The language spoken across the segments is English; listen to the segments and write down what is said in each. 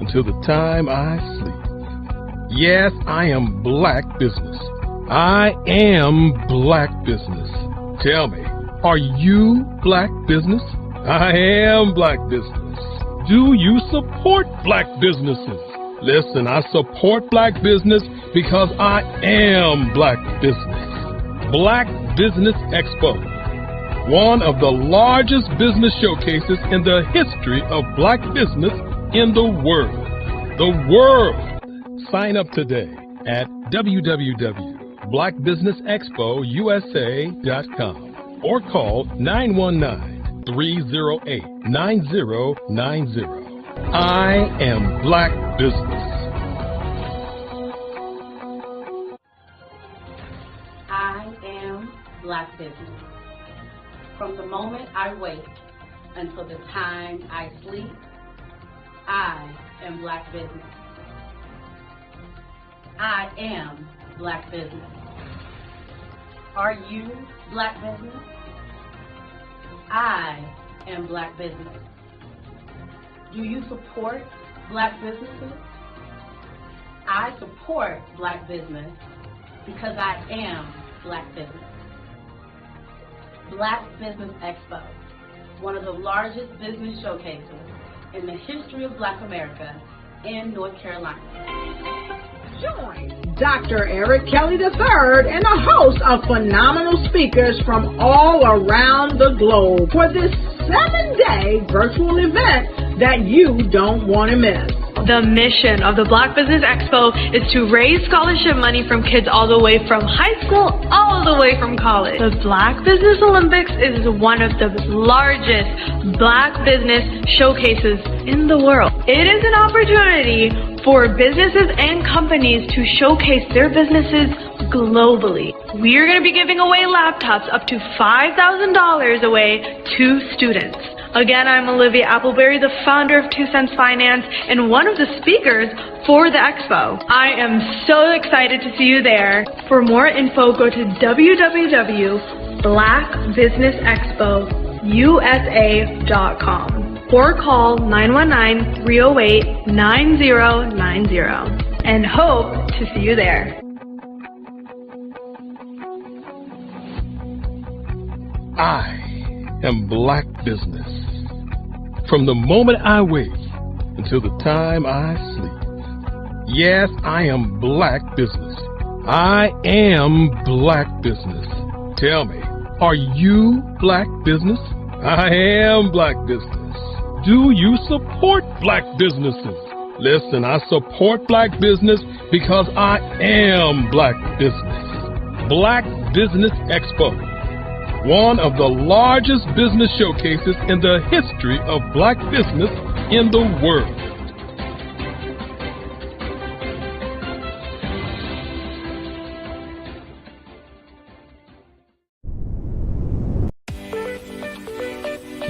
until the time I sleep. Yes, I am black business. I am black business. Tell me, are you black business? I am black business. Do you support black businesses? Listen, I support black business because I am black business. Black Business Expo, one of the largest business showcases in the history of black business in the world. The world! Sign up today at www.blackbusinessexpousa.com or call 919-308-9090. I am black business. I am black business. From the moment I wake until the time I sleep, I am black business. I am black business. Are you black business? I am black business. Do you support black businesses? I support black business because I am black business. Black Business Expo, one of the largest business showcases in the history of Black America in North Carolina. Join Dr. Eric Kelly III and a host of phenomenal speakers from all around the globe for this 7-day virtual event that you don't want to miss. The mission of the Black Business Expo is to raise scholarship money from kids all the way from high school all the way from college. The Black Business Olympics is one of the largest black business showcases in the world. It is an opportunity for businesses and companies to showcase their businesses globally. We are going to be giving away laptops up to $5,000 away to students. Again, I'm Olivia Appleberry, the founder of 2 Cents Finance and one of the speakers for the expo. I am so excited to see you there. For more info, go to www.blackbusinessexpousa.com or call 919-308-9090 and hope to see you there. I am black business. From the moment I wake until the time I sleep. Yes, I am black business. I am black business. Tell me, are you black business? I am black business. Do you support black businesses? Listen, I support black business because I am black business. Black Business Expo, one of the largest business showcases in the history of black business in the world.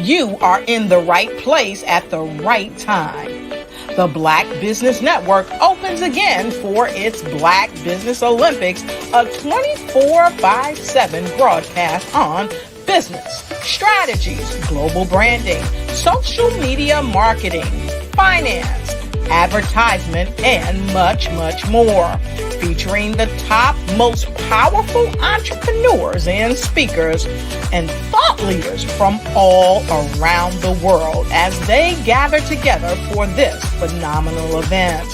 You are in the right place at the right time. The Black Business Network opens again for its Black Business Olympics, a 24/7 broadcast on business, strategies, global branding, social media marketing, finance, advertisement, and much, much more. Featuring the top, most powerful entrepreneurs and speakers and thought leaders from all around the world as they gather together for this phenomenal event.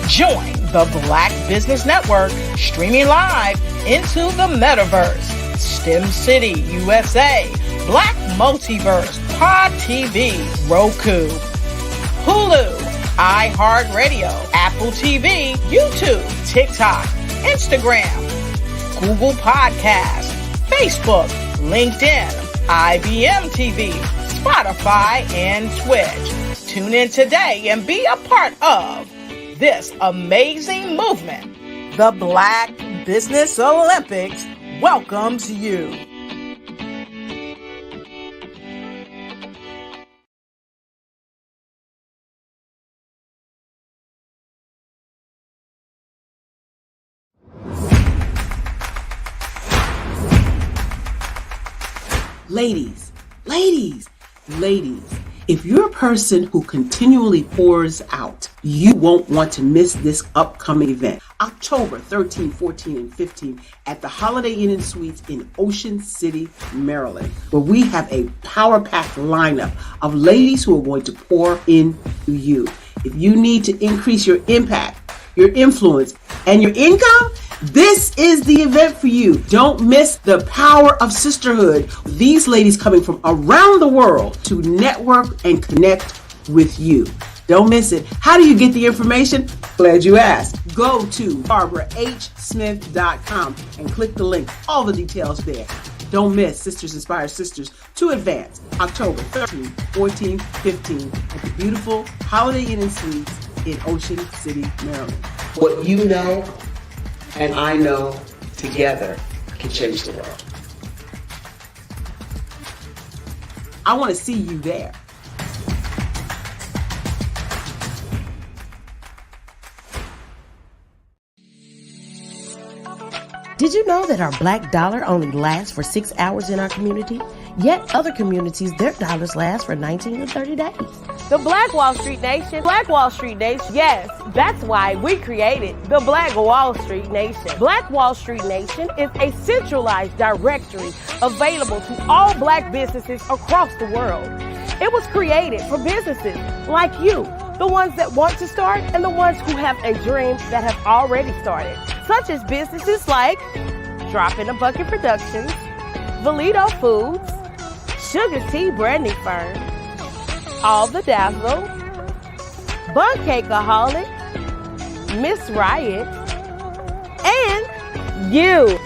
Join the Black Business Network streaming live into the metaverse, STEM City, USA, Black Multiverse, Pod TV, Roku, Hulu, iHeartRadio, Apple TV, YouTube, TikTok, Instagram, Google Podcasts, Facebook, LinkedIn, IBM TV, Spotify, and Twitch. Tune in today and be a part of this amazing movement. The Black Business Olympics welcomes you. Ladies, If you're a person who continually pours out, you won't want to miss this upcoming event. October 13, 14, and 15 at the Holiday Inn and Suites in Ocean City, Maryland, where we have a power-packed lineup of ladies who are going to pour into you. If you need to increase your impact, your influence, and your income, this is the event for you. Don't miss the power of sisterhood. These ladies coming from around the world to network and connect with you. Don't miss it. How do you get the information? Glad you asked. Go to barbarahsmith.com and click the link. All the details there. Don't miss Sisters Inspire Sisters to Advance, October 13, 14, 15 at the beautiful Holiday Inn and Suites in Ocean City, Maryland. What you know and I know together can change the world. I want to see you there. Did you know that our black dollar only lasts for 6 hours in our community? Yet other communities, their dollars last for 19 to 30 days. The Black Wall Street Nation. Black Wall Street Nation. Yes, that's why we created the Black Wall Street Nation. Black Wall Street Nation is a centralized directory available to all black businesses across the world. It was created for businesses like you, the ones that want to start and the ones who have a dream that have already started, such as businesses like Drop in a Bucket Productions, Valito Foods, Sugar Tea Branding Firm, All the Dazzle, Bun Cakeaholic, Miss Riot, and you.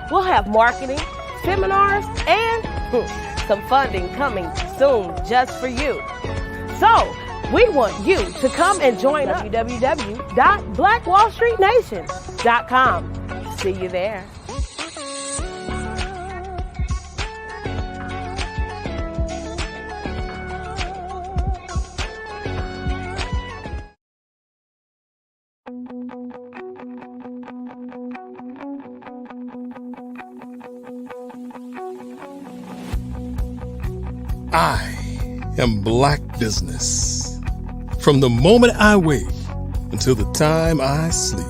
We'll have marketing, seminars, and some funding coming soon just for you. So, we want you to come and join us. www.blackwallstreetnation.com. See you there. I am Black business. From the moment I wake until the time I sleep.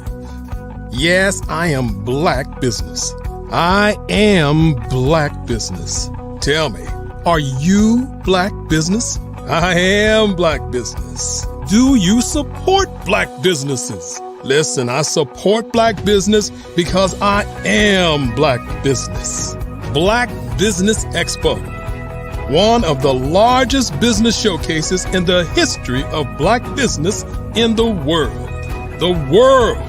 Yes, I am Black business. I am Black business. Tell me, are you Black business? I am Black business. Do you support Black businesses? Listen, I support Black business because I am Black business. Black Business Expo, one of the largest business showcases in the history of Black business in the world. The world!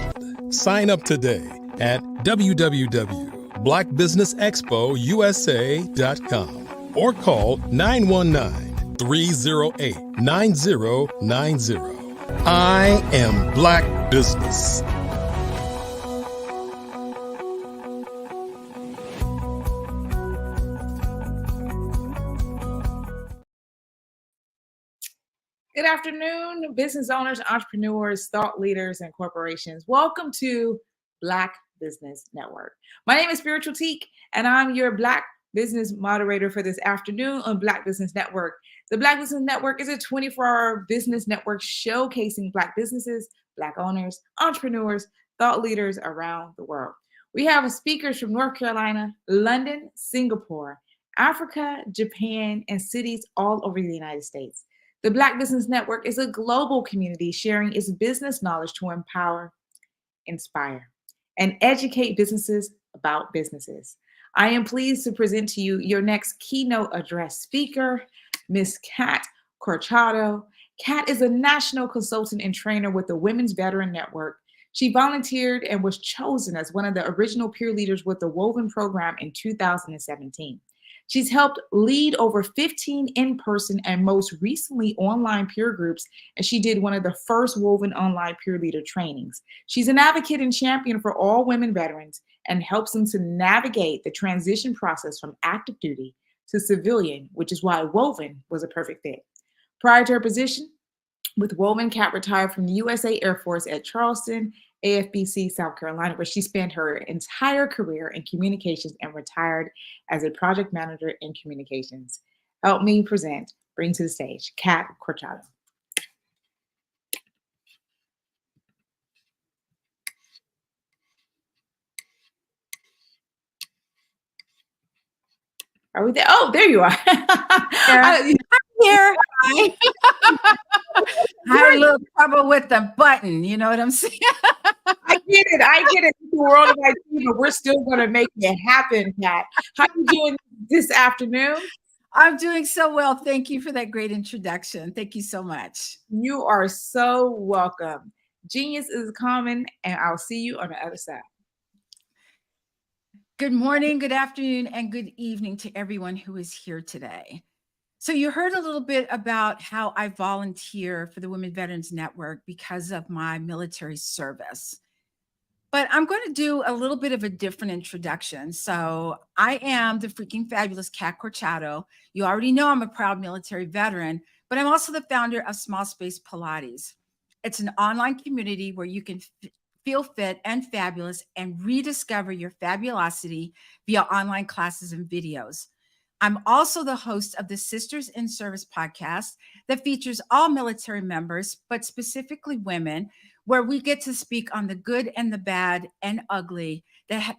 Sign up today at www.blackbusinessexpousa.com or call 919-308-9090. I am Black business. Good afternoon, business owners, entrepreneurs, thought leaders, and corporations. Welcome to Black Business Network. My name is Spiritual Teak, and I'm your Black business moderator for this afternoon on Black Business Network. The Black Business Network is a 24-hour business network showcasing Black businesses, Black owners, entrepreneurs, thought leaders around the world. We have speakers from North Carolina, London, Singapore, Africa, Japan, and cities all over the United States. The Black Business Network is a global community sharing its business knowledge to empower, inspire, and educate businesses about businesses. I am pleased to present to you your next keynote address speaker, Ms. Kat Corchado. Kat is a national consultant and trainer with the Women's Veteran Network. She volunteered and was chosen as one of the original peer leaders with the Woven program in 2017. She's helped lead over 15 in-person and most recently online peer groups, and she did one of the first Woven online peer leader trainings. She's an advocate and champion for all women veterans and helps them to navigate the transition process from active duty to civilian, which is why Woven was a perfect fit. Prior to her position with Woven, Kat retired from the USA Air Force at Charleston, AFBC, South Carolina, where she spent her entire career in communications and retired as a project manager in communications. help me bring to the stage, Kat Corchado. Are we there? Oh, there you are. I'm here. I had a little trouble with the button. You know what I'm saying? I get it. It's the world of IT, but we're still going to make it happen, Kat. How are you doing this afternoon? I'm doing so well. Thank you for that great introduction. Thank you so much. You are so welcome. Genius is common, and I'll see you on the other side. Good morning, good afternoon, and good evening to everyone who is here today. So you heard a little bit about how I volunteer for the Women Veterans Network because of my military service. But I'm going to do a little bit of a different introduction. So I am the freaking fabulous Kat Corchado. You already know I'm a proud military veteran, but I'm also the founder of Small Space Pilates. It's an online community where you can feel fit and fabulous and rediscover your fabulosity via online classes and videos. I'm also the host of the Sisters in Service podcast that features all military members, but specifically women, where we get to speak on the good and the bad and ugly,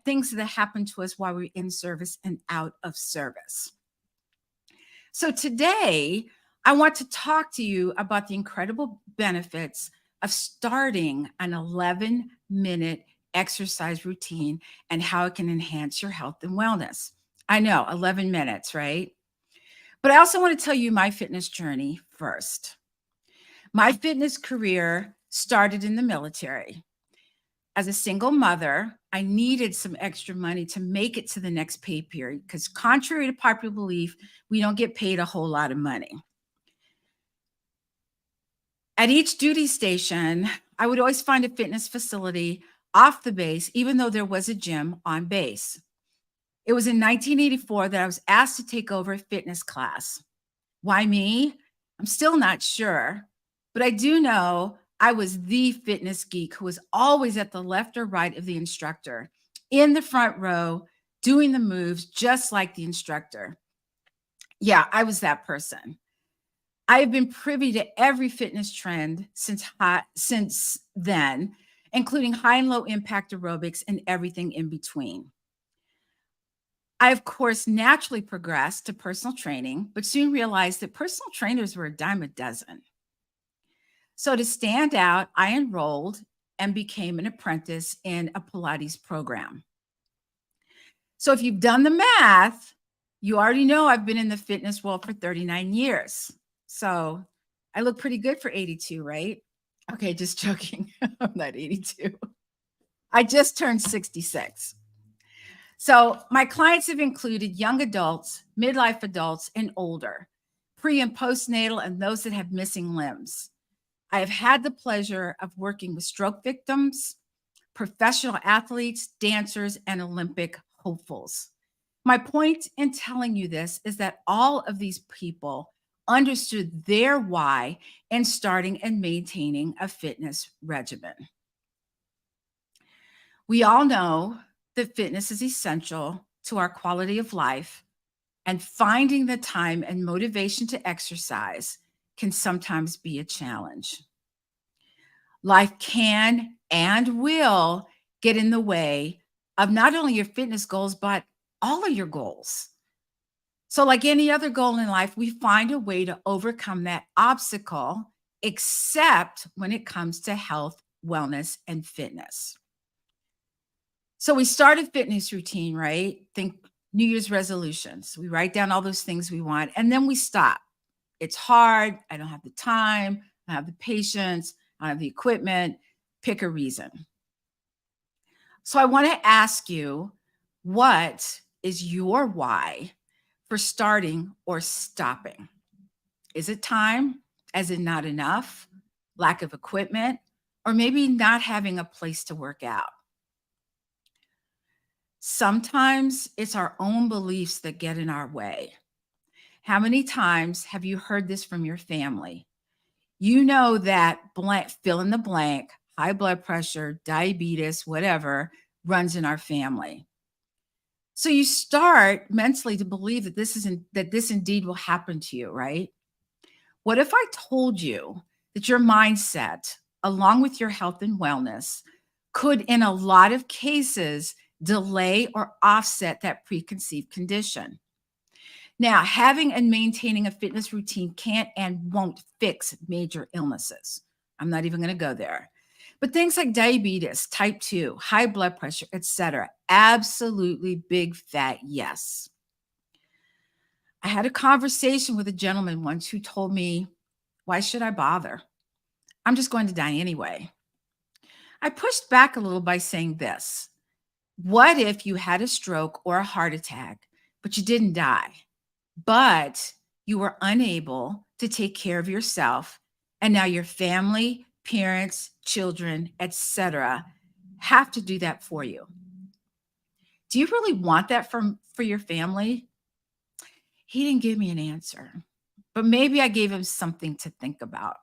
things that happen to us while we're in service and out of service. So today, I want to talk to you about the incredible benefits of starting an 11-minute exercise routine and how it can enhance your health and wellness. I know, 11 minutes, right? But I also want to tell you my fitness journey first. My fitness career started in the military. As a single mother, I needed some extra money to make it to the next pay period because contrary to popular belief, we don't get paid a whole lot of money. At each duty station, I would always find a fitness facility off the base, even though there was a gym on base. It was in 1984 that I was asked to take over a fitness class. Why me? I'm still not sure, but I do know I was the fitness geek who was always at the left or right of the instructor, in the front row, doing the moves just like the instructor. Yeah, I was that person. I have been privy to every fitness trend since then, including high and low impact aerobics and everything in between. I, of course, naturally progressed to personal training, but soon realized that personal trainers were a dime a dozen. So to stand out, I enrolled and became an apprentice in a Pilates program. So if you've done the math, you already know I've been in the fitness world for 39 years. So I look pretty good for 82, right? Okay, just joking. I'm not 82. I just turned 66. So my clients have included young adults, midlife adults, and older, pre and postnatal, and those that have missing limbs. I have had the pleasure of working with stroke victims, professional athletes, dancers, and Olympic hopefuls. My point in telling you this is that all of these people understood their why in starting and maintaining a fitness regimen. We all know that fitness is essential to our quality of life, and finding the time and motivation to exercise can sometimes be a challenge. Life can and will get in the way of not only your fitness goals, but all of your goals. So like any other goal in life, we find a way to overcome that obstacle, except when it comes to health, wellness, and fitness. So we start a fitness routine, right? Think New Year's resolutions. We write down all those things we want, and then we stop. It's hard. I don't have the time. I don't have the patience. I don't have the equipment. Pick a reason. So I want to ask you, what is your why for starting or stopping? Is it time? As in not enough? Lack of equipment? Or maybe not having a place to work out? Sometimes it's our own beliefs that get in our way. How many times have you heard this from your family? You know that blank, fill in the blank, high blood pressure, diabetes, whatever, runs in our family. So you start mentally to believe that this indeed will happen to you, right? What if I told you that your mindset, along with your health and wellness, could, in a lot of cases, delay or offset that preconceived condition? Now, having and maintaining a fitness routine can't and won't fix major illnesses. I'm not even going to go there. But things like diabetes, type 2, high blood pressure, etc., absolutely big fat yes. I had a conversation with a gentleman once who told me, why should I bother? I'm just going to die anyway. I pushed back a little by saying this. What if you had a stroke or a heart attack, but you didn't die, but you were unable to take care of yourself, and now your family, parents, children, etc., have to do that for you? Do you really want that for your family? He didn't give me an answer, but maybe I gave him something to think about.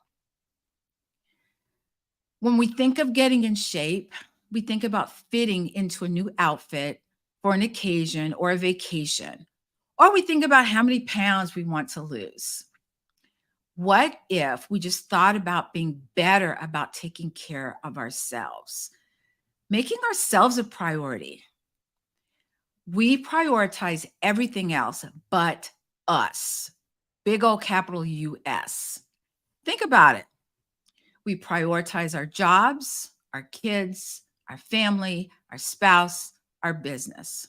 When we think of getting in shape, we think about fitting into a new outfit for an occasion or a vacation, or we think about how many pounds we want to lose. What if we just thought about being better about taking care of ourselves, making ourselves a priority? We prioritize everything else but us. Big old capital US. Think about it. We prioritize our jobs, our kids, our family, our spouse, our business.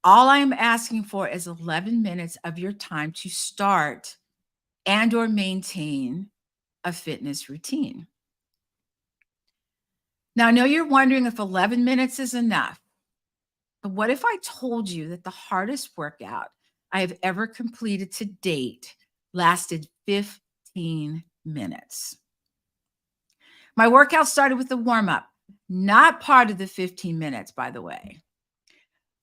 All I am asking for is 11 minutes of your time to start and or maintain a fitness routine. Now, I know you're wondering if 11 minutes is enough, but what if I told you that the hardest workout I have ever completed to date lasted 15 minutes? My workout started with the warm-up, not part of the 15 minutes, by the way,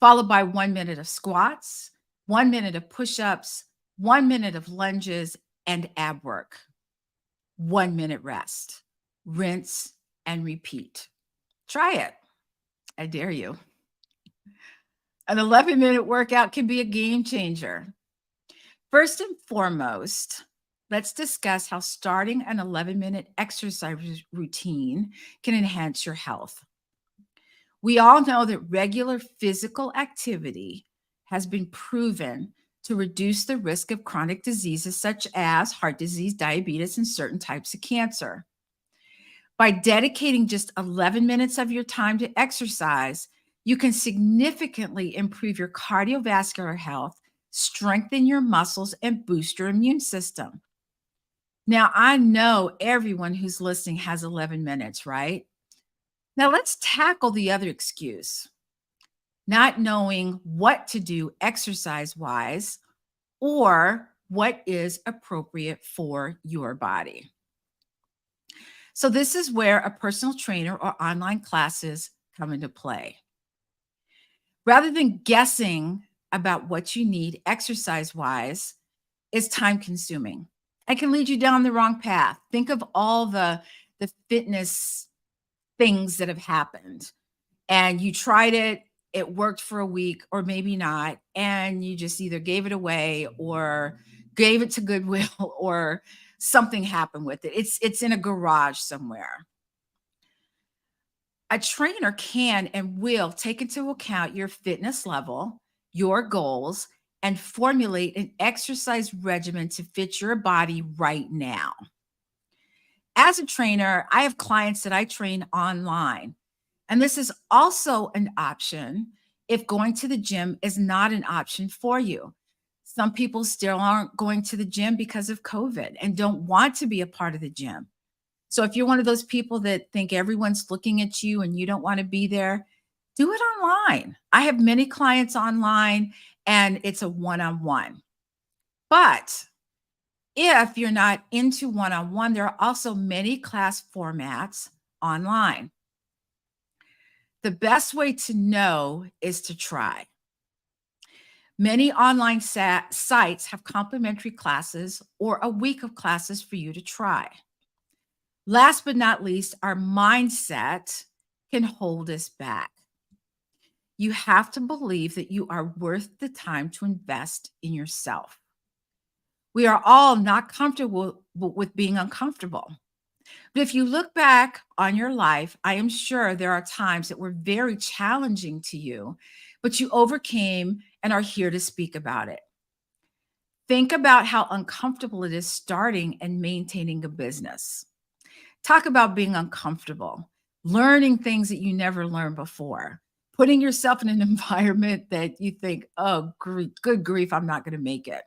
followed by 1 minute of squats, 1 minute of push-ups, 1 minute of lunges, and ab work. 1 minute rest, rinse, and repeat. Try it. I dare you. An 11-minute workout can be a game changer. First and foremost, let's discuss how starting an 11-minute exercise routine can enhance your health. We all know that regular physical activity has been proven to reduce the risk of chronic diseases such as heart disease, diabetes, and certain types of cancer. By dedicating just 11 minutes of your time to exercise, you can significantly improve your cardiovascular health, strengthen your muscles, and boost your immune system. Now, I know everyone who's listening has 11 minutes, right? Now, let's tackle the other excuse. Not knowing what to do exercise-wise or what is appropriate for your body. So this is where a personal trainer or online classes come into play. Rather than guessing about what you need exercise-wise, is time-consuming. It can lead you down the wrong path. Think of all the fitness things that have happened, and you tried it, it worked for a week or maybe not, and you just either gave it away or gave it to Goodwill or something happened with it. It's in a garage somewhere. A trainer can and will take into account your fitness level, your goals, and formulate an exercise regimen to fit your body right now. As a trainer, I have clients that I train online, and this is also an option if going to the gym is not an option for you. Some people still aren't going to the gym because of COVID and don't want to be a part of the gym. So if you're one of those people that think everyone's looking at you and you don't want to be there, do it online. I have many clients online and it's a one-on-one. But if you're not into one-on-one, there are also many class formats online. The best way to know is to try. Many online sites have complimentary classes or a week of classes for you to try. Last but not least, our mindset can hold us back. you have to believe that you are worth the time to invest in yourself. We are all not comfortable with being uncomfortable. But if you look back on your life, I am sure there are times that were very challenging to you, but you overcame and are here to speak about it. Think about how uncomfortable it is starting and maintaining a business. Talk about being uncomfortable, learning things that you never learned before, putting yourself in an environment that you think, oh, good grief, I'm not going to make it.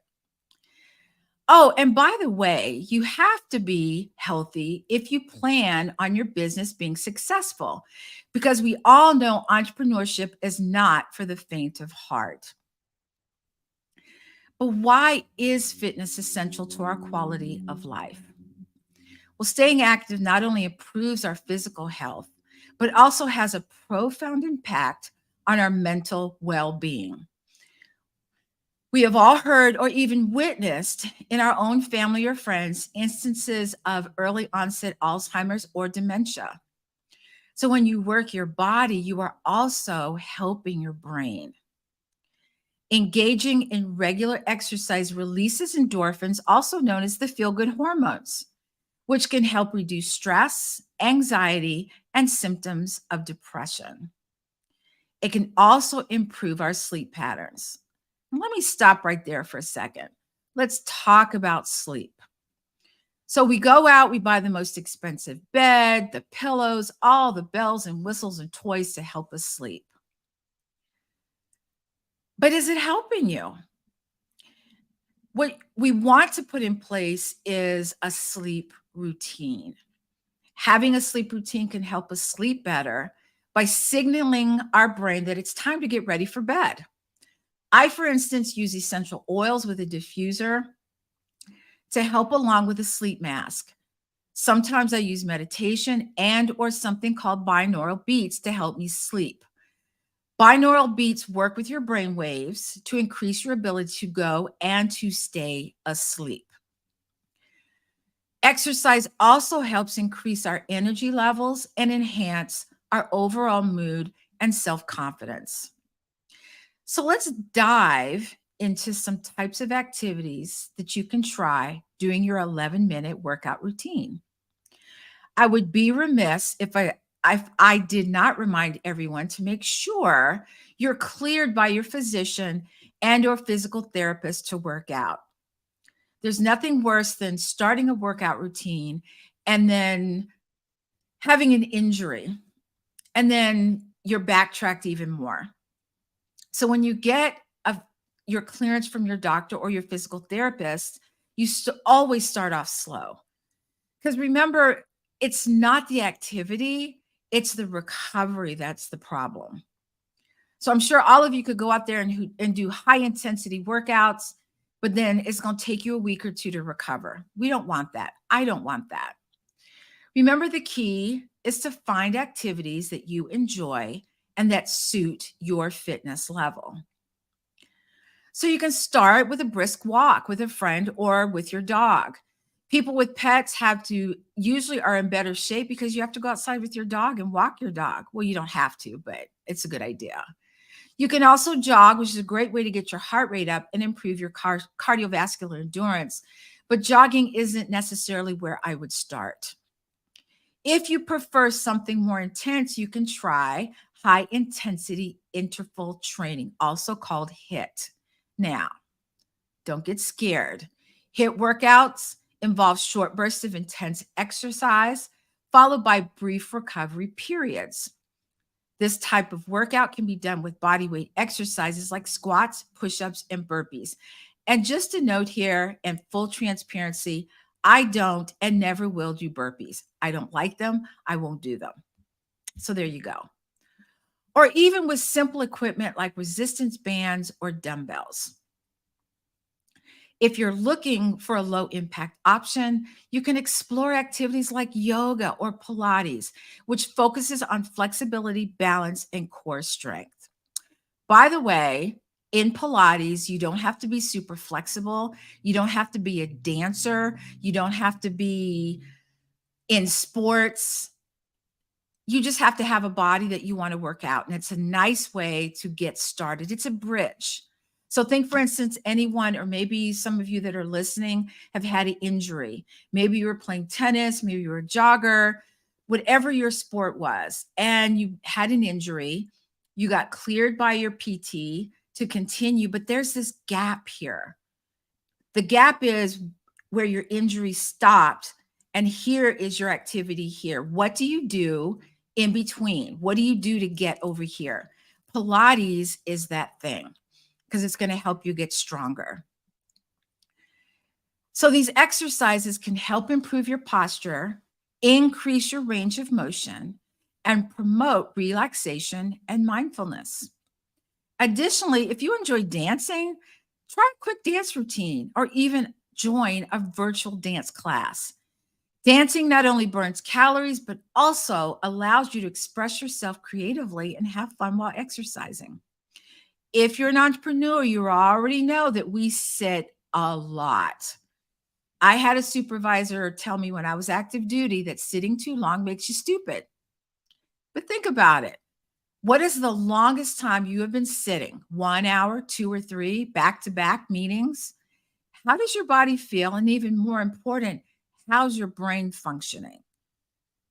Oh, and by the way, you have to be healthy if you plan on your business being successful, because we all know entrepreneurship is not for the faint of heart. But why is fitness essential to our quality of life? Well, staying active not only improves our physical health, but also has a profound impact on our mental well-being. We have all heard or even witnessed in our own family or friends instances of early onset Alzheimer's or dementia. So when you work your body, you are also helping your brain. Engaging in regular exercise releases endorphins, also known as the feel-good hormones, which can help reduce stress, anxiety, and symptoms of depression. It can also improve our sleep patterns. Let me stop right there for a second. Let's talk about sleep. So we go out, we buy the most expensive bed, the pillows, all the bells and whistles and toys to help us sleep. But is it helping you? What we want to put in place is a sleep routine. Having a sleep routine can help us sleep better by signaling our brain that it's time to get ready for bed. I, for instance, use essential oils with a diffuser to help along with a sleep mask. Sometimes I use meditation and or something called binaural beats to help me sleep. Binaural beats work with your brain waves to increase your ability to go and to stay asleep. Exercise also helps increase our energy levels and enhance our overall mood and self-confidence. So let's dive into some types of activities that you can try doing your 11-minute workout routine. I would be remiss if I did not remind everyone to make sure you're cleared by your physician and or physical therapist to work out. There's nothing worse than starting a workout routine and then having an injury, and then you're backtracked even more. So when you get your clearance from your doctor or your physical therapist, you always start off slow. Because remember, it's not the activity, it's the recovery that's the problem. So I'm sure all of you could go out there and do high intensity workouts, but then it's going to take you a week or two to recover. We don't want that. I don't want that. Remember, the key is to find activities that you enjoy and that suit your fitness level. So you can start with a brisk walk with a friend or with your dog. People with pets usually are in better shape because you have to go outside with your dog and walk your dog. Well, you don't have to, but it's a good idea. You can also jog, which is a great way to get your heart rate up and improve your cardiovascular endurance. But jogging isn't necessarily where I would start. If you prefer something more intense, you can try high intensity interval training, also called HIIT. Now, don't get scared. HIIT workouts involve short bursts of intense exercise, followed by brief recovery periods. This type of workout can be done with body weight exercises like squats, push-ups, and burpees. And just a note here, and full transparency, I don't and never will do burpees. I don't like them. I won't do them. So there you go. Or even with simple equipment like resistance bands or dumbbells. If you're looking for a low impact option, you can explore activities like yoga or Pilates, which focuses on flexibility, balance, and core strength. By the way, in Pilates, you don't have to be super flexible. You don't have to be a dancer. You don't have to be in sports. You just have to have a body that you want to work out. And it's a nice way to get started. It's a bridge. So think, for instance, anyone, or maybe some of you that are listening have had an injury. Maybe you were playing tennis, maybe you were a jogger, whatever your sport was, and you had an injury. You got cleared by your PT to continue, but there's this gap here. The gap is where your injury stopped, and here is your activity here. What do you do in between? What do you do to get over here? Pilates is that thing, because it's going to help you get stronger. So these exercises can help improve your posture, increase your range of motion, and promote relaxation and mindfulness. Additionally, if you enjoy dancing, try a quick dance routine or even join a virtual dance class. Dancing not only burns calories, but also allows you to express yourself creatively and have fun while exercising. If you're an entrepreneur, you already know that we sit a lot. I had a supervisor tell me when I was active duty that sitting too long makes you stupid. But think about it. What is the longest time you have been sitting? 1 hour, 2 or 3, back-to-back meetings? How does your body feel? And even more important, how's your brain functioning?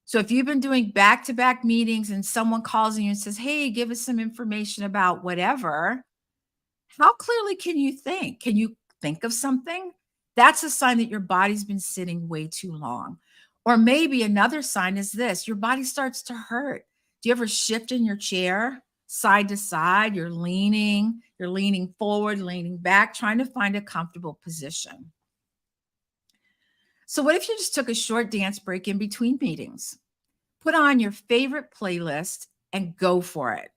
So if you've been doing back-to-back meetings and someone calls you and says, hey, give us some information about whatever, how clearly can you think? Can you think of something? That's a sign that your body's been sitting way too long. Or maybe another sign is this: your body starts to hurt. Do you ever shift in your chair side to side? You're leaning forward, leaning back, trying to find a comfortable position. So what if you just took a short dance break in between meetings? Put on your favorite playlist and go for it.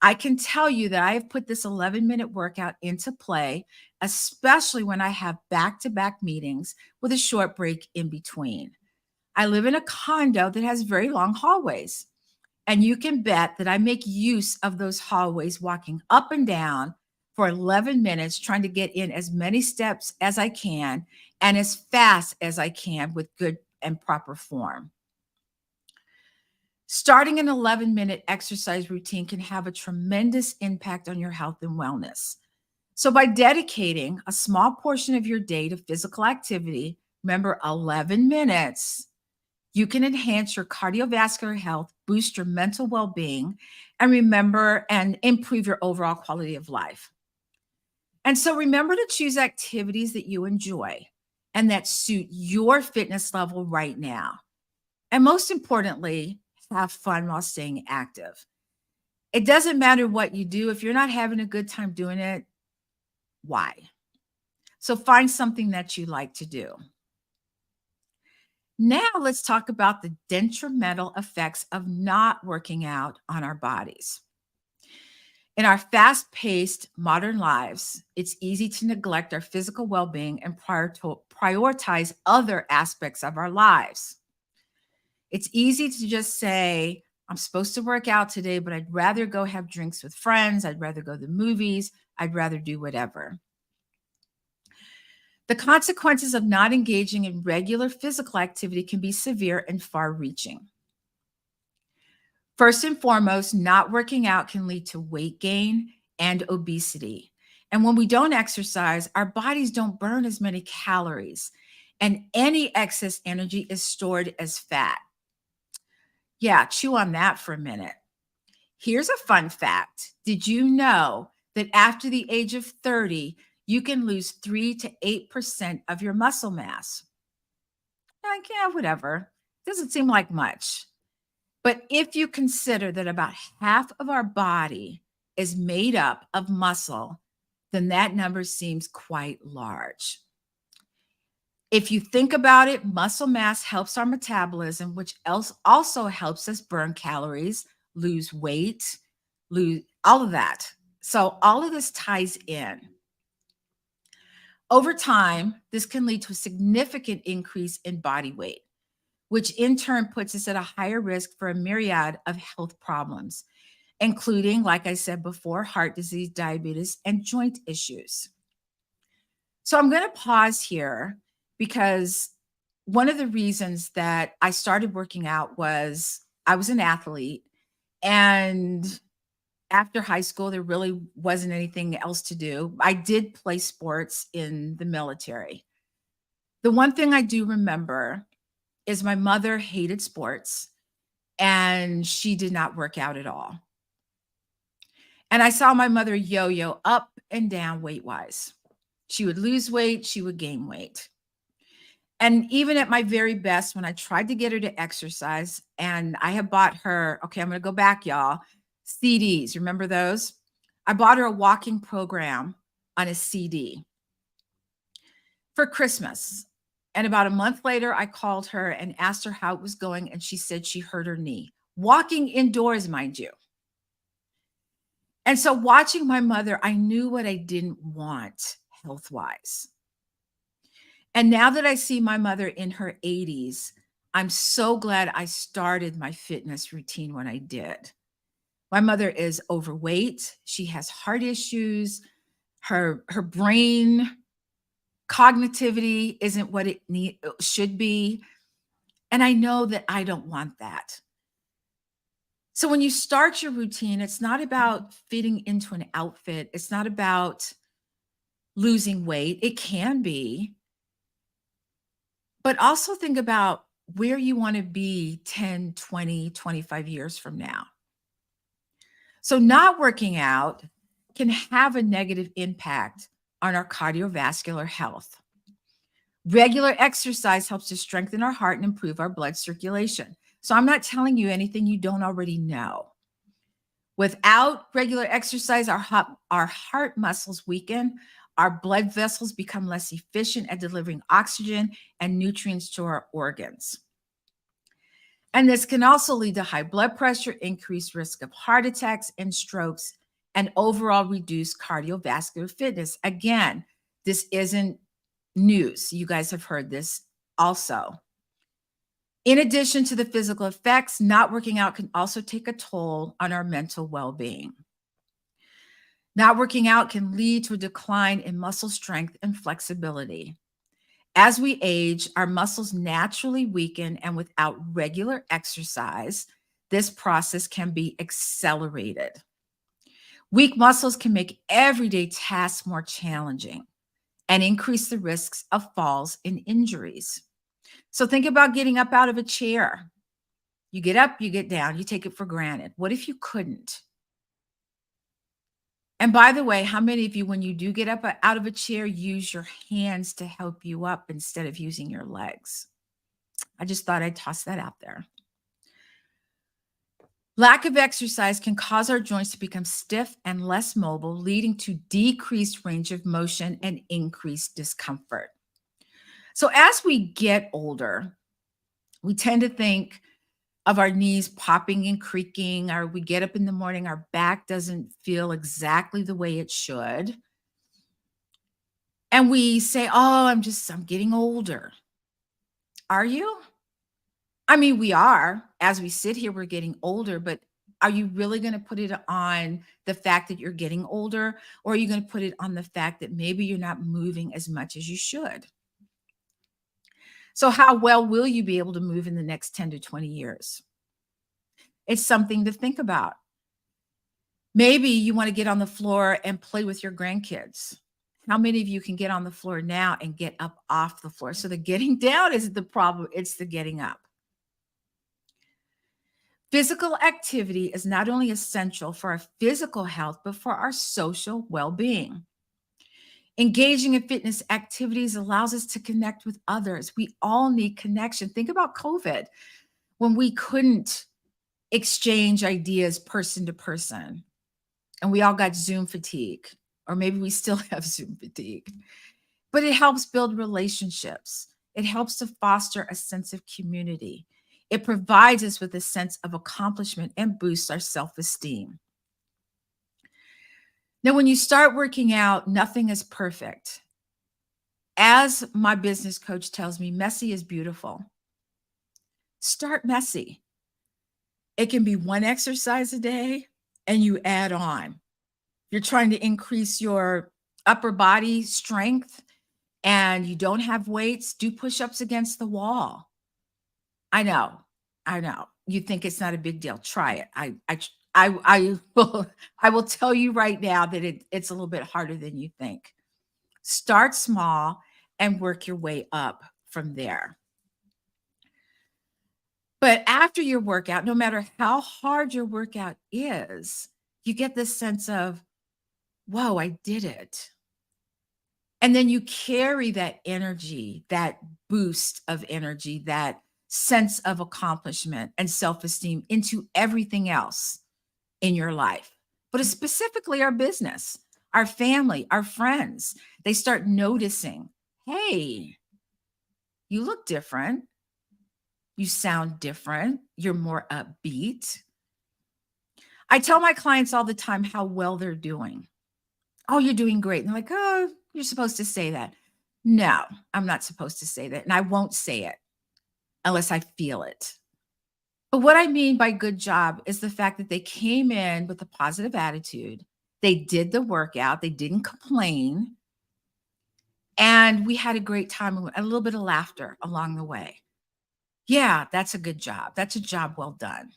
I can tell you that I have put this 11-minute workout into play, especially when I have back-to-back meetings with a short break in between. I live in a condo that has very long hallways, and you can bet that I make use of those hallways, walking up and down for 11 minutes, trying to get in as many steps as I can and as fast as I can with good and proper form. Starting an 11-minute exercise routine can have a tremendous impact on your health and wellness. So by dedicating a small portion of your day to physical activity, remember 11 minutes, you can enhance your cardiovascular health, boost your mental well-being, and improve your overall quality of life. And so remember to choose activities that you enjoy and that suit your fitness level right now. And most importantly, have fun while staying active. It doesn't matter what you do. If you're not having a good time doing it, why? So find something that you like to do. Now let's talk about the detrimental effects of not working out on our bodies. In our fast-paced modern lives, it's easy to neglect our physical well-being and prioritize other aspects of our lives. It's easy to just say, I'm supposed to work out today, but I'd rather go have drinks with friends. I'd rather go to the movies. I'd rather do whatever. The consequences of not engaging in regular physical activity can be severe and far-reaching. First and foremost, not working out can lead to weight gain and obesity. And when we don't exercise, our bodies don't burn as many calories, and any excess energy is stored as fat. Yeah, chew on that for a minute. Here's a fun fact. Did you know that after the age of 30, you can lose 3 to 8% of your muscle mass? Like, yeah, whatever. Doesn't seem like much. But if you consider that about half of our body is made up of muscle, then that number seems quite large. If you think about it, muscle mass helps our metabolism, which also helps us burn calories, lose weight, lose all of that. So all of this ties in. Over time, this can lead to a significant increase in body weight, which in turn puts us at a higher risk for a myriad of health problems, including, like I said before, heart disease, diabetes, and joint issues. So I'm going to pause here because one of the reasons that I started working out was I was an athlete, and after high school, there really wasn't anything else to do. I did play sports in the military. The one thing I do remember is my mother hated sports, and she did not work out at all. And I saw my mother yo-yo up and down weight-wise. She would lose weight, she would gain weight. And even at my very best, when I tried to get her to exercise, and I had bought her, okay, I'm going to go back, y'all, CDs. Remember those? I bought her a walking program on a CD for Christmas. And about a month later, I called her and asked her how it was going. And she said she hurt her knee. Walking indoors, mind you. And so watching my mother, I knew what I didn't want health-wise. And now that I see my mother in her 80s, I'm so glad I started my fitness routine when I did. My mother is overweight. She has heart issues. Her brain cognitivity isn't what it should be. And I know that I don't want that. So when you start your routine, it's not about fitting into an outfit. It's not about losing weight. It can be. But also think about where you want to be 10, 20, 25 years from now. So not working out can have a negative impact on our cardiovascular health. Regular exercise helps to strengthen our heart and improve our blood circulation. So I'm not telling you anything you don't already know. Without regular exercise, our heart muscles weaken, our blood vessels become less efficient at delivering oxygen and nutrients to our organs. And this can also lead to high blood pressure, increased risk of heart attacks and strokes, and overall reduced cardiovascular fitness. Again, this isn't news. You guys have heard this also. In addition to the physical effects, not working out can also take a toll on our mental well-being. Not working out can lead to a decline in muscle strength and flexibility. As we age, our muscles naturally weaken, and without regular exercise, this process can be accelerated. Weak muscles can make everyday tasks more challenging and increase the risks of falls and injuries. So think about getting up out of a chair. You get up, you get down, you take it for granted. What if you couldn't? And by the way, how many of you, when you do get up out of a chair, use your hands to help you up instead of using your legs? I just thought I'd toss that out there. Lack of exercise can cause our joints to become stiff and less mobile, leading to decreased range of motion and increased discomfort. So as we get older, we tend to think of our knees popping and creaking, or we get up in the morning, our back doesn't feel exactly the way it should. And we say, oh, I'm getting older. Are you? I mean, we are. As we sit here, we're getting older, but are you really going to put it on the fact that you're getting older? Or are you going to put it on the fact that maybe you're not moving as much as you should? So how well will you be able to move in the next 10 to 20 years? It's something to think about. Maybe you want to get on the floor and play with your grandkids. How many of you can get on the floor now and get up off the floor? So the getting down isn't the problem, it's the getting up. Physical activity is not only essential for our physical health, but for our social well-being. Engaging in fitness activities allows us to connect with others. We all need connection. Think about COVID, when we couldn't exchange ideas person to person, and we all got Zoom fatigue, or maybe we still have Zoom fatigue. But it helps build relationships. It helps to foster a sense of community. It provides us with a sense of accomplishment and boosts our self-esteem. Now, when you start working out, nothing is perfect. As my business coach tells me, messy is beautiful. Start messy. It can be one exercise a day and you add on. You're trying to increase your upper body strength and you don't have weights, do push-ups against the wall. I know. you think it's not a big deal, try it. I will tell you right now that it's a little bit harder than you think. Start small and work your way up from there. But after your workout, no matter how hard your workout is, you get this sense of, whoa, I did it. And then you carry that energy, that boost of energy, that sense of accomplishment and self-esteem into everything else in your life. But it's specifically our business, our family, our friends. They start noticing, hey, you look different. You sound different. You're more upbeat. I tell my clients all the time how well they're doing. Oh, you're doing great. And they're like, oh, you're supposed to say that. No, I'm not supposed to say that. And I won't say it unless I feel it. But what I mean by good job is the fact that they came in with a positive attitude. They did the workout. They didn't complain. And we had a great time and a little bit of laughter along the way. Yeah, that's a good job. That's a job well done.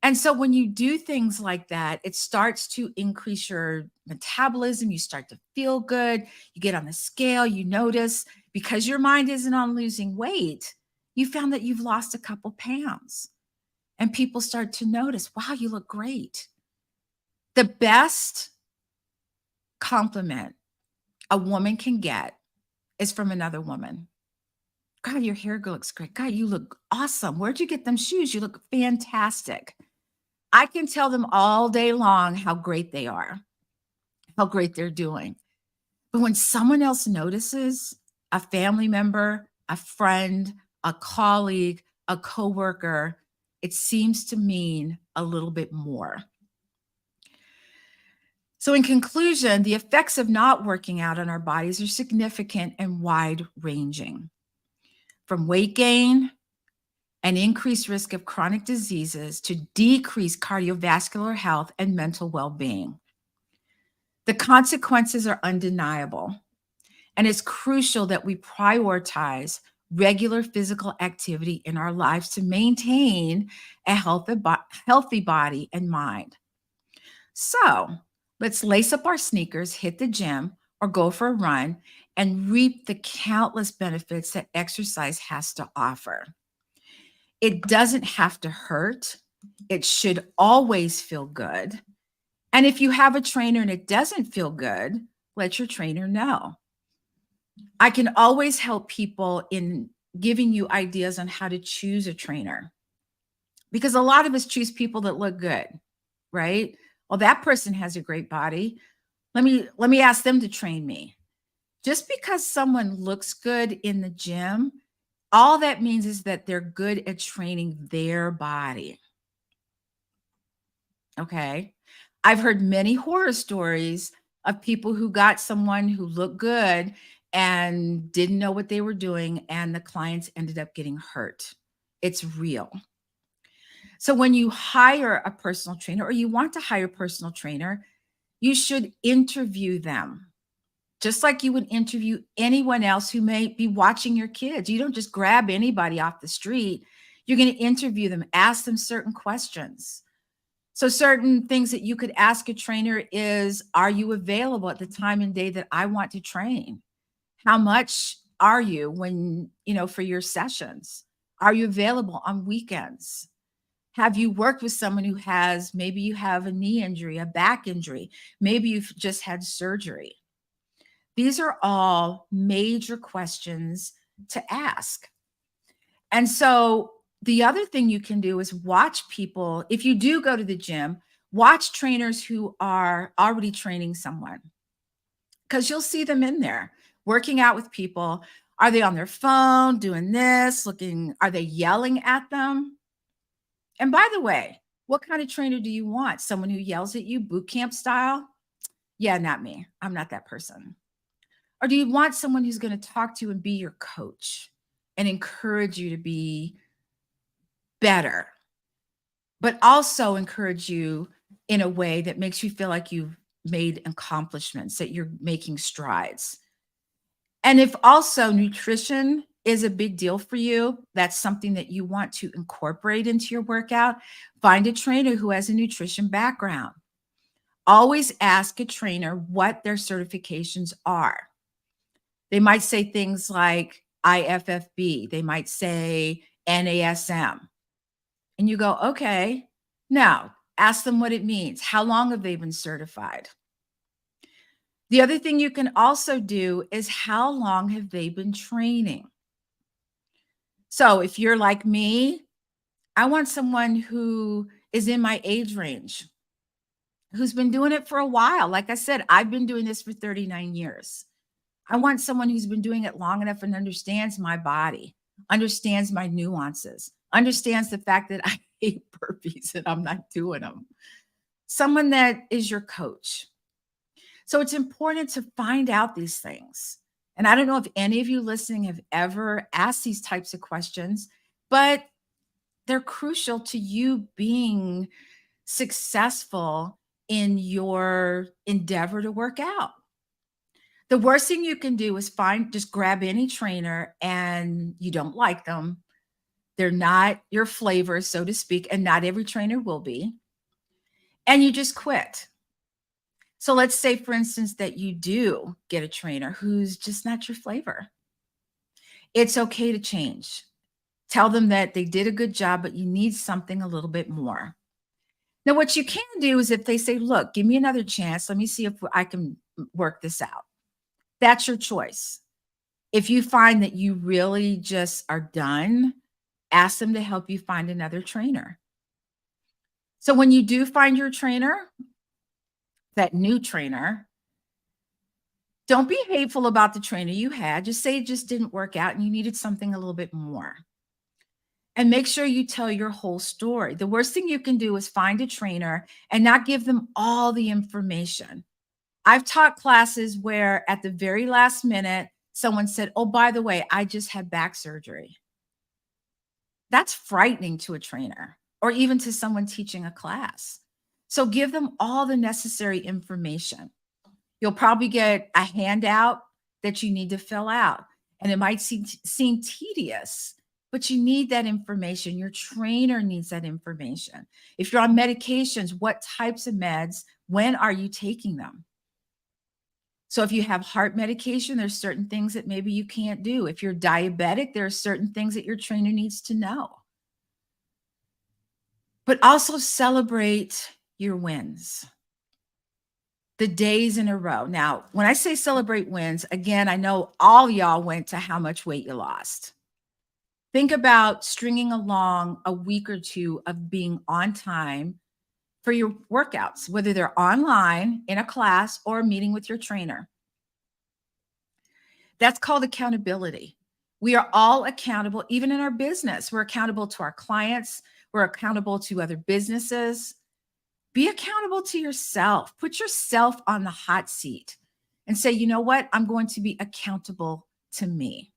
And so when you do things like that, it starts to increase your metabolism. You start to feel good. You get on the scale. You notice, because your mind isn't on losing weight, you found that you've lost a couple pounds. And people start to notice, wow, you look great. The best compliment a woman can get is from another woman. God, your hair looks great. God, you look awesome. Where'd you get them shoes? You look fantastic. I can tell them all day long how great they are, how great they're doing. But when someone else notices, a family member, a friend, a colleague, a coworker, it seems to mean a little bit more. So in conclusion, the effects of not working out on our bodies are significant and wide-ranging. From weight gain, an increased risk of chronic diseases, to decreased cardiovascular health and mental well-being. The consequences are undeniable, and it's crucial that we prioritize regular physical activity in our lives to maintain a healthy body and mind. So let's lace up our sneakers, hit the gym, or go for a run, and reap the countless benefits that exercise has to offer. It doesn't have to hurt. It should always feel good. And if you have a trainer and it doesn't feel good, let your trainer know. I can always help people in giving you ideas on how to choose a trainer, because a lot of us choose people that look good, right? Well, that person has a great body. Let me ask them to train me. Just because someone looks good in the gym, all that means is that they're good at training their body. Okay. I've heard many horror stories of people who got someone who looked good and didn't know what they were doing, and the clients ended up getting hurt. It's real. So when you hire a personal trainer, or you want to hire a personal trainer, you should interview them, just like you would interview anyone else who may be watching your kids. You don't just grab anybody off the street. You're going to interview them, ask them certain questions. So certain things that you could ask a trainer is, are you available at the time and day that I want to train? How much are you for your sessions? Are you available on weekends? Have you worked with someone who maybe you have a knee injury, a back injury, maybe you've just had surgery? These are all major questions to ask. And so the other thing you can do is watch people. If you do go to the gym, watch trainers who are already training someone, because you'll see them in there working out with people. Are they on their phone doing this, are they yelling at them? And by the way, what kind of trainer do you want? Someone who yells at you, boot camp style? Yeah, not me. I'm not that person. Or do you want someone who's going to talk to you and be your coach and encourage you to be better, but also encourage you in a way that makes you feel like you've made accomplishments, that you're making strides? And if also nutrition is a big deal for you, that's something that you want to incorporate into your workout, find a trainer who has a nutrition background. Always ask a trainer what their certifications are. They might say things like IFFB, they might say NASM. And you go, okay, now ask them what it means. How long have they been certified? The other thing you can also do is how long have they been training? So if you're like me, I want someone who is in my age range, who's been doing it for a while. Like I said, I've been doing this for 39 years. I want someone who's been doing it long enough and understands my body, understands my nuances, understands the fact that I hate burpees and I'm not doing them. Someone that is your coach. So it's important to find out these things. And I don't know if any of you listening have ever asked these types of questions, but they're crucial to you being successful in your endeavor to work out. The worst thing you can do is just grab any trainer and you don't like them. They're not your flavor, so to speak, and not every trainer will be. And you just quit. So let's say, for instance, that you do get a trainer who's just not your flavor. It's okay to change. Tell them that they did a good job, but you need something a little bit more. Now, what you can do is if they say, look, give me another chance. Let me see if I can work this out. That's your choice. If you find that you really just are done, ask them to help you find another trainer. So when you do find your trainer, that new trainer, don't be hateful about the trainer you had. Just say it just didn't work out and you needed something a little bit more. And make sure you tell your whole story. The worst thing you can do is find a trainer and not give them all the information. I've taught classes where at the very last minute, someone said, oh, by the way, I just had back surgery. That's frightening to a trainer or even to someone teaching a class. So give them all the necessary information. You'll probably get a handout that you need to fill out. And it might seem tedious, but you need that information. Your trainer needs that information. If you're on medications, what types of meds, when are you taking them? So if you have heart medication, there's certain things that maybe you can't do. If you're diabetic, there are certain things that your trainer needs to know. But also celebrate your wins, the days in a row. Now, when I say celebrate wins, again, I know all y'all went to how much weight you lost. Think about stringing along a week or two of being on time for your workouts, whether they're online, in a class, or a meeting with your trainer. That's called accountability. We are all accountable, even in our business. We're accountable to our clients. We're accountable to other businesses. Be accountable to yourself. Put yourself on the hot seat and say, you know what? I'm going to be accountable to me.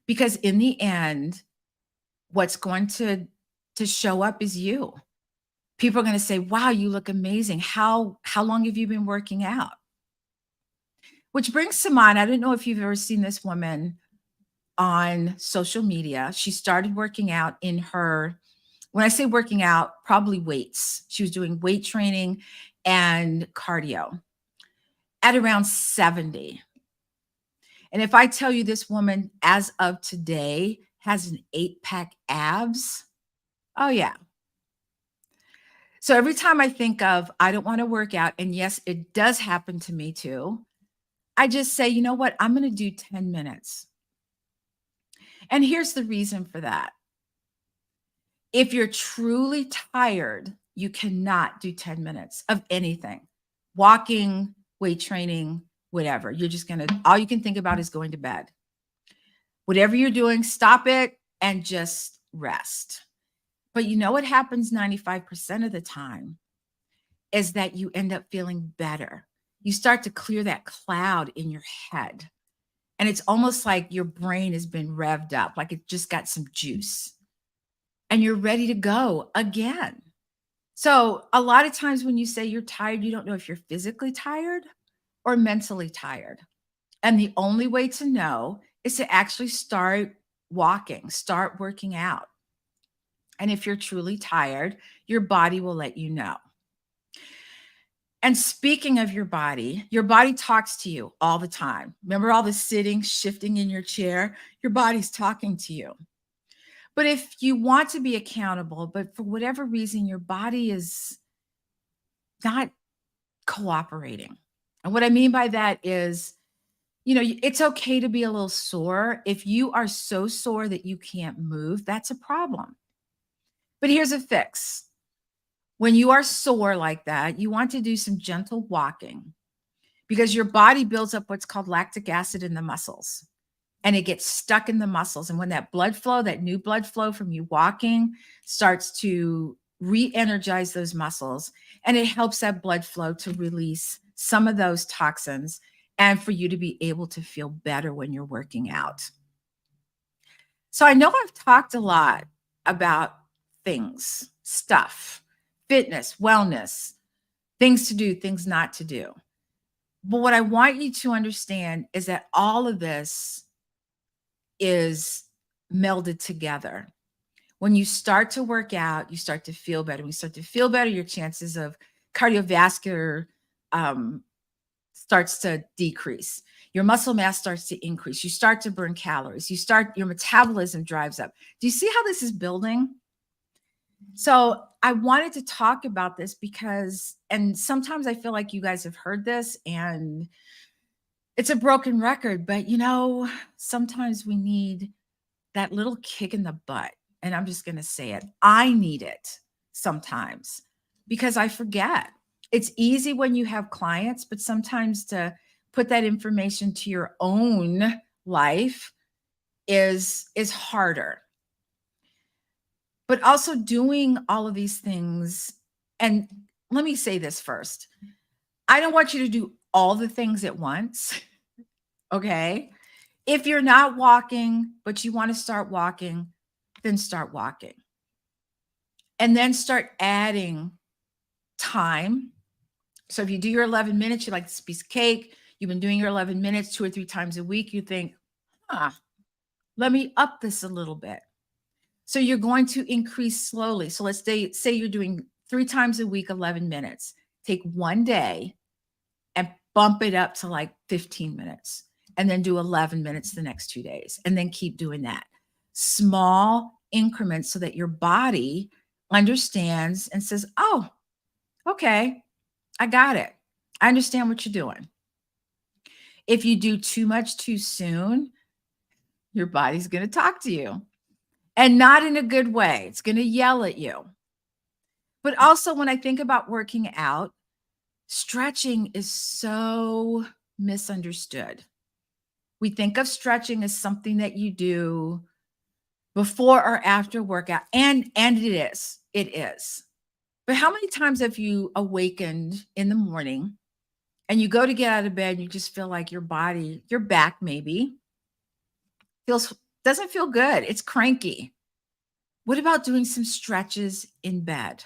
Because in the end, what's going to show up is you. People are going to say, wow, you look amazing. How long have you been working out? Which brings to mind, I don't know if you've ever seen this woman on social media. She started working out in her, when I say working out, probably weights. She was doing weight training and cardio at around 70. And if I tell you this woman, as of today, has an 8-pack abs, oh yeah. So every time I think of, I don't want to work out, and yes, it does happen to me too, I just say, you know what? I'm going to do 10 minutes. And here's the reason for that. If you're truly tired, you cannot do 10 minutes of anything. Walking, weight training, whatever. You're just going to, all you can think about is going to bed. Whatever you're doing, stop it and just rest. But you know what happens 95% of the time is that you end up feeling better. You start to clear that cloud in your head. And it's almost like your brain has been revved up, like it just got some juice. And you're ready to go again. So a lot of times when you say you're tired, you don't know if you're physically tired or mentally tired. And the only way to know is to actually start walking, start working out. And if you're truly tired, your body will let you know. And speaking of your body talks to you all the time. Remember all the sitting, shifting in your chair? Your body's talking to you. But if you want to be accountable, but for whatever reason, your body is not cooperating. And what I mean by that is, it's okay to be a little sore. If you are so sore that you can't move, that's a problem. But here's a fix. When you are sore like that, you want to do some gentle walking because your body builds up what's called lactic acid in the muscles, and it gets stuck in the muscles. And when that blood flow, that new blood flow from you walking starts to re-energize those muscles, and it helps that blood flow to release some of those toxins and for you to be able to feel better when you're working out. So I know I've talked a lot about things, stuff, fitness, wellness, things to do, things not to do. But what I want you to understand is that all of this is melded together. When you start to work out, you start to feel better. When you start to feel better, your chances of cardiovascular starts to decrease. Your muscle mass starts to increase. You start to burn calories. Your metabolism drives up. Do you see how this is building? So I wanted to talk about this because, and sometimes I feel like you guys have heard this and it's a broken record, but sometimes we need that little kick in the butt. And I'm just going to say it. I need it sometimes because I forget. It's easy when you have clients, but sometimes to put that information to your own life is harder. But also doing all of these things. And let me say this first. I don't want you to do all the things at once. Okay. If you're not walking, but you want to start walking, then start walking. And then start adding time. So if you do your 11 minutes, you like this piece of cake, you've been doing your 11 minutes 2 or 3 times a week, you think, let me up this a little bit. So you're going to increase slowly. So let's say you're doing 3 times a week, 11 minutes. Take one day and bump it up to like 15 minutes and then do 11 minutes the next 2 days and then keep doing that. Small increments so that your body understands and says, oh, okay, I got it. I understand what you're doing. If you do too much too soon, your body's going to talk to you. And not in a good way. It's going to yell at you. But also when I think about working out, stretching is so misunderstood. We think of stretching as something that you do before or after workout. And it is. But how many times have you awakened in the morning and you go to get out of bed and you just feel like your body, your back maybe, doesn't feel good. It's cranky. What about doing some stretches in bed?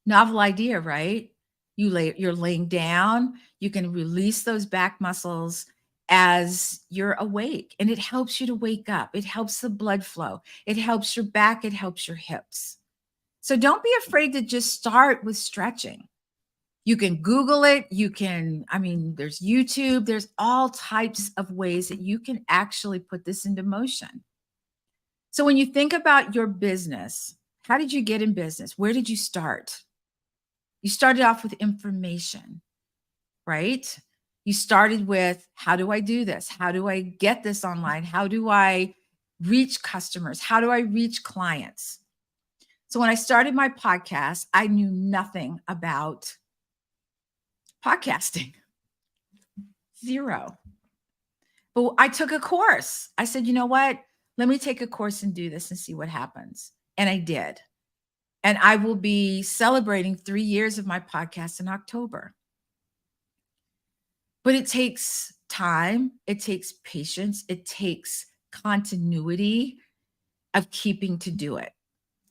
Novel idea, right? You're laying down. You can release those back muscles as you're awake, and it helps you to wake up. It helps the blood flow. It helps your back. It helps your hips. So don't be afraid to just start with stretching. You can Google it. There's YouTube. There's all types of ways that you can actually put this into motion. So when you think about your business, how did you get in business? Where did you start? You started off with information, right? You started with, how do I do this? How do I get this online? How do I reach customers? How do I reach clients? So when I started my podcast, I knew nothing about podcasting. Zero. But I took a course. I said, you know what? Let me take a course and do this and see what happens. And I did. And I will be celebrating 3 years of my podcast in October. But it takes time. It takes patience. It takes continuity of keeping to do it.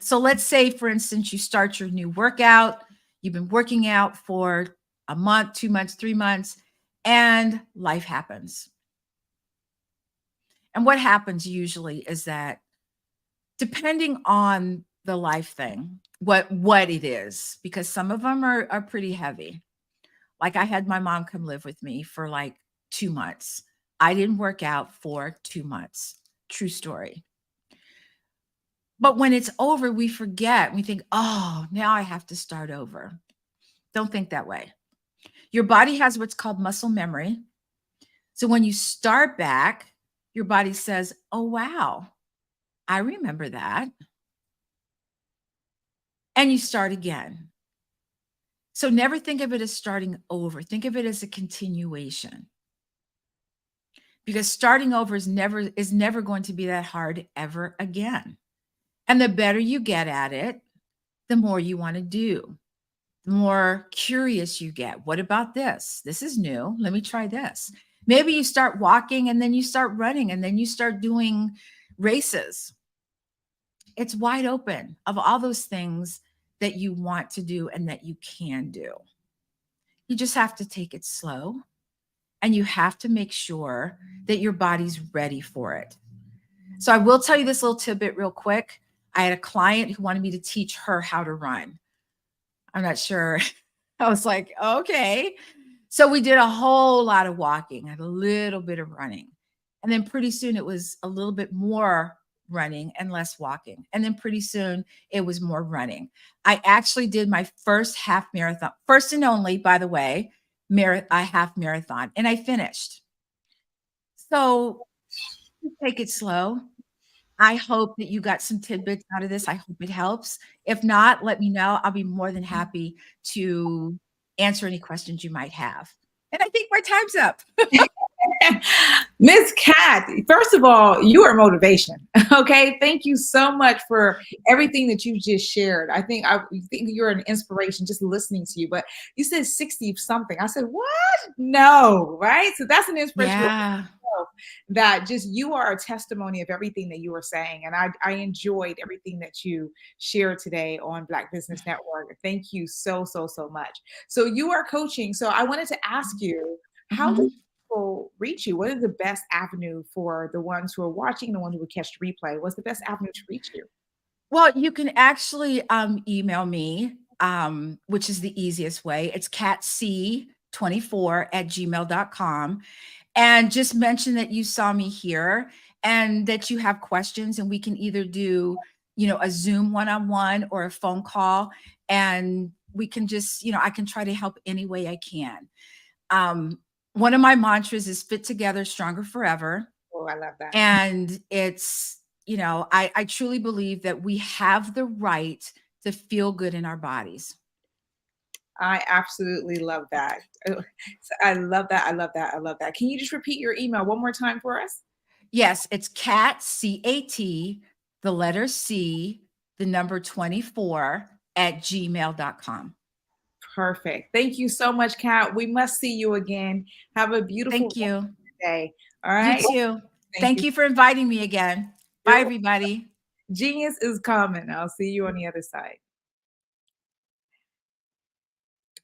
So let's say, for instance, you start your new workout. You've been working out for a month, 2 months, 3 months, and life happens. And what happens usually is that depending on the life thing, what it is, because some of them are pretty heavy. Like I had my mom come live with me for like 2 months. I didn't work out for 2 months. True story. But when it's over, we forget. We think, oh, now I have to start over. Don't think that way. Your body has what's called muscle memory. So when you start back, your body says, oh, wow, I remember that. And you start again. So never think of it as starting over. Think of it as a continuation. Because starting over is never going to be that hard ever again. And the better you get at it, the more you want to do, the more curious you get. What about this? This is new. Let me try this. Maybe you start walking and then you start running and then you start doing races. It's wide open of all those things that you want to do and that you can do. You just have to take it slow and you have to make sure that your body's ready for it. So I will tell you this little tidbit real quick. I had a client who wanted me to teach her how to run. I'm not sure. I was like, okay. So we did a whole lot of walking and a little bit of running. And then pretty soon it was a little bit more running and less walking. And then pretty soon it was more running. I actually did my first half marathon, first and only, by the way, half marathon, and I finished. So take it slow. I hope that you got some tidbits out of this. I hope it helps. If not, let me know. I'll be more than happy to answer any questions you might have. And I think my time's up. Miss Kat, first of all, you are motivation. Okay. Thank you so much for everything that you just shared. I think you're an inspiration just listening to you, but you said 60 something. I said, what? No. Right. So that's an inspiration. Yeah. That just you are a testimony of everything that you were saying. And I enjoyed everything that you shared today on Black Business Network. Thank you so much. So you are coaching. So I wanted to ask you, how do people reach you? What is the best avenue for the ones who are watching, the ones who would catch the replay? What's the best avenue to reach you? Well, you can actually email me, which is the easiest way. It's catc24@gmail.com. And just mention that you saw me here and that you have questions, and we can either do, a Zoom one-on-one or a phone call. And we can just, I can try to help any way I can. One of my mantras is fit together, stronger forever. Oh, I love that. And it's, I truly believe that we have the right to feel good in our bodies. I absolutely love that. I love that. I love that. I love that. Can you just repeat your email one more time for us? Yes, it's Cat, C-A-T, the letter C, the number 24@gmail.com. Perfect. Thank you so much, Kat. We must see you again. Have a beautiful day. All right. You too. Thank you for inviting me again. Bye, everybody. Genius is coming. I'll see you on the other side.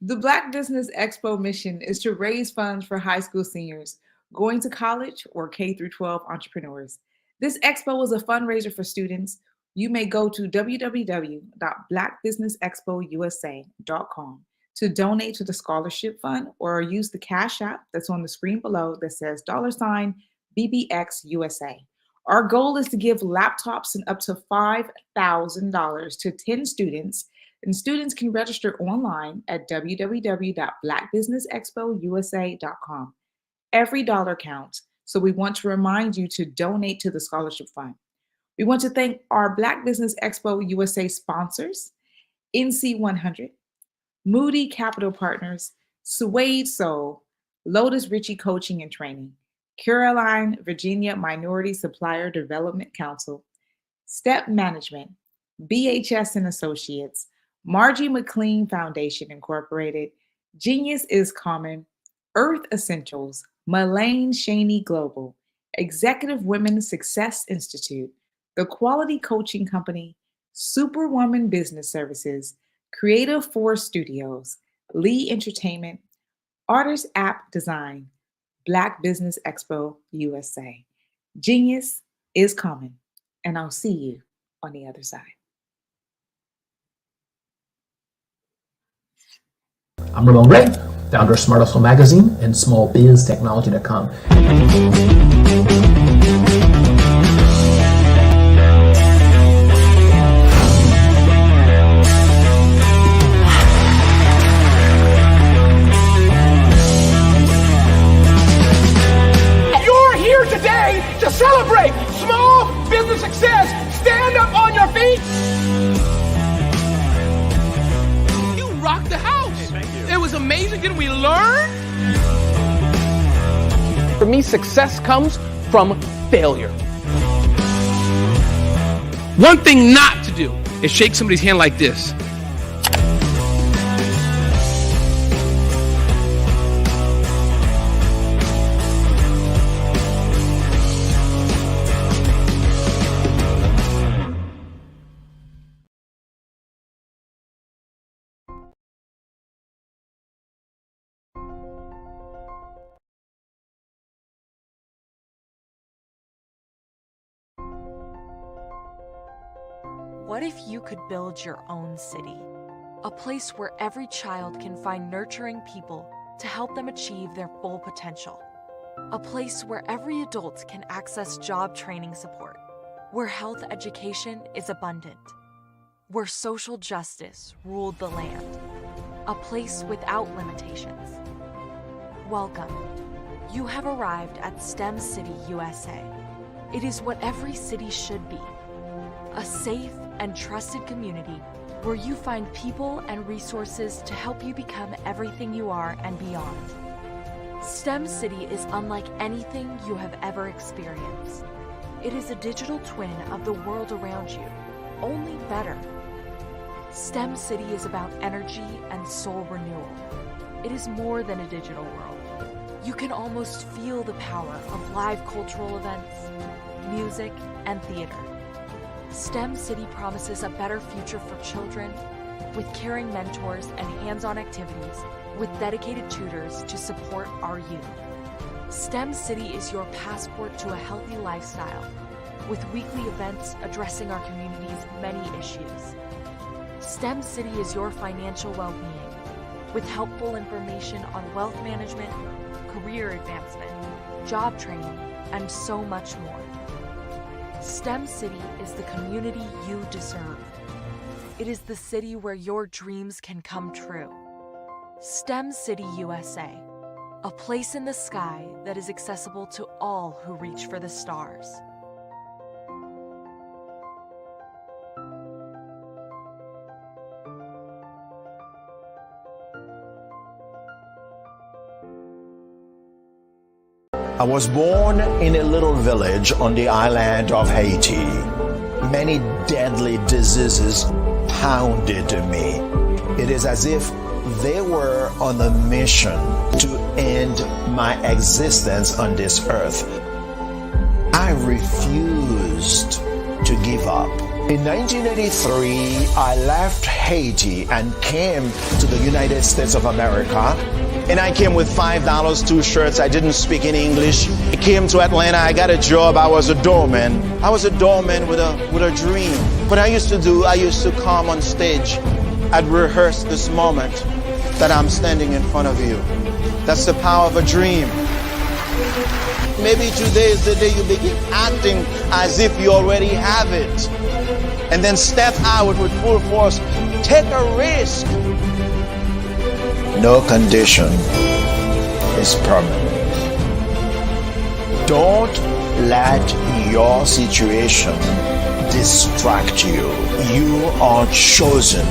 The Black Business Expo mission is to raise funds for high school seniors going to college or K-12 entrepreneurs. This expo is a fundraiser for students. You may go to www.blackbusinessexpousa.com to donate to the scholarship fund or use the Cash App that's on the screen below that says $BBXUSA. Our goal is to give laptops and up to $5,000 to 10 students. And students can register online at www.blackbusinessexpousa.com. Every dollar counts, so we want to remind you to donate to the scholarship fund. We want to thank our Black Business Expo USA sponsors, NC100, Moody Capital Partners, Suede Soul, Lotus Ritchie Coaching and Training, Caroline, Virginia Minority Supplier Development Council, Step Management, BHS and Associates, Margie McLean Foundation Incorporated, Genius is Common, Earth Essentials, Mullane Shaney Global, Executive Women Success Institute, The Quality Coaching Company, Superwoman Business Services, Creative Force Studios, Lee Entertainment, Artist App Design, Black Business Expo USA. Genius is coming, and I'll see you on the other side. I'm Ramon Gray, founder of Smart Hustle Magazine and smallbiztechnology.com. You're here today to celebrate small business success. Stand up on your feet. You rocked the house. It was amazing. Didn't we learn? For me, success comes from failure. One thing not to do is shake somebody's hand like this. What if you could build your own city? A place where every child can find nurturing people to help them achieve their full potential. A place where every adult can access job training support. Where health education is abundant. Where social justice ruled the land. A place without limitations. Welcome. You have arrived at STEM City, USA. It is what every city should be. A safe and trusted community where you find people and resources to help you become everything you are and beyond. STEM City is unlike anything you have ever experienced. It is a digital twin of the world around you, only better. STEM City is about energy and soul renewal. It is more than a digital world. You can almost feel the power of live cultural events, music, and theater. STEM City promises a better future for children with caring mentors and hands-on activities with dedicated tutors to support our youth. STEM City is your passport to a healthy lifestyle with weekly events addressing our community's many issues. STEM City is your financial well-being with helpful information on wealth management, career advancement, job training, and so much more. STEM City is the community you deserve. It is the city where your dreams can come true. STEM City USA, a place in the sky that is accessible to all who reach for the stars. I was born in a little village on the island of Haiti. Many deadly diseases pounded me. It is as if they were on a mission to end my existence on this earth. I refused to give up. In 1983, I left Haiti and came to the United States of America. And I came with $5, 2 shirts. I didn't speak any English. I came to Atlanta. I got a job. I was a doorman. I was a doorman with a dream. What I used to come on stage. I'd rehearse this moment that I'm standing in front of you. That's the power of a dream. Maybe today is the day you begin acting as if you already have it. And then step out with full force. Take a risk. No condition is permanent. Don't let your situation distract you. You are chosen.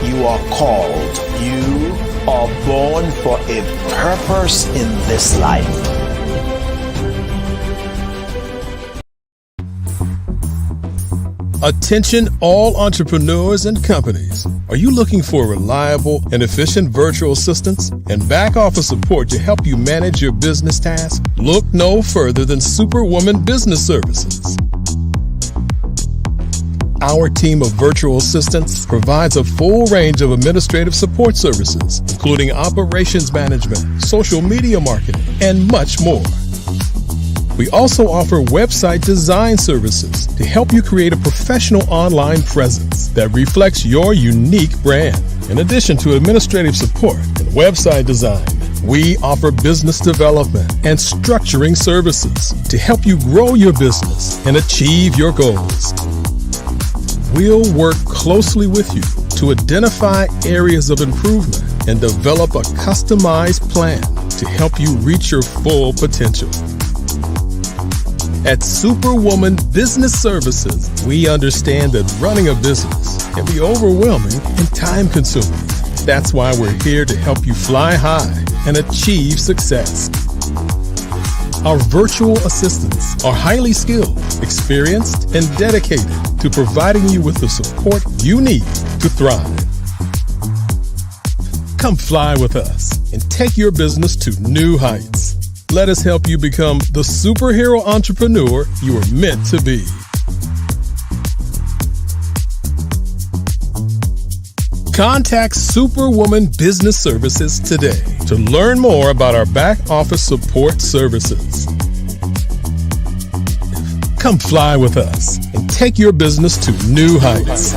You are called. You are born for a purpose in this life. Attention all entrepreneurs and companies. Are you looking for reliable and efficient virtual assistants and back office support to help you manage your business tasks? Look no further than Superwoman Business Services. Our team of virtual assistants provides a full range of administrative support services, including operations management, social media marketing, and much more. We also offer website design services to help you create a professional online presence that reflects your unique brand. In addition to administrative support and website design, we offer business development and structuring services to help you grow your business and achieve your goals. We'll work closely with you to identify areas of improvement and develop a customized plan to help you reach your full potential. At Superwoman Business Services, we understand that running a business can be overwhelming and time-consuming. That's why we're here to help you fly high and achieve success. Our virtual assistants are highly skilled, experienced, and dedicated to providing you with the support you need to thrive. Come fly with us and take your business to new heights. Let us help you become the superhero entrepreneur you are meant to be. Contact Superwoman Business Services today to learn more about our back office support services. Come fly with us and take your business to new heights.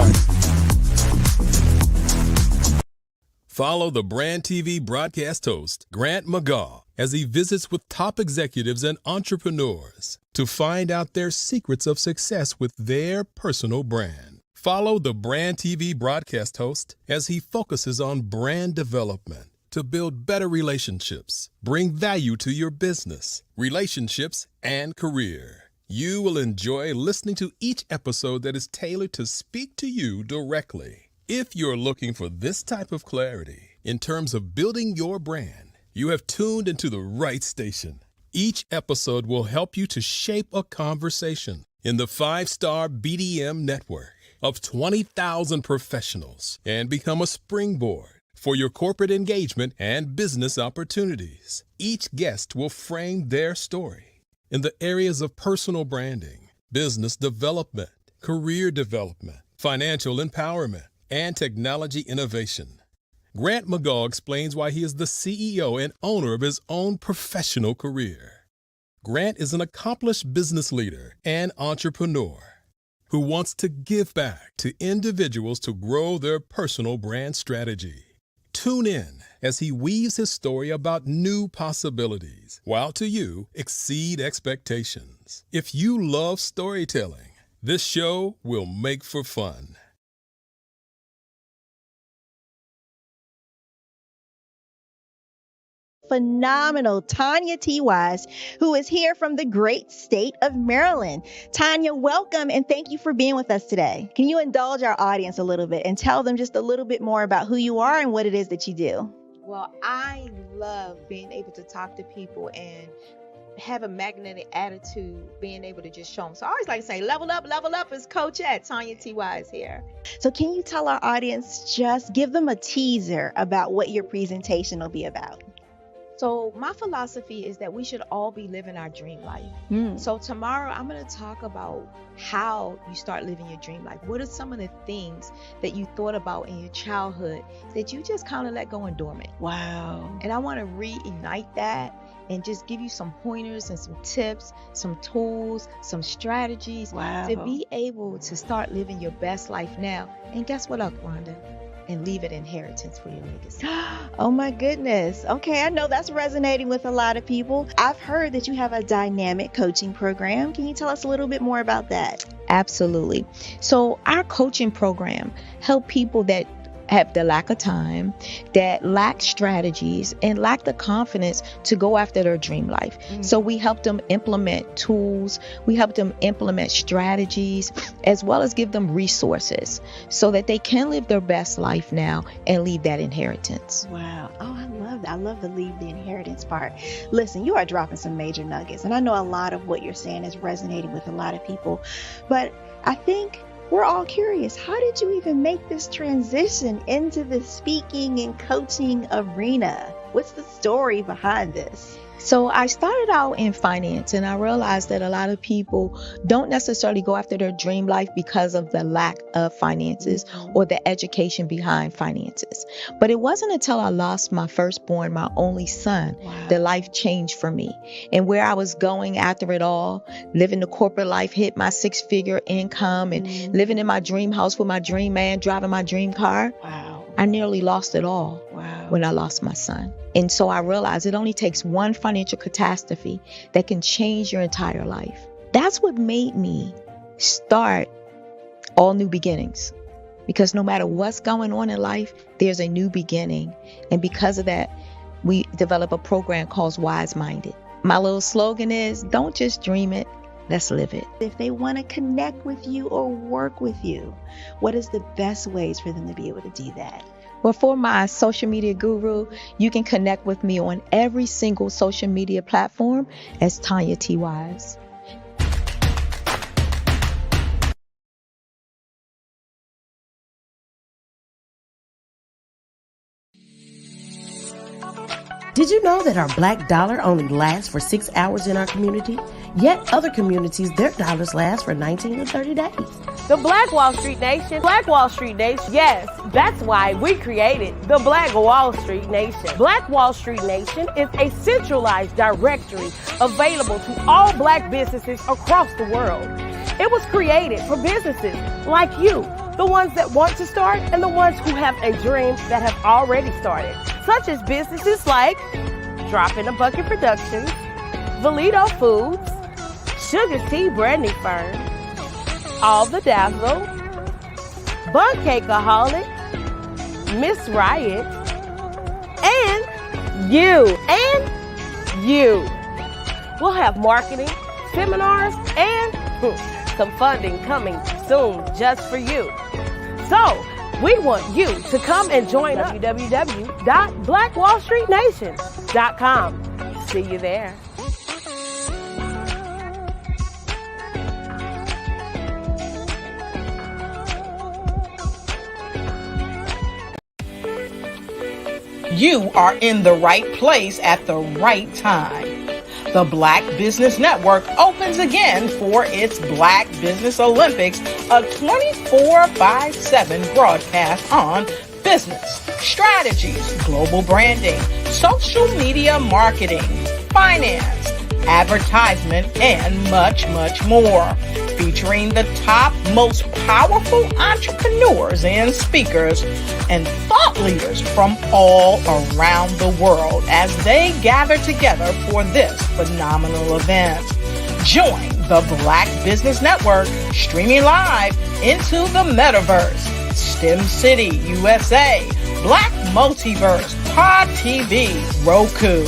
Follow the Brand TV broadcast host, Grant McGaugh, as he visits with top executives and entrepreneurs to find out their secrets of success with their personal brand. Follow the Brand TV broadcast host as he focuses on brand development to build better relationships, bring value to your business, relationships, and career. You will enjoy listening to each episode that is tailored to speak to you directly. If you're looking for this type of clarity in terms of building your brand, you have tuned into the right station. Each episode will help you to shape a conversation in the 5-star BDM network of 20,000 professionals and become a springboard for your corporate engagement and business opportunities. Each guest will frame their story in the areas of personal branding, business development, career development, financial empowerment, and technology innovation. Grant McGaugh explains why he is the CEO and owner of his own professional career. Grant is an accomplished business leader and entrepreneur who wants to give back to individuals to grow their personal brand strategy. Tune in as he weaves his story about new possibilities, while to you exceed expectations. If you love storytelling, this show will make for fun. Phenomenal Tanya T. Wise, who is here from the great state of Maryland. Tanya, welcome and thank you for being with us today. Can you indulge our audience a little bit and tell them just a little bit more about who you are and what it is that you do? Well, I love being able to talk to people and have a magnetic attitude, being able to just show them. So I always like to say, level up is Coach at Tanya T. Wise here. So can you tell our audience, just give them a teaser about what your presentation will be about? So my philosophy is that we should all be living our dream life. So tomorrow I'm going to talk about how you start living your dream life. What are some of the things that you thought about in your childhood that you just kind of let go and dormant? Wow. And I want to reignite that and just give you some pointers and some tips, some tools, some strategies to be able to start living your best life now. And guess what, Rhonda? And leave an inheritance for your legacy. Oh my goodness. Okay, I know that's resonating with a lot of people. I've heard that you have a dynamic coaching program. Can you tell us a little bit more about that? Absolutely. So our coaching program help people that have the lack of time, that lack strategies, and lack the confidence to go after their dream life. So we help them implement tools, we help them implement strategies, as well as give them resources so that they can live their best life now and leave that inheritance. Wow. Oh, I love that. I love the leave the inheritance part. Listen, you are dropping some major nuggets, and I know a lot of what you're saying is resonating with a lot of people, but I think we're all curious. How did you even make this transition into the speaking and coaching arena? What's the story behind this? So I started out in finance, and I realized that a lot of people don't necessarily go after their dream life because of the lack of finances or the education behind finances. But it wasn't until I lost my firstborn, my only son, that life changed for me. And where I was going after it all, living the corporate life, hit my 6-figure income and living in my dream house with my dream man, driving my dream car. I nearly lost it all when I lost my son. And so I realized it only takes one financial catastrophe that can change your entire life. That's what made me start All New Beginnings. Because no matter what's going on in life, there's a new beginning. And because of that, we develop a program called Wise Minded. My little slogan is, don't just dream it, let's live it. If they want to connect with you or work with you, what is the best ways for them to be able to do that? Well, for my social media guru, you can connect with me on every single social media platform as Tanya T. Wise. Did you know that our black dollar only lasts for 6 hours in our community? Yet other communities, their dollars last for 19 to 30 days. The Black Wall Street Nation. Black Wall Street Nation. Yes, that's why we created the Black Wall Street Nation. Black Wall Street Nation is a centralized directory available to all black businesses across the world. It was created for businesses like you, the ones that want to start and the ones who have a dream that have already started, such as businesses like Drop in a Bucket Productions, Valito Foods, Sugar Tea Branding Firm, All the Dazzle, Bun Cakeaholic, Miss Riot, and you. We'll have marketing, seminars, and some funding coming soon just for you. So, we want you to come and join us. www.blackwallstreetnation.com. See you there. You are in the right place at the right time. The Black Business Network opens again for its Black Business Olympics, a 24/7 broadcast on business, strategies, global branding, social media marketing, finance, advertisement, and much, much more. Featuring the top, most powerful entrepreneurs and speakers and thought leaders from all around the world as they gather together for this phenomenal event. Join the Black Business Network streaming live into the metaverse, STEM City, USA, Black Multiverse, Pod TV, Roku,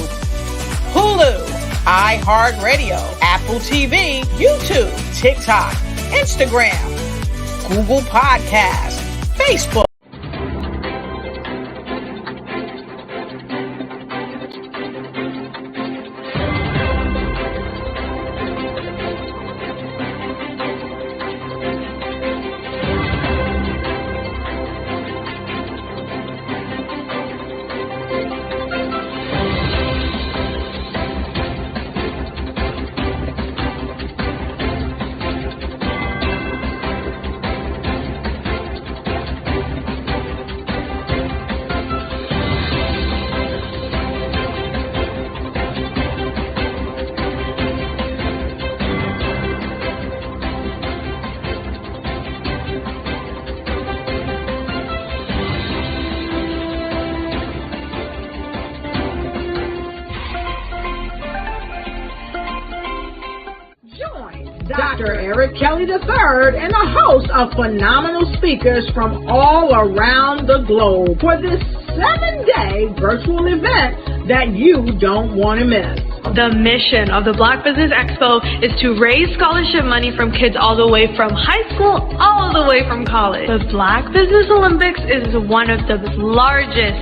Hulu, iHeartRadio, Apple TV, YouTube, TikTok, Instagram, Google Podcasts, Facebook. Dr. Eric Kelly III and a host of phenomenal speakers from all around the globe for this 7-day virtual event that you don't want to miss. The mission of the Black Business Expo is to raise scholarship money from kids all the way from high school, all the way from college. The Black Business Olympics is one of the largest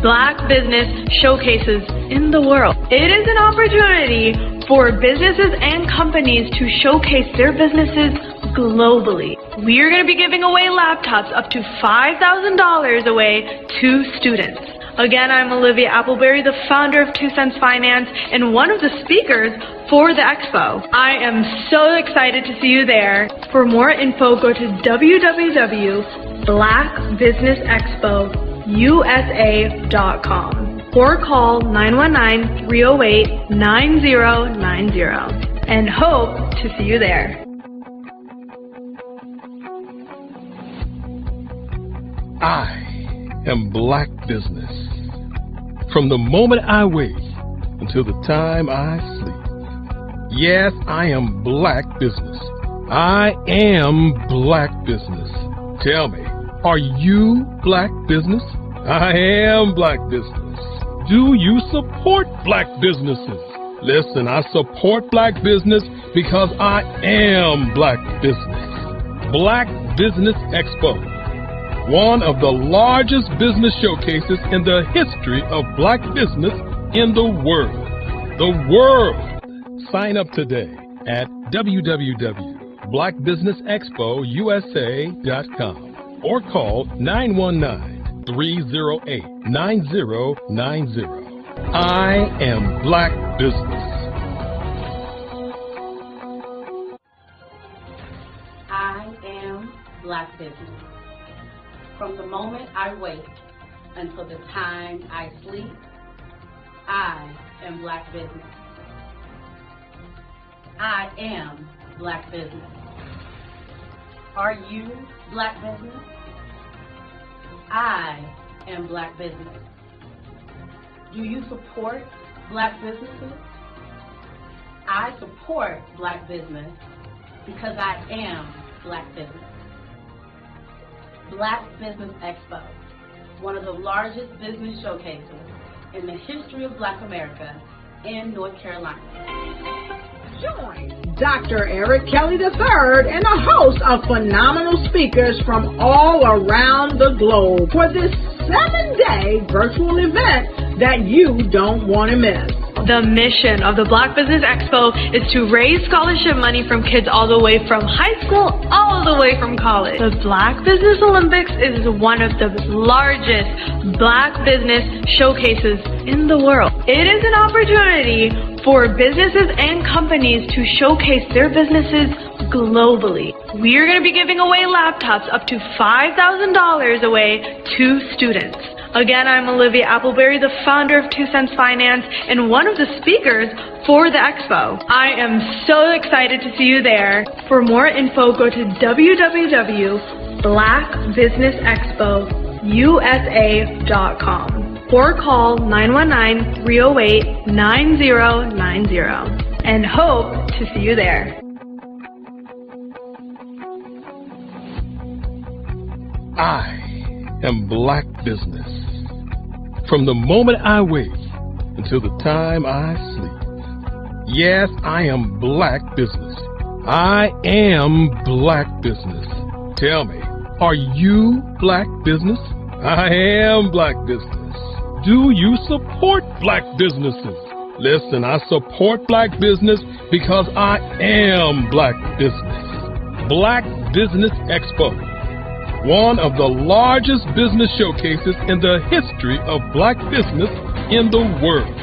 Black business showcases in the world. It is an opportunity for businesses and companies to showcase their businesses globally. We are going to be giving away laptops up to $5,000 away to students. Again, I'm Olivia Appleberry, the founder of 2 Cents Finance and one of the speakers for the expo. I am so excited to see you there. For more info, go to www.blackbusinessexpousa.com or call 919-308-9090 and hope to see you there. I am Black business. From the moment I wake until the time I sleep. Yes, I am Black business. I am Black business. Tell me, are you Black business? I am Black business. Do you support Black businesses? Listen, I support Black business because I am Black business. Black Business Expo, one of the largest business showcases in the history of Black business in the world. The world! Sign up today at www.blackbusinessexpousa.com or call 919-308-9090. I am Black business. I am Black business. From the moment I wake until the time I sleep, I am Black business. I am Black business. Are you Black business? I am Black business. Do you support Black businesses? I support Black business because I am Black business. Black Business Expo, one of the largest business showcases in the history of Black America in North Carolina. Join Dr. Eric Kelly III and a host of phenomenal speakers from all around the globe for this 7-day virtual event that you don't want to miss. The mission of the Black Business Expo is to raise scholarship money from kids all the way from high school, all the way from college. The Black Business Olympics is one of the largest Black business showcases in the world. It is an opportunity for businesses and companies to showcase their businesses globally. We are going to be giving away laptops up to $5,000 away to students. Again, I'm Olivia Appleberry, the founder of 2 Cents Finance and one of the speakers for the expo. I am so excited to see you there. For more info, go to www.blackbusinessexpousa.com or call 919-308-9090 and hope to see you there. I am Black business. From the moment I wake until the time I sleep. Yes, I am Black business. I am Black business. Tell me, are you Black business? I am Black business. Do you support Black businesses? Listen, I support Black business because I am Black business. Black Business Expo, one of the largest business showcases in the history of Black business in the world.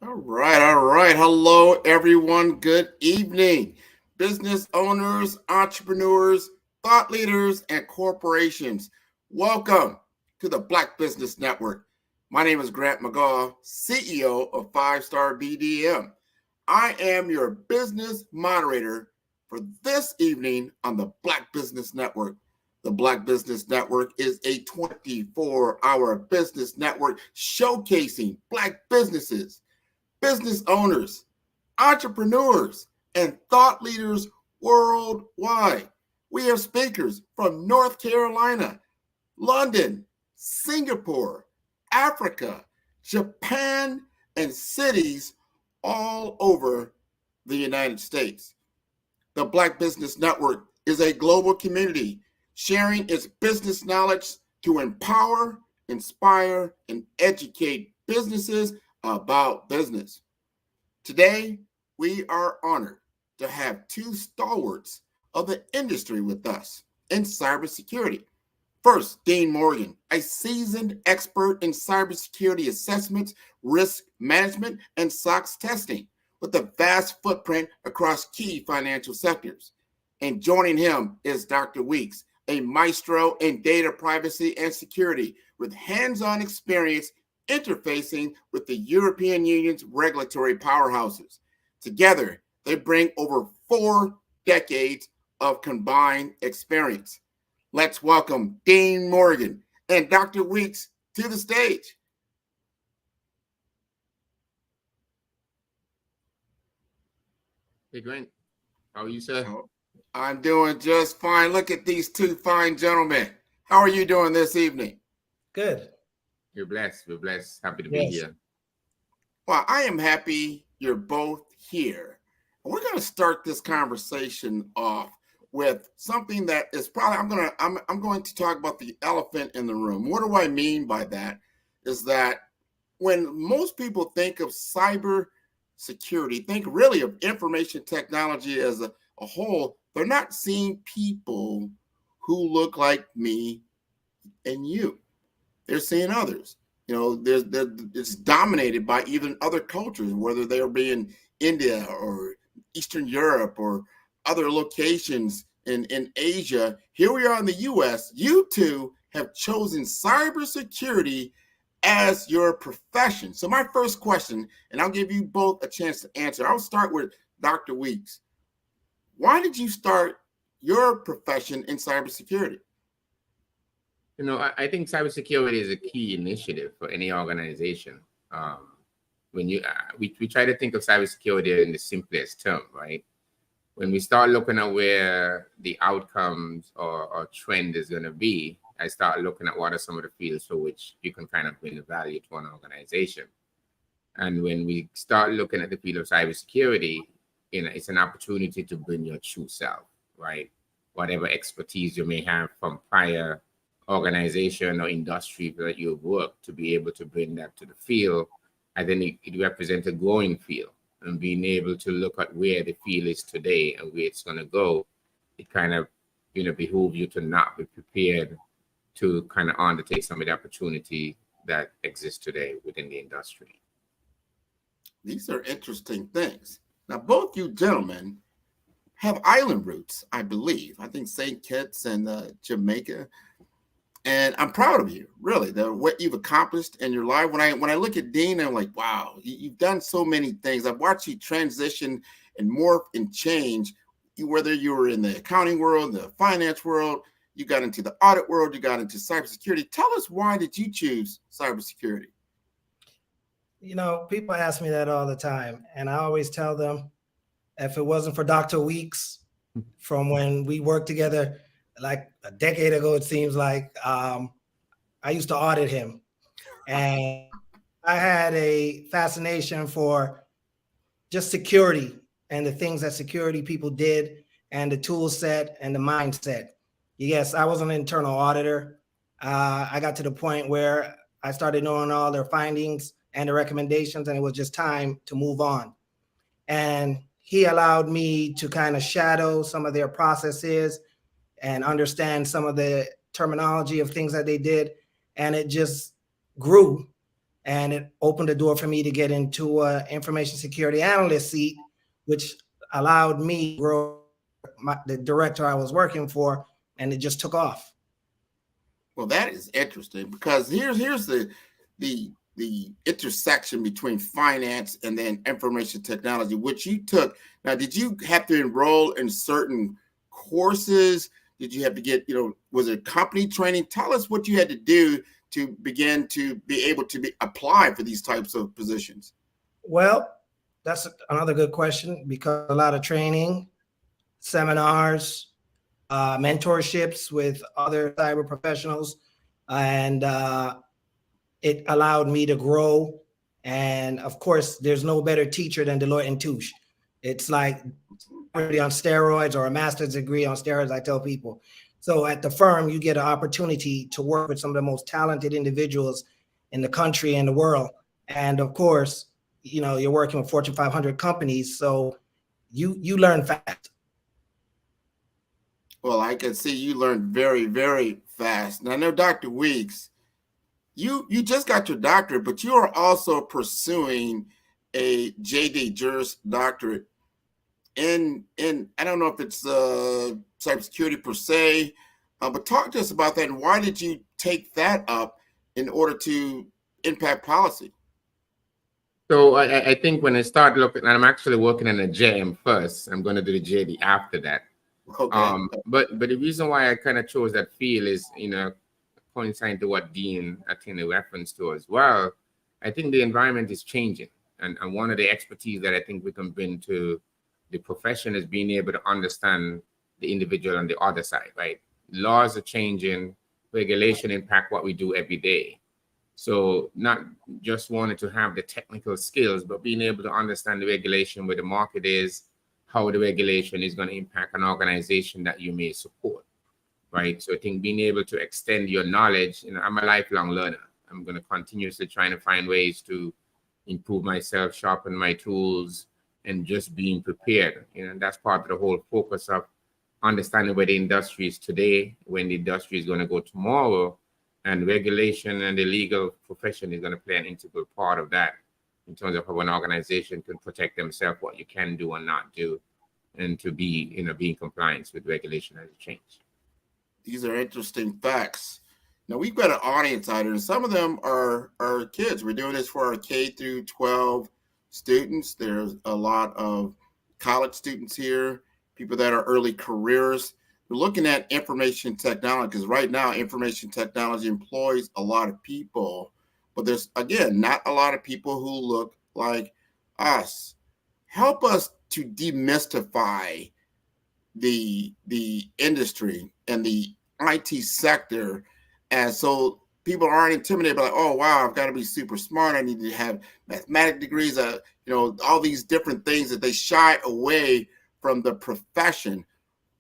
All right. Hello, everyone. Good evening. Business owners, entrepreneurs, thought leaders, and corporations. Welcome to the Black Business Network. My name is Grant McGaugh, CEO of 5-Star BDM. I am your business moderator for this evening on the Black Business Network. The Black Business Network is a 24-hour business network showcasing Black businesses, business owners, entrepreneurs, and thought leaders worldwide. We have speakers from North Carolina, London, Singapore, Africa, Japan, and cities all over the United States. The Black Business Network is a global community sharing its business knowledge to empower, inspire, and educate businesses about business. Today, we are honored to have two stalwarts of the industry with us in cybersecurity. First, Dean Morgan, a seasoned expert in cybersecurity assessments, risk management, and SOX testing with a vast footprint across key financial sectors. And joining him is Dr. Weeks, a maestro in data privacy and security with hands-on experience interfacing with the European Union's regulatory powerhouses. Together, they bring over 4 decades of combined experience. Let's welcome Dean Morgan and Dr. Weeks to the stage. Hey, Grant. How are you, sir? I'm doing just fine. Look at these two fine gentlemen. How are you doing this evening? Good. You're blessed. We're blessed. Happy to be here. Well, I am happy you're both here. We're going to start this conversation off with something that is probably I'm going to talk about the elephant in the room. What do I mean by that? Is that when most people think of cyber security, think really of information technology as a whole, they're not seeing people who look like me and you. They're seeing others. You know, it's dominated by even other cultures, whether they're being India or Eastern Europe or other locations in Asia. Here we are in the US. You two have chosen cybersecurity as your profession. So my first question, and I'll give you both a chance to answer. I'll start with Dr. Weeks. Why did you start your profession in cybersecurity? You know, I think cybersecurity is a key initiative for any organization. When we try to think of cybersecurity in the simplest term, right? When we start looking at where the outcomes or trend is going to be, I start looking at what are some of the fields for which you can kind of bring the value to an organization. And when we start looking at the field of cybersecurity, you know, it's an opportunity to bring your true self, right? Whatever expertise you may have from prior organization or industry that you've worked, to be able to bring that to the field. I think it represents a growing field, and being able to look at where the field is today and where it's going to go, it kind of, you know, behooves you to not be prepared to kind of undertake some of the opportunity that exists today within the industry. These are interesting things. Now, both you gentlemen have island roots, I believe. I think St. Kitts and Jamaica. And I'm proud of you, really, what you've accomplished in your life. When I look at Dean, I'm like, wow, you've done so many things. I've watched you transition and morph and change, whether you were in the accounting world, the finance world, you got into the audit world, you got into cybersecurity. Tell us, why did you choose cybersecurity? You know, people ask me that all the time, and I always tell them, if it wasn't for Dr. Weeks, from when we worked together, like a decade ago, it seems like, I used to audit him. And I had a fascination for just security and the things that security people did and the tool set and the mindset. Yes, I was an internal auditor. I got to the point where I started knowing all their findings and the recommendations, and it was just time to move on. And he allowed me to kind of shadow some of their processes and understand some of the terminology of things that they did. And it just grew, and it opened the door for me to get into an information security analyst seat, which allowed me to grow the director I was working for, and it just took off. Well, that is interesting, because here's the intersection between finance and then information technology, which you took. Now, did you have to enroll in certain courses? Did you have to get, was it company training? Tell us what you had to do to begin to be able to apply for these types of positions. Well, that's another good question, because a lot of training, seminars, mentorships with other cyber professionals, and it allowed me to grow. And of course, there's no better teacher than Deloitte & Touche. It's like on steroids, or a master's degree on steroids, I tell people. So at the firm, you get an opportunity to work with some of the most talented individuals in the country and the world. And of course, you know, you're working with Fortune 500 companies, so you learn fast. Well, I can see you learn very, very fast. And I know, Dr. Weeks, you just got your doctorate, but you are also pursuing a JD Juris Doctorate in I don't know if it's cybersecurity per se, but talk to us about that. And why did you take that up in order to impact policy? So I think when I start looking, and I'm actually working on a JM first, I'm going to do the JD after that. Okay. But the reason why I kind of chose that field is, coinciding to what Dean attended reference to as well. I think the environment is changing, and one of the expertise that I think we can bring to the profession is being able to understand the individual on the other side, right? Laws are changing, regulation impact what we do every day. So not just wanting to have the technical skills, but being able to understand the regulation, where the market is, how the regulation is going to impact an organization that you may support, right? So I think being able to extend your knowledge, I'm a lifelong learner. I'm going to continuously trying to find ways to improve myself, sharpen my tools, and just being prepared. That's part of the whole focus of understanding where the industry is today, when the industry is going to go tomorrow, and regulation and the legal profession is going to play an integral part of that in terms of how an organization can protect themselves, what you can do and not do, and to be, be in compliance with regulation as it changes. These are interesting facts. Now, we've got an audience out here, and some of them are kids. We're doing this for our K through 12 students. There's a lot of college students here, people that are early careers. We're looking at information technology, because right now information technology employs a lot of people, but there's, again, not a lot of people who look like us. Help us to demystify the industry and the IT sector, and so people aren't intimidated by, like, oh wow, I've got to be super smart, I need to have mathematics degrees, all these different things that they shy away from the profession.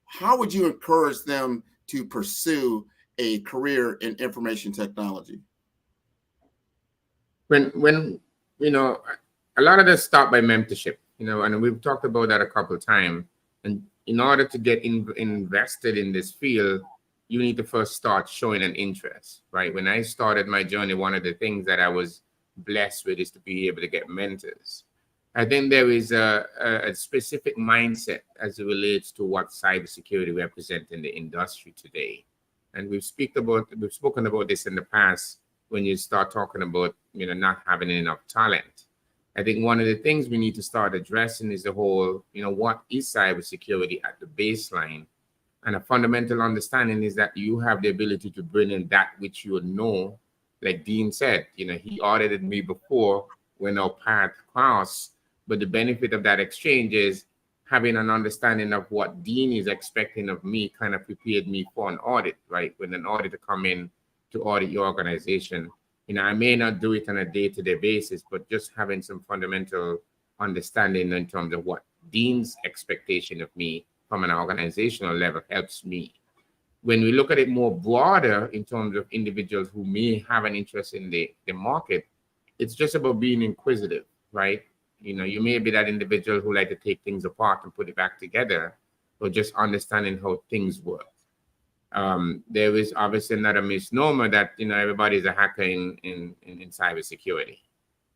How would you encourage them to pursue a career in information technology? When a lot of this start by mentorship, and we've talked about that a couple of times. And in order to get invested in this field, you need to first start showing an interest, right? When I started my journey, one of the things that I was blessed with is to be able to get mentors. I think there is a specific mindset as it relates to what cybersecurity represents in the industry today. And we've spoken about this in the past when you start talking about, not having enough talent. I think one of the things we need to start addressing is the whole, what is cybersecurity at the baseline? And a fundamental understanding is that you have the ability to bring in that which you know. Like Dean said, he audited me before when our path crossed. But the benefit of that exchange is having an understanding of what Dean is expecting of me kind of prepared me for an audit, right? When an auditor come in to audit your organization, I may not do it on a day-to-day basis, but just having some fundamental understanding in terms of what Dean's expectation of me from an organizational level helps me. When we look at it more broader in terms of individuals who may have an interest in the market, it's just about being inquisitive, right? You may be that individual who like to take things apart and put it back together, but just understanding how things work. There is obviously not a misnomer that, everybody's a hacker in cybersecurity.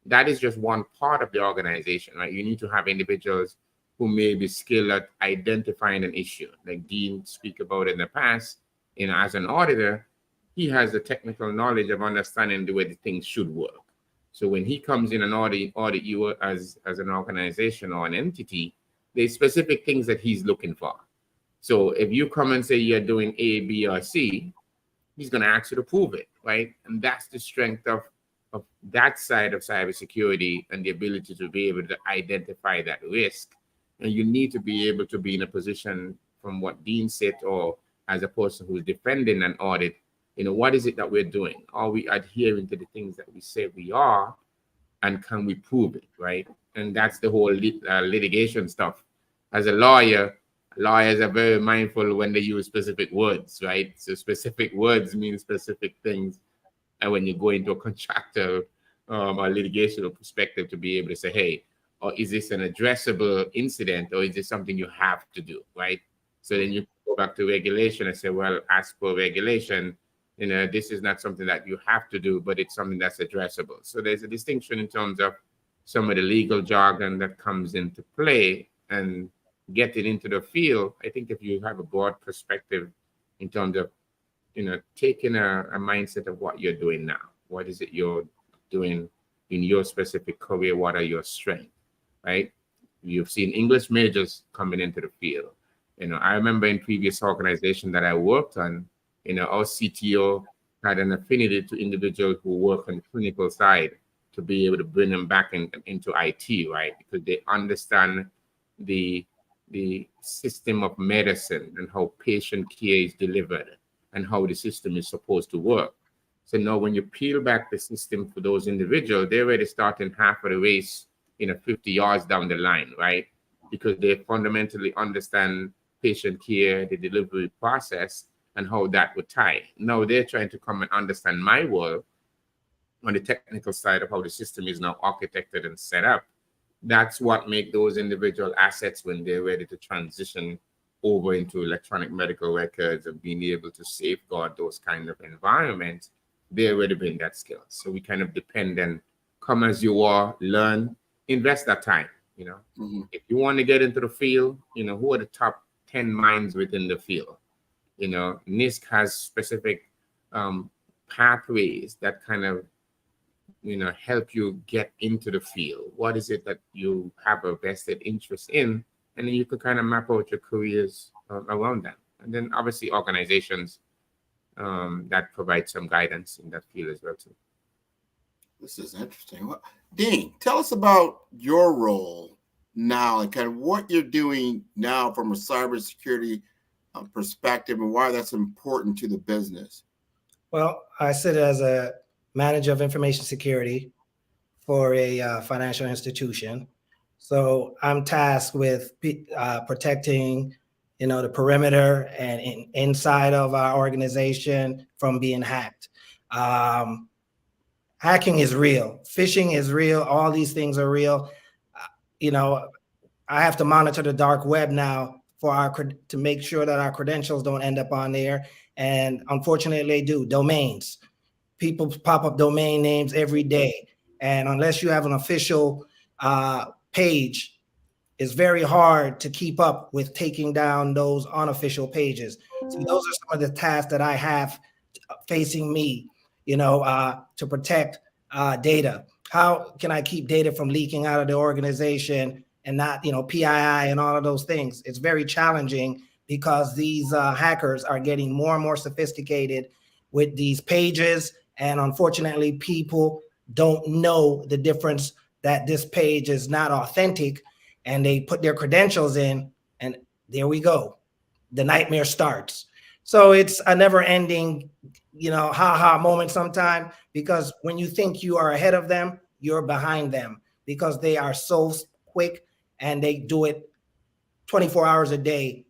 That is just one part of the organization, right? You need to have individuals who may be skilled at identifying an issue. Like Dean speak about in the past, as an auditor, he has the technical knowledge of understanding the way the things should work. So when he comes in and audit you as an organization or an entity, there's specific things that he's looking for. So if you come and say you're doing A, B, or C, he's going to ask you to prove it, right? And that's the strength of that side of cybersecurity, and the ability to be able to identify that risk. And you need to be able to be in a position, from what Dean said, or as a person who's defending an audit, what is it that we're doing? Are we adhering to the things that we say we are? And can we prove it, right? And that's the whole litigation stuff. As a lawyer, lawyers are very mindful when they use specific words, right? So specific words mean specific things. And when you go into a contractual or litigational perspective, to be able to say, hey, or is this an addressable incident, or is this something you have to do, right? So then you go back to regulation and say, well, as per regulation, this is not something that you have to do, but it's something that's addressable. So there's a distinction in terms of some of the legal jargon that comes into play, and get it into the field. I think if you have a broad perspective in terms of, taking a mindset of what you're doing now, what is it you're doing in your specific career? What are your strengths, right? You've seen English majors coming into the field. I remember in previous organization that I worked on, our CTO had an affinity to individuals who work on the clinical side to be able to bring them back into IT, right? Because they understand the system of medicine and how patient care is delivered and how the system is supposed to work. So now when you peel back the system for those individuals, they're already starting half of the race, 50 yards down the line, right? Because they fundamentally understand patient care, the delivery process, and how that would tie. Now they're trying to come and understand my world on the technical side of how the system is now architected and set up. That's what makes those individual assets when they're ready to transition over into electronic medical records and being able to safeguard those kind of environments. They already bring that skill. So we kind of depend on come as you are, learn, invest that time. If you want to get into the field, who are the top 10 minds within the field? NISC has specific pathways that kind of help you get into the field. What is it that you have a vested interest in? And then you can kind of map out your careers around that. And then obviously organizations that provide some guidance in that field as well too. This is interesting. Dean, tell us about your role now and kind of what you're doing now from a cybersecurity perspective and why that's important to the business. Well, I sit as a manager of information security for a financial institution. So I'm tasked with protecting, the perimeter and inside of our organization from being hacked. Hacking is real. Phishing is real. All these things are real. I have to monitor the dark web now to make sure that our credentials don't end up on there. And unfortunately, they do. Domains. People pop up domain names every day. And unless you have an official page, it's very hard to keep up with taking down those unofficial pages. So those are some of the tasks that I have facing me, to protect data. How can I keep data from leaking out of the organization and not, PII and all of those things? It's very challenging because these hackers are getting more and more sophisticated with these pages. And unfortunately, people don't know the difference that this page is not authentic, and they put their credentials in, and there we go. The nightmare starts. So it's a never ending, ha-ha moment sometime, because when you think you are ahead of them, you're behind them because they are so quick and they do it 24 hours a day.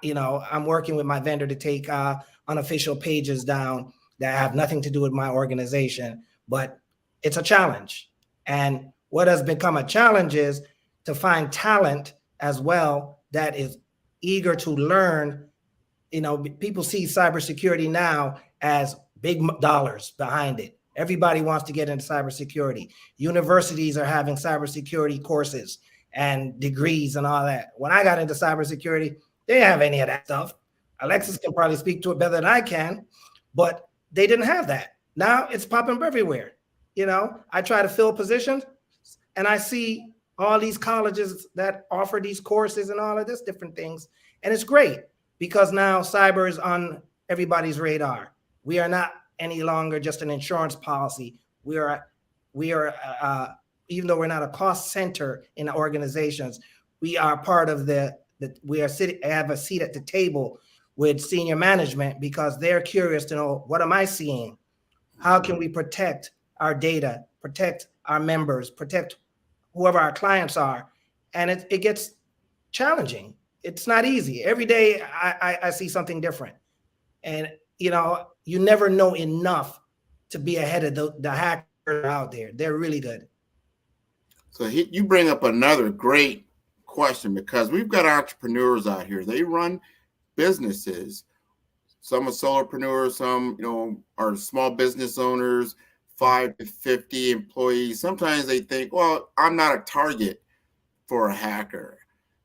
I'm working with my vendor to take unofficial pages down that have nothing to do with my organization, but it's a challenge. And what has become a challenge is to find talent as well that is eager to learn. People see cybersecurity now as big dollars behind it. Everybody wants to get into cybersecurity. Universities are having cybersecurity courses and degrees and all that. When I got into cybersecurity, they didn't have any of that stuff. Alexis can probably speak to it better than I can, but they didn't have that. Now it's popping up everywhere. I try to fill positions and I see all these colleges that offer these courses and all of this different things. And it's great because now cyber is on everybody's radar. We are not any longer just an insurance policy. We are even though we're not a cost center in the organizations, we are part of have a seat at the table with senior management because they're curious to know, what am I seeing? How can we protect our data, protect our members, protect whoever our clients are? And it gets challenging it's not easy. Every day I see something different. And, you know, you never know enough to be ahead of the hackers out there. They're really good. So you bring up another great question, because we've got entrepreneurs out here. They run businesses. Some are solopreneurs, some, you know, are small business owners, 5 to 50 employees. Sometimes they think, well, I'm not a target for a hacker,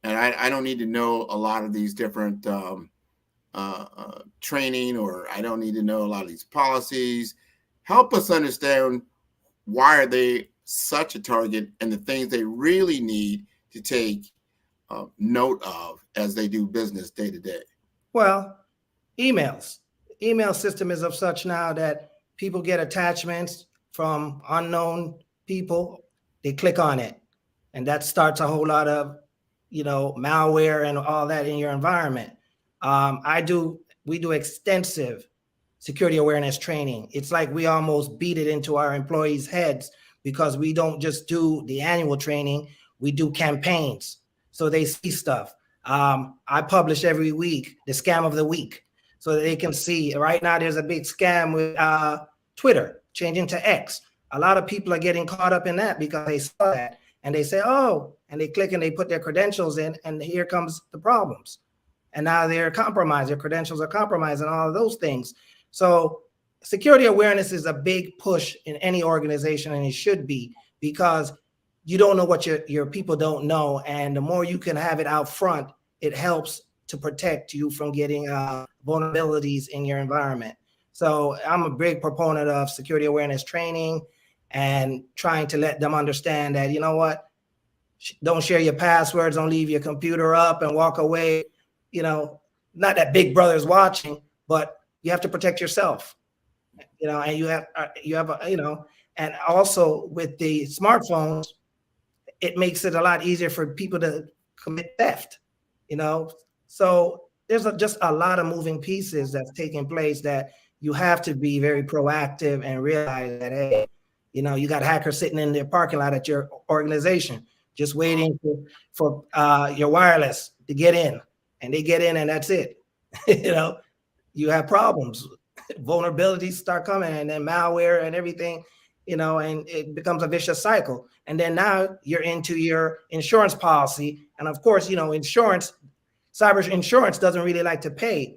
and I don't need to know a lot of these different training, or I don't need to know a lot of these policies. Help us understand, why are they such a target, and the things they really need to take note of as they do business day to day. Well, emails. Email system is of such now that people get attachments from unknown people. They click on it, and that starts a whole lot of, you know, malware and all that in your environment. We do extensive security awareness training. It's like we almost beat it into our employees' heads, because we don't just do the annual training, we do campaigns. So they see stuff. I publish every week the scam of the week, so that they can see. Right now, there's a big scam with Twitter changing to X. A lot of people are getting caught up in that because they saw that and they say, oh, and they click and they put their credentials in, and here comes the problems. And now they're compromised, their credentials are compromised, and all of those things. So security awareness is a big push in any organization, and it should be, because you don't know what your people don't know. And the more you can have it out front, it helps to protect you from getting vulnerabilities in your environment. So I'm a big proponent of security awareness training and trying to let them understand that, you know what, don't share your passwords, don't leave your computer up and walk away. You know, not that Big Brother's watching, but you have to protect yourself. You know, and you have you know, and also with the smartphones, it makes it a lot easier for people to commit theft. You know, so there's just a lot of moving pieces that's taking place that you have to be very proactive and realize that, hey, you know, you got hackers sitting in their parking lot at your organization, just waiting for your wireless to get in, and they get in and that's it. You know, you have problems. Vulnerabilities start coming, and then malware and everything, you know, and it becomes a vicious cycle. And then now you're into your insurance policy. And of course, you know, cyber insurance doesn't really like to pay,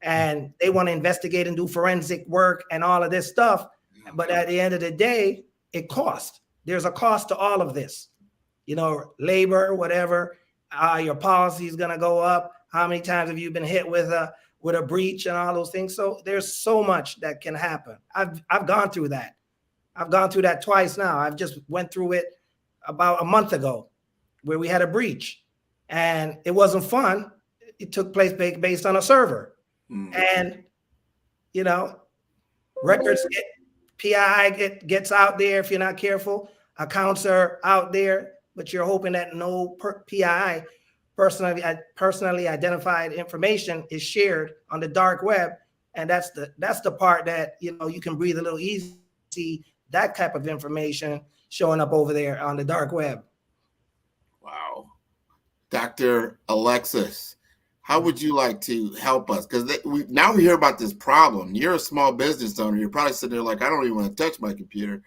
and they want to investigate and do forensic work and all of this stuff. But at the end of the day, it costs. There's a cost to all of this, you know, labor, whatever. Your policy is going to go up. How many times have you been hit with a breach and all those things? So there's so much that can happen. I've gone through that. I've gone through that twice now. I've just went through it about a month ago, where we had a breach, and it wasn't fun. It took place based on a server. And, you know, records PII gets out there if you're not careful. Accounts are out there, but you're hoping that no PII, personally identified information, is shared on the dark web. And that's the part that, you know, you can breathe a little easy, see that type of information showing up over there on the dark web. Wow. Dr. Alexis, how would you like to help us? Because now we hear about this problem. You're a small business owner. You're probably sitting there like, I don't even want to touch my computer.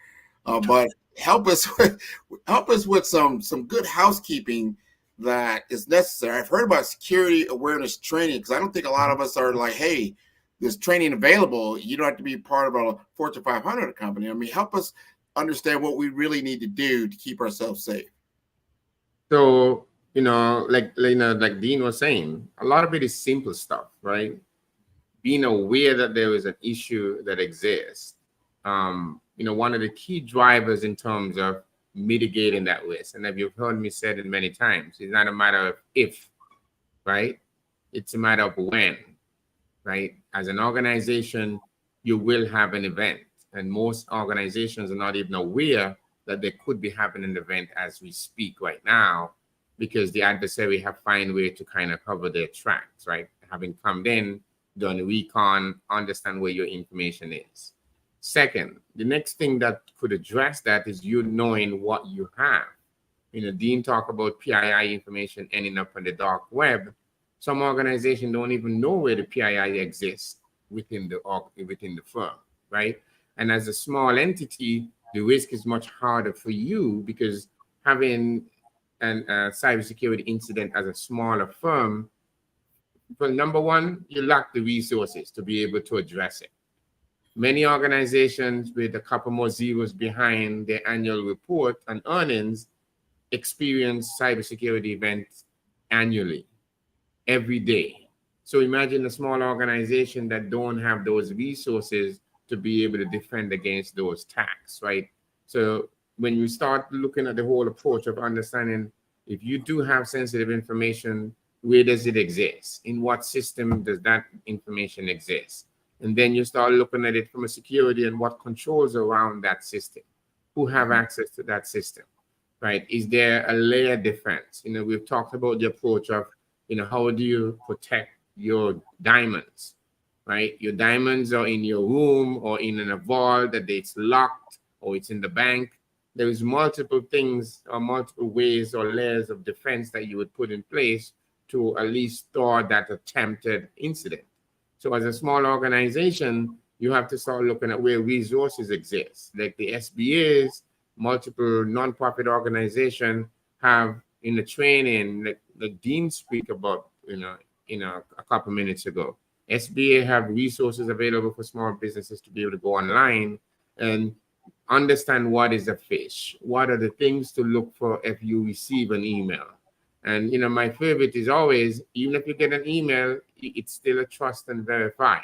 But help us with some good housekeeping that is necessary. I've heard about security awareness training, because I don't think a lot of us are like, hey, there's training available. You don't have to be part of a Fortune 500 company. I mean, help us understand what we really need to do to keep ourselves safe. So, you know, like Dean was saying, a lot of it is simple stuff, right? Being aware that there is an issue that exists. You know, one of the key drivers in terms of mitigating that risk, and if you've heard me say it many times, it's not a matter of if, right? It's a matter of when, right? As an organization, you will have an event, and most organizations are not even aware that they could be having an event as we speak right now, because the adversary have found a way to kind of cover their tracks, right? Having come in, done recon, understand where your information is. Second, the next thing that could address that is you knowing what you have. You know, Dean talked about PII information ending up on the dark web. Some organizations don't even know where the PII exists within the firm, right? And as a small entity, the risk is much harder for you because having a cybersecurity incident as a smaller firm, well, number one, you lack the resources to be able to address it. Many organizations with a couple more zeros behind their annual report and earnings experience cybersecurity events annually, every day. So imagine a small organization that don't have those resources to be able to defend against those attacks, right? So when you start looking at the whole approach of understanding, if you do have sensitive information, where does it exist? In what system does that information exist? And then you start looking at it from a security and what controls around that system, who have access to that system, right? Is there a layer defense? You know, we've talked about the approach of, you know, how do you protect your diamonds, right? Your diamonds are in your room or in a vault that it's locked or it's in the bank. There is multiple things or multiple ways or layers of defense that you would put in place to at least store that attempted incident. So as a small organization, you have to start looking at where resources exist. Like the SBAs, multiple nonprofit organizations have in the training, like the Dean speak about, a couple minutes ago. SBA have resources available for small businesses to be able to go online and understand what is a fish. What are the things to look for if you receive an email? And, my favorite is always, even if you get an email, it's still a trust and verify,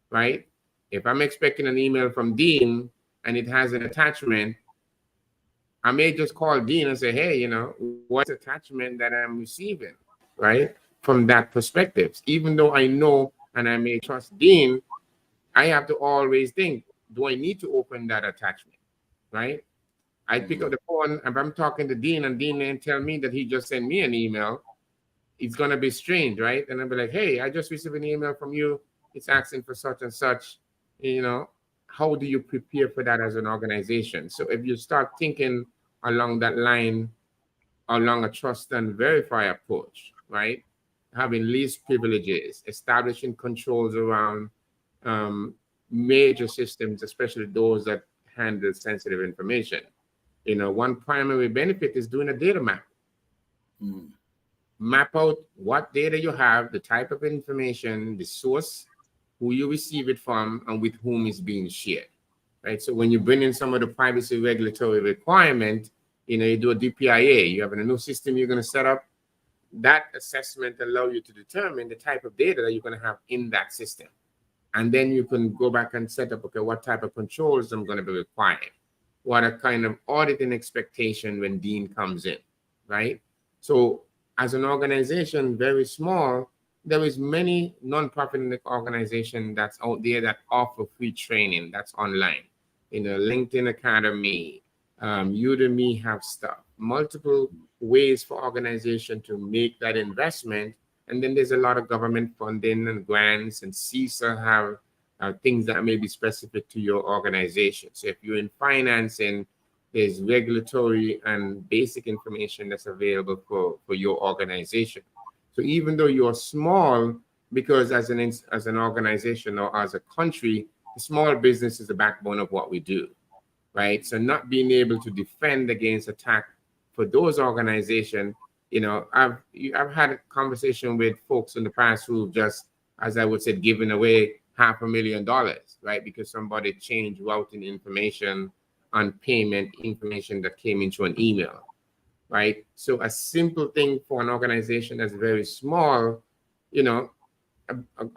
right? If I'm expecting an email from Dean and it has an attachment, I may just call Dean and say, hey, what's the attachment that I'm receiving, right? From that perspective, even though I know and I may trust Dean, I have to always think, do I need to open that attachment, right? I pick up the phone, if I'm talking to Dean and Dean didn't tell me that he just sent me an email, it's going to be strange, right? And I'll be like, hey, I just received an email from you. It's asking for such and such, how do you prepare for that as an organization? So if you start thinking along that line, along a trust and verify approach, right? Having least privileges, establishing controls around major systems, especially those that handle sensitive information. One primary benefit is doing a data map. Map out what data you have, the type of information, the source, who you receive it from, and with whom it's being shared, right? So when you bring in some of the privacy regulatory requirement, you do a DPIA, you have a new system you're going to set up. That assessment allows you to determine the type of data that you're going to have in that system. And then you can go back and set up, okay, what type of controls I'm going to be required? What a kind of auditing expectation when Dean comes in, right? So as an organization, very small, there is many nonprofit organizations that's out there that offer free training that's online. LinkedIn Academy, Udemy have stuff, multiple ways for organization to make that investment. And then there's a lot of government funding and grants, and CISA have things that may be specific to your organization. So if you're in financing, there's regulatory and basic information that's available for your organization. So even though you're small, because as an organization or as a country, the small business is the backbone of what we do, right? So not being able to defend against attack for those organizations, I've had a conversation with folks in the past who just, as I would say, given away $500,000, right? Because somebody changed routing information on payment information that came into an email, right? So a simple thing for an organization that's very small, an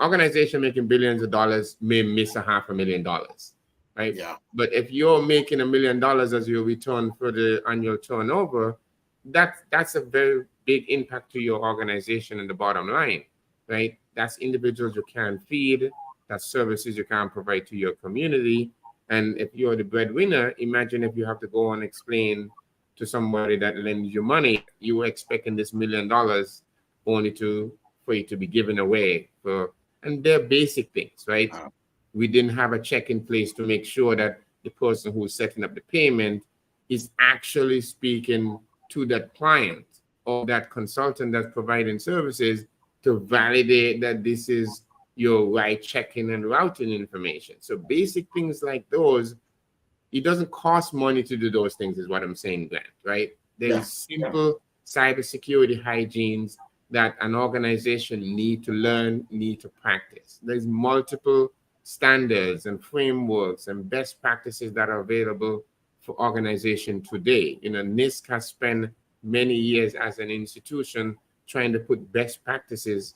organization making billions of dollars may miss $500,000, right? Yeah. But if you're making $1 million as your return for the annual turnover, that's a very big impact to your organization and the bottom line, right? That's individuals you can feed, that's services you can provide to your community. And if you're the breadwinner, imagine if you have to go and explain to somebody that lends you money, you were expecting this $1 million only for it to be given away and they're basic things, right? Wow. We didn't have a check in place to make sure that the person who's setting up the payment is actually speaking to that client or that consultant that's providing services to validate that this is your right checking and routing information. So basic things like those, it doesn't cost money to do those things, is what I'm saying, Grant, right? There is simple cybersecurity hygienes that an organization need to learn, need to practice. There's multiple standards and frameworks and best practices that are available for organization today. You know, NIST has spent many years as an institution trying to put best practices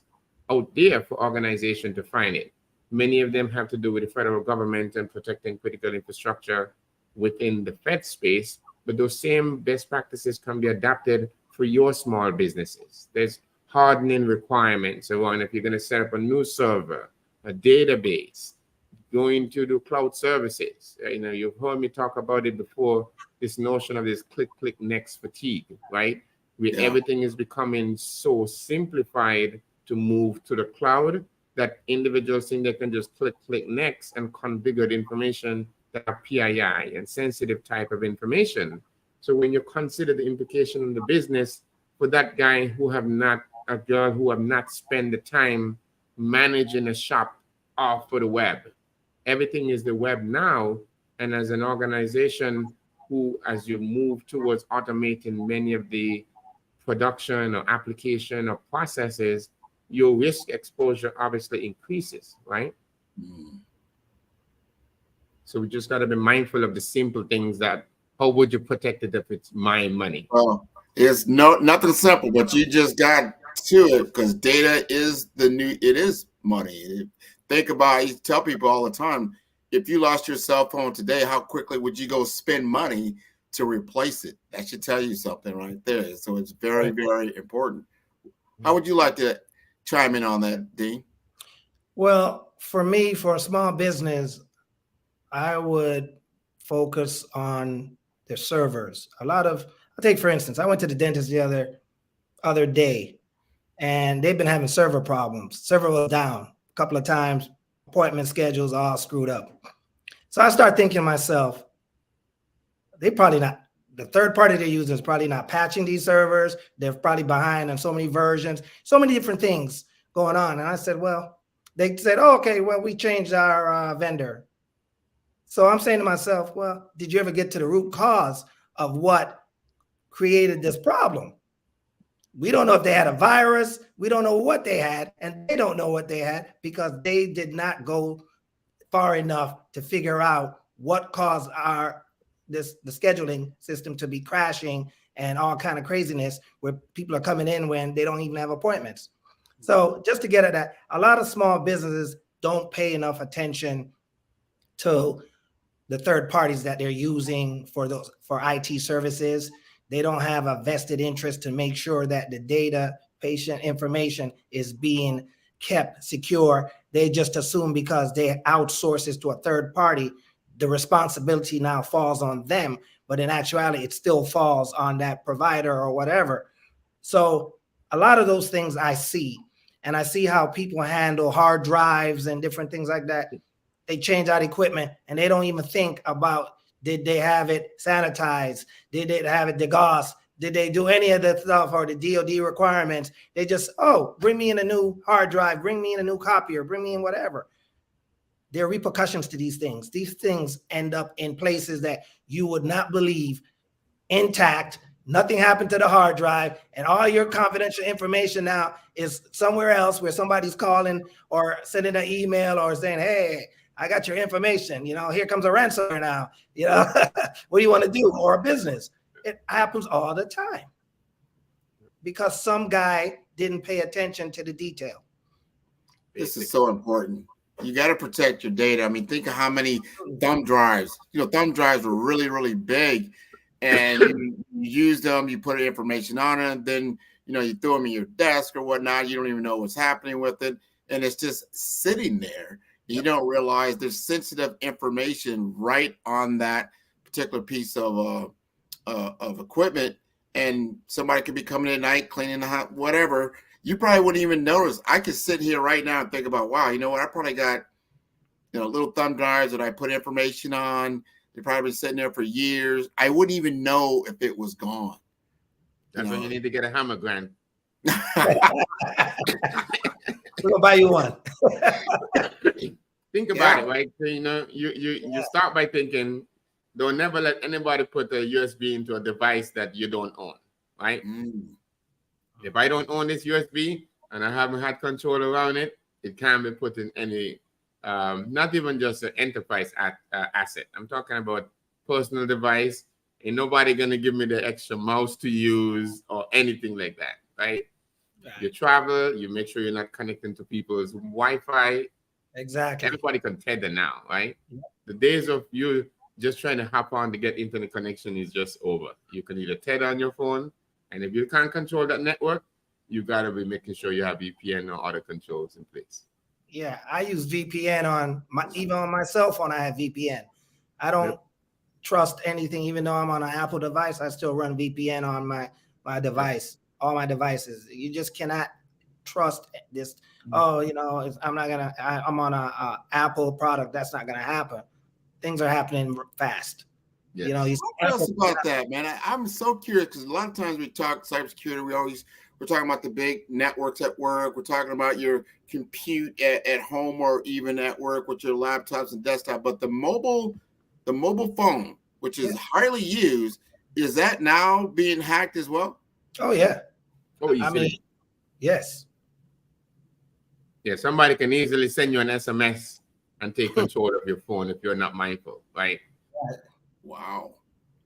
out there for organization to find it. Many of them have to do with the federal government and protecting critical infrastructure within the Fed space, but those same best practices can be adapted for your small businesses. There's hardening requirements around if you're going to set up a new server, a database, going to do cloud services. You know, you've heard me talk about it before, this notion of this click, next fatigue, right? Where everything is becoming so simplified to move to the cloud that individuals think they can just click next and configure the information that are PII and sensitive type of information. So when you consider the implication on the business for that guy who have not, a girl who have not spent the time managing a shop off for the web, everything is the web now. And as an organization who, as you move towards automating many of the production or application or processes, your risk exposure obviously increases, right? So we just got to be mindful of the simple things that, how would you protect it if it's my money? Well, it's nothing simple, but you just got to it because data is the new, it is money. Think about it, you tell people all the time, if you lost your cell phone today, how quickly would you go spend money to replace it? That should tell you something right there. So it's very, very important. How would you like to chime in on that, Dean? Well, for me, for a small business, I would focus on their servers. I'll take for instance, I went to the dentist the other day, and they've been having server problems. Server was down a couple of times, appointment schedules all screwed up. So I start thinking to myself, they probably not, the third party they're using is probably not patching these servers. They're probably behind on so many versions, so many different things going on. And I said, well, they said, oh, okay, well, we changed our vendor. So I'm saying to myself, well, did you ever get to the root cause of what created this problem? We don't know if they had a virus. We don't know what they had, and they don't know what they had because they did not go far enough to figure out what caused the scheduling system to be crashing and all kind of craziness where people are coming in when they don't even have appointments. So just to get at that, a lot of small businesses don't pay enough attention to the third parties that they're using for IT services. They don't have a vested interest to make sure that the data, patient information is being kept secure. They just assume because they outsource this to a third party, the responsibility now falls on them. But in actuality, it still falls on that provider or whatever. So a lot of those things I see, and I see how people handle hard drives and different things like that. They change out equipment and they don't even think about, did they have it sanitized? Did they have it degaussed? Did they do any of the stuff or the DOD requirements? They just, oh, bring me in a new hard drive, bring me in a new copier, bring me in whatever. There are repercussions to these things. These things end up in places that you would not believe, intact. Nothing happened to the hard drive, and all your confidential information now is somewhere else where somebody's calling or sending an email or saying, hey, I got your information. You know, here comes a ransomware now. You know, what do you want to do? Or a business. It happens all the time because some guy didn't pay attention to the detail. This is so important. You got to protect your data. I mean, think of how many thumb drives. You know, thumb drives were really, really big, and you use them. You put information on it, then you throw them in your desk or whatnot. You don't even know what's happening with it, and it's just sitting there. You don't realize there's sensitive information right on that particular piece of equipment, and somebody could be coming in at night, cleaning the house, whatever. You probably wouldn't even notice. I could sit here right now and think about, wow, you know what? I probably got, little thumb drives that I put information on. They're probably sitting there for years. I wouldn't even know if it was gone. That's when you need to get a hammer, Grant. gonna buy you one. Think about it, right? So, you start by thinking, don't never let anybody put a USB into a device that you don't own, right? If I don't own this USB and I haven't had control around it, it can't be put in any, not even just an enterprise asset. I'm talking about personal device. Ain't nobody gonna give me the extra mouse to use or anything like that, right? You travel, you make sure you're not connecting to people's Wi-Fi. Exactly. Everybody can tether now, right? The days of you just trying to hop on to get internet connection is just over. You can either tether on your phone, and if you can't control that network, you gotta be making sure you have VPN or other controls in place. Yeah, I use VPN even on my cell phone. I have VPN. I don't trust anything, even though I'm on an Apple device. I still run VPN on my device, all my devices. You just cannot trust this. Oh, I'm on a Apple product. That's not gonna happen. Things are happening fast. Yes. What else about that, man? I'm so curious because a lot of times we talk cybersecurity. We're talking about the big networks at work. We're talking about your compute at home or even at work with your laptops and desktop. But the mobile phone, which is highly used, is that now being hacked as well? Oh yeah. Oh, I mean, yes. Yeah, somebody can easily send you an SMS and take control of your phone if you're not mindful, right? Wow.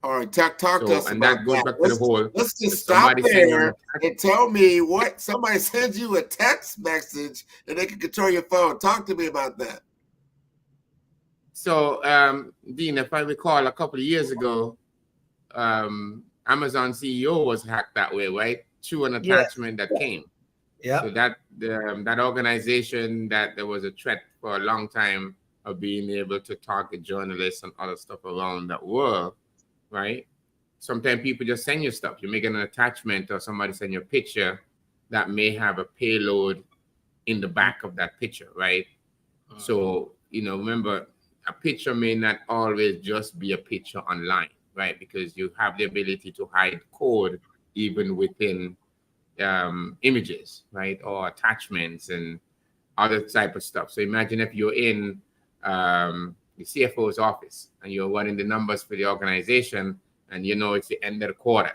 All right, talk to us and about that goes that. back to the whole. Let's just stop there and tell me what somebody sends you a text message and they can control your phone. Talk to me about that. So, Dean, if I recall, a couple of years ago, Amazon CEO was hacked that way, right? Through an attachment that came. Yeah. So that that organization, that there was a threat for a long time of being able to target journalists and other stuff around that world, right? Sometimes people just send you stuff. You make an attachment or somebody send you a picture that may have a payload in the back of that picture, right? So, remember, a picture may not always just be a picture online, right? Because you have the ability to hide code even within images, right? Or attachments and other type of stuff. So imagine if you're in the CFO's office and you're running the numbers for the organization and it's the end of the quarter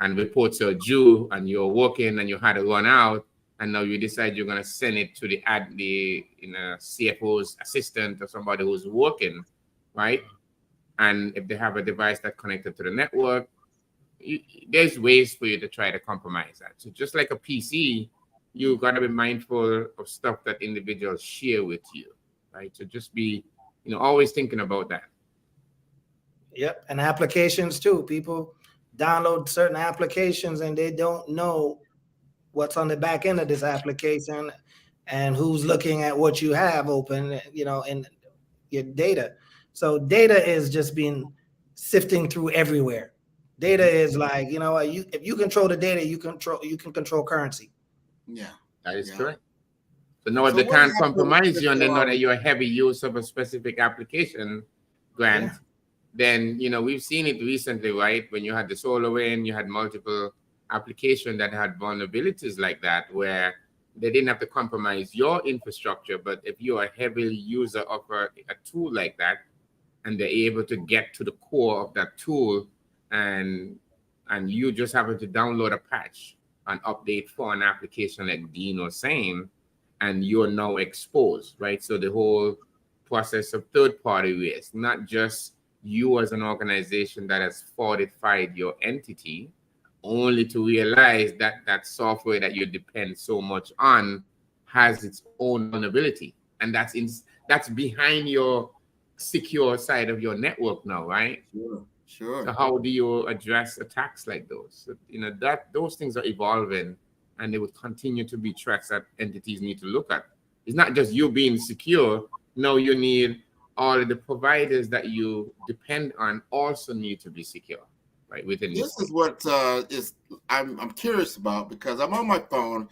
and reports are due and you're working and you had to run out and now you decide you're going to send it to the CFO's assistant or somebody who's working, right? And if they have a device that's connected to the network, there's ways for you to try to compromise that. So just like a PC, you got to be mindful of stuff that individuals share with you, right? So just be, always thinking about that. Yep, and applications too. People download certain applications and they don't know what's on the back end of this application and who's looking at what you have open, in your data. So data is just being sifting through everywhere. Data is like, if you control the data, you can control currency. Yeah, that is correct. So now if they can't compromise you and they know that you're a heavy use of a specific application, Grant, then, we've seen it recently, right? When you had the SolarWinds, you had multiple applications that had vulnerabilities like that, where they didn't have to compromise your infrastructure. But if you're a heavy user of a tool like that, and they're able to get to the core of that tool, and you just happen to download a patch, an update for an application like Dean was saying, and you're now exposed, right? So the whole process of third-party risk, not just you as an organization that has fortified your entity, only to realize that that software that you depend so much on has its own vulnerability. And that's behind your secure side of your network now, right? Sure. So how do you address attacks like those? So, those things are evolving, and they will continue to be threats that entities need to look at. It's not just you being secure. No, you need all of the providers that you depend on also need to be secure, right? Within this is what I'm curious about, because I'm on my phone.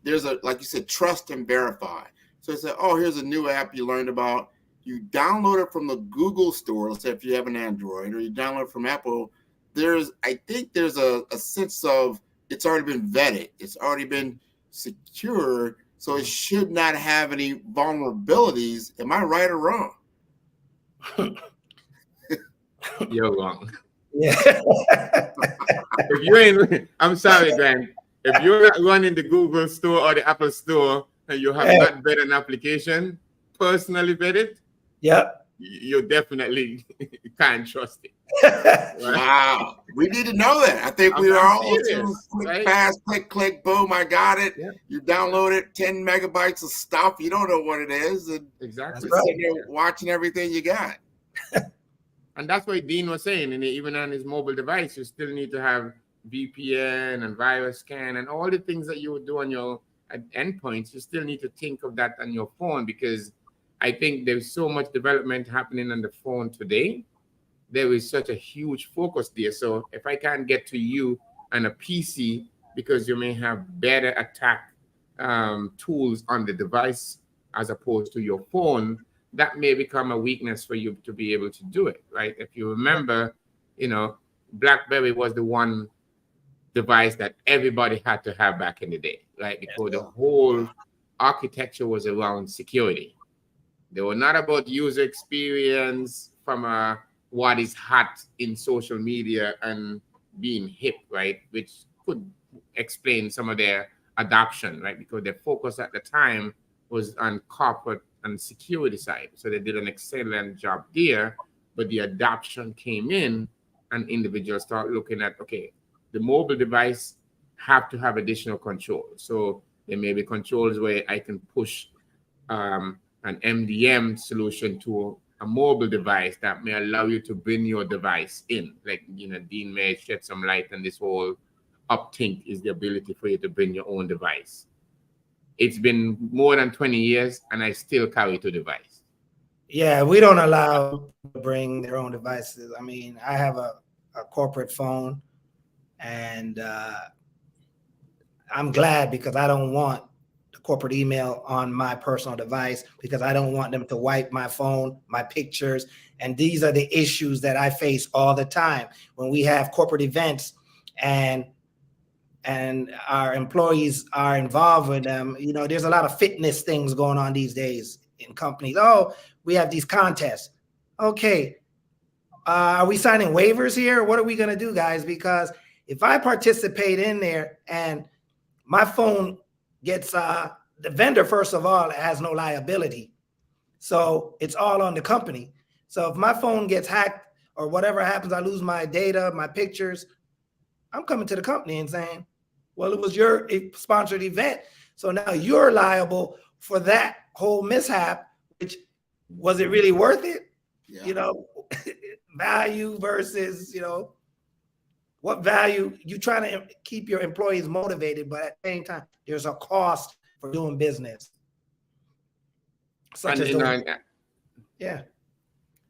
There's like you said, trust and verify. So it's like, oh, here's a new app you learned about. You download it from the Google store, let's say if you have an Android, or you download it from Apple. I think there's a sense of it's already been vetted. It's already been secured. So it should not have any vulnerabilities. Am I right or wrong? You're wrong. Yeah. If you ain't, I'm sorry, Grant. If you're not running the Google store or the Apple store and you have not vetted an application, personally vetted, yep, you definitely can't trust it. Right? Wow, we need to know that. I think we are all too quick, fast, click, boom. I got it. Yeah. You download it, 10 megabytes of stuff. You don't know what it is, and exactly you're watching everything you got. And that's what Dean was saying. And even on his mobile device, you still need to have VPN and virus scan and all the things that you would do on your endpoints. You still need to think of that on your phone, because I think there's so much development happening on the phone today. There is such a huge focus there. So if I can't get to you on a PC because you may have better attack tools on the device as opposed to your phone, that may become a weakness for you to be able to do it, right? If you remember, BlackBerry was the one device that everybody had to have back in the day, right? Because the whole architecture was around security. They were not about user experience from what is hot in social media and being hip, right? Which could explain some of their adoption, right? Because their focus at the time was on corporate and security side. So they did an excellent job there, but the adoption came in and individuals start looking at, okay, the mobile device have to have additional control. So there may be controls where I can push an MDM solution to a mobile device that may allow you to bring your device in. Like, Dean may shed some light on this whole upthink is the ability for you to bring your own device. It's been more than 20 years and I still carry the device. Yeah, we don't allow people to bring their own devices. I mean, I have a corporate phone, and I'm glad, because I don't want the corporate email on my personal device, because I don't want them to wipe my phone, my pictures. And these are the issues that I face all the time when we have corporate events and our employees are involved with them. There's a lot of fitness things going on these days in companies. Oh, we have these contests. Okay. Are we signing waivers here? What are we going to do, guys? Because if I participate in there and my phone gets, the vendor, first of all, has no liability. So it's all on the company. So if my phone gets hacked or whatever happens, I lose my data, my pictures, I'm coming to the company and saying, well, it was your sponsored event, so now you're liable for that whole mishap. Which, was it really worth it? Yeah. Value versus, what value you trying to keep your employees motivated, but at the same time, there's a cost for doing business. Such as yeah.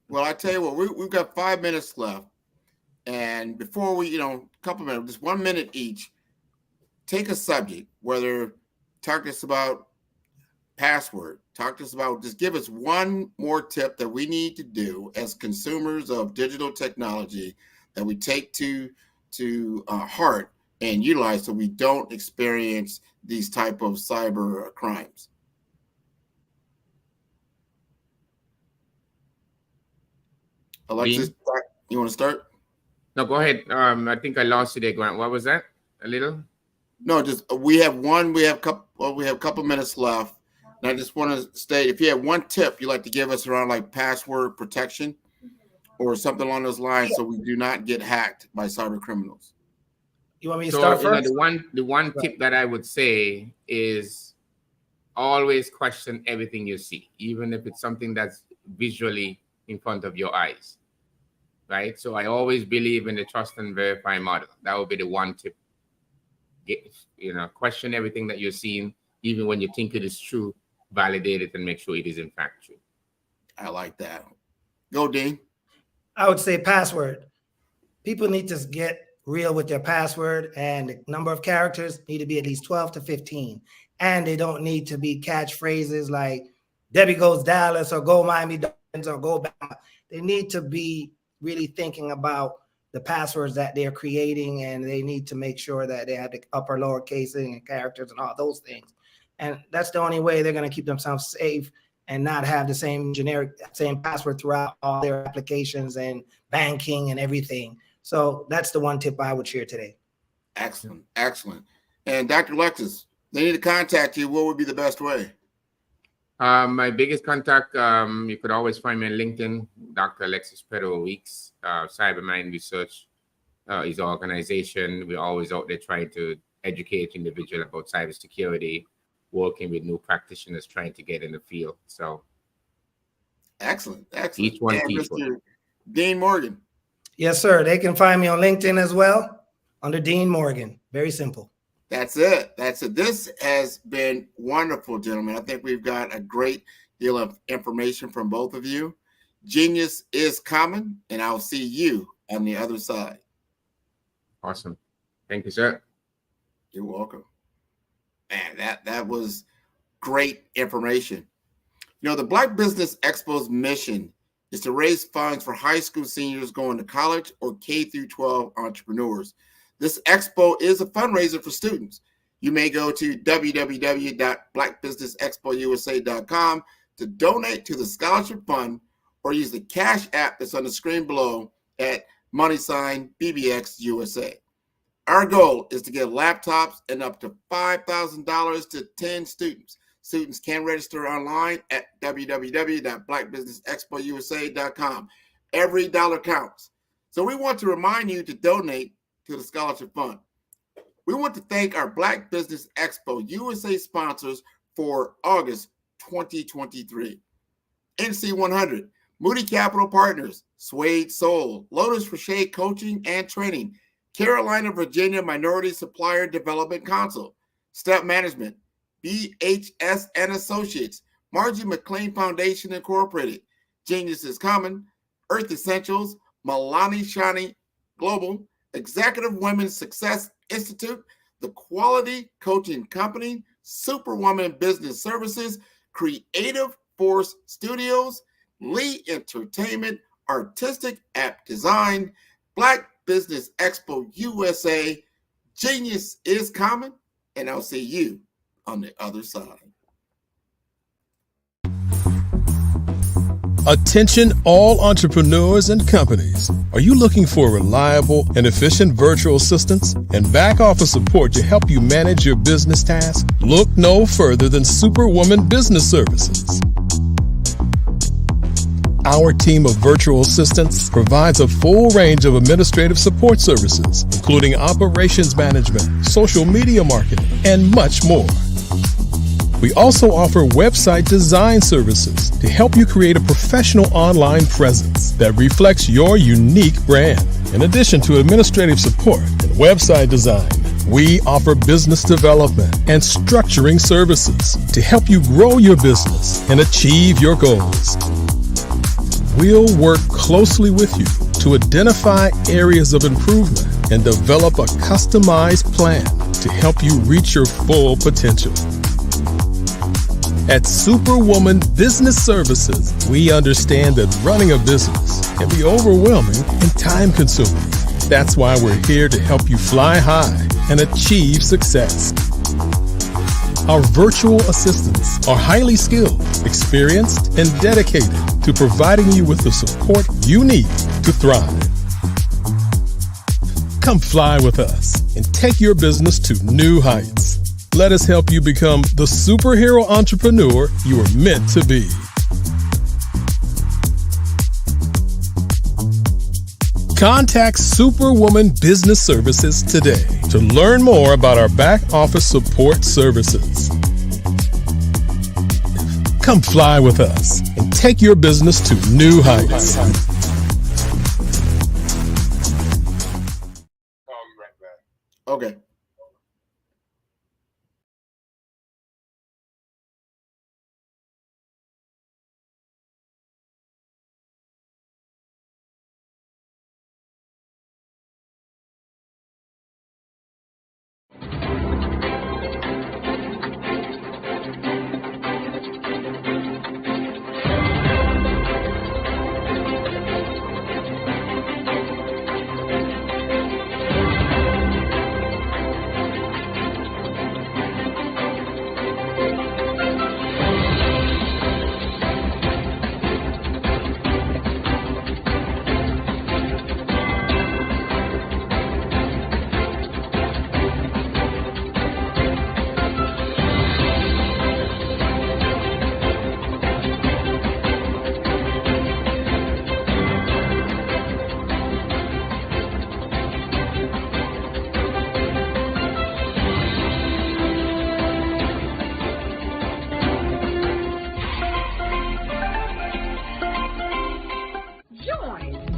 Well, I tell you what, we've got 5 minutes left, and before we, couple minutes, just 1 minute each. Take a subject, whether talk to us about password, talk to us about, just give us one more tip that we need to do as consumers of digital technology that we take to heart and utilize so we don't experience these type of cyber crimes. Alexis, you want to start? No, go ahead. I think I lost you there, Grant. What was that? A little? No, just we have a couple minutes left. And I just want to state, if you have one tip you'd like to give us around like password protection or something along those lines, so we do not get hacked by cyber criminals. You want me to start first? The one tip that I would say is always question everything you see, even if it's something that's visually in front of your eyes, right? So I always believe in the trust and verify model. That would be the one tip. Question everything that you're seeing, even when you think it is true, validate it and make sure it is in fact true. I like that. Go, Dean. I would say password. People need to get real with their password, and the number of characters need to be at least 12 to 15. And they don't need to be catchphrases like Debbie goes Dallas or go Miami Dolphins or go Bama. They need to be really thinking about the passwords that they're creating, and they need to make sure that they have the upper lower casing and characters and all those things. And that's the only way they're going to keep themselves safe and not have the same password throughout all their applications and banking and everything. So that's the one tip I would share today. Excellent. Excellent. And Dr. Alexis, they need to contact you. What would be the best way? My biggest contact, you could always find me on LinkedIn, Dr. Alexis Pedro Weeks. Cybermind Research is our organization. We're always out there trying to educate individuals about cybersecurity, working with new practitioners trying to get in the field. So excellent. Excellent. Each one and teach Mr. one. Dean Morgan. Yes, sir. They can find me on LinkedIn as well under Dean Morgan. Very simple. That's it. That's it. This has been wonderful, gentlemen. I think we've got a great deal of information from both of you. Genius is common, and I'll see you on the other side. Awesome. Thank you, sir. You're welcome. Man, that was great information. You know, the Black Business Expo's mission is to raise funds for high school seniors going to college or K through 12 entrepreneurs. This expo is a fundraiser for students. You may go to www.blackbusinessexpousa.com to donate to the scholarship fund or use the Cash app that's on the screen below at $BBXUSA. Our goal is to give laptops and up to $5,000 to 10 students. Students can register online at www.blackbusinessexpousa.com. Every dollar counts. So we want to remind you to donate to the scholarship fund. We want to thank our Black Business Expo USA sponsors for August 2023. NC100, Moody Capital Partners, Suede Soul, Lotus Rocher Coaching and Training, Carolina, Virginia Minority Supplier Development Council, Step Management, BHS and Associates, Margie McLean Foundation Incorporated, Genius is Common, Earth Essentials, Milani Shani Global, Executive Women's Success Institute, The Quality Coaching Company, Superwoman Business Services, Creative Force Studios, Lee Entertainment, Artistic App Design, Black Business Expo USA, Genius is Common, and I'll see you on the other side. Attention all entrepreneurs and companies. Are you looking for reliable and efficient virtual assistants and back office support to help you manage your business tasks? Look no further than Superwoman Business Services. Our team of virtual assistants provides a full range of administrative support services, including operations management, social media marketing, and much more. We also offer website design services to help you create a professional online presence that reflects your unique brand. In addition to administrative support and website design, we offer business development and structuring services to help you grow your business and achieve your goals. We'll work closely with you to identify areas of improvement and develop a customized plan to help you reach your full potential. At Superwoman Business Services, we understand that running a business can be overwhelming and time-consuming. That's why we're here to help you fly high and achieve success. Our virtual assistants are highly skilled, experienced, and dedicated to providing you with the support you need to thrive. Come fly with us and take your business to new heights. Let us help you become the superhero entrepreneur you are meant to be. Contact Superwoman Business Services today to learn more about our back office support services. Come fly with us and take your business to new heights. Okay.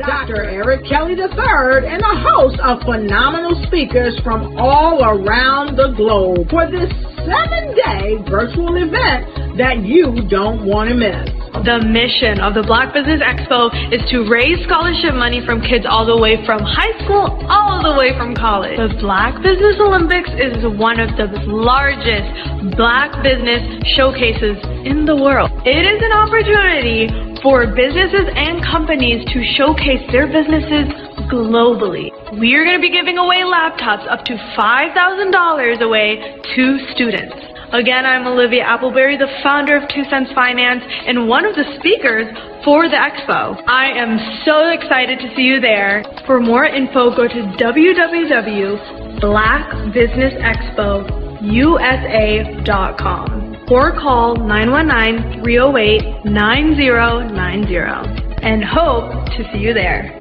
Dr. Eric Kelly III and a host of phenomenal speakers from all around the globe for this 7-day virtual event that you don't want to miss. The mission of the Black Business Expo is to raise scholarship money from kids all the way from high school all the way from college. The Black Business Olympics is one of the largest Black business showcases in the world. It is an opportunity for businesses and companies to showcase their businesses globally. We are going to be giving away laptops up to $5,000 away to students. Again, I'm Olivia Appleberry, the founder of 2 Cents Finance and one of the speakers for the expo. I am so excited to see you there. For more info, go to www.blackbusinessexpousa.com or call 919-308-9090 and hope to see you there.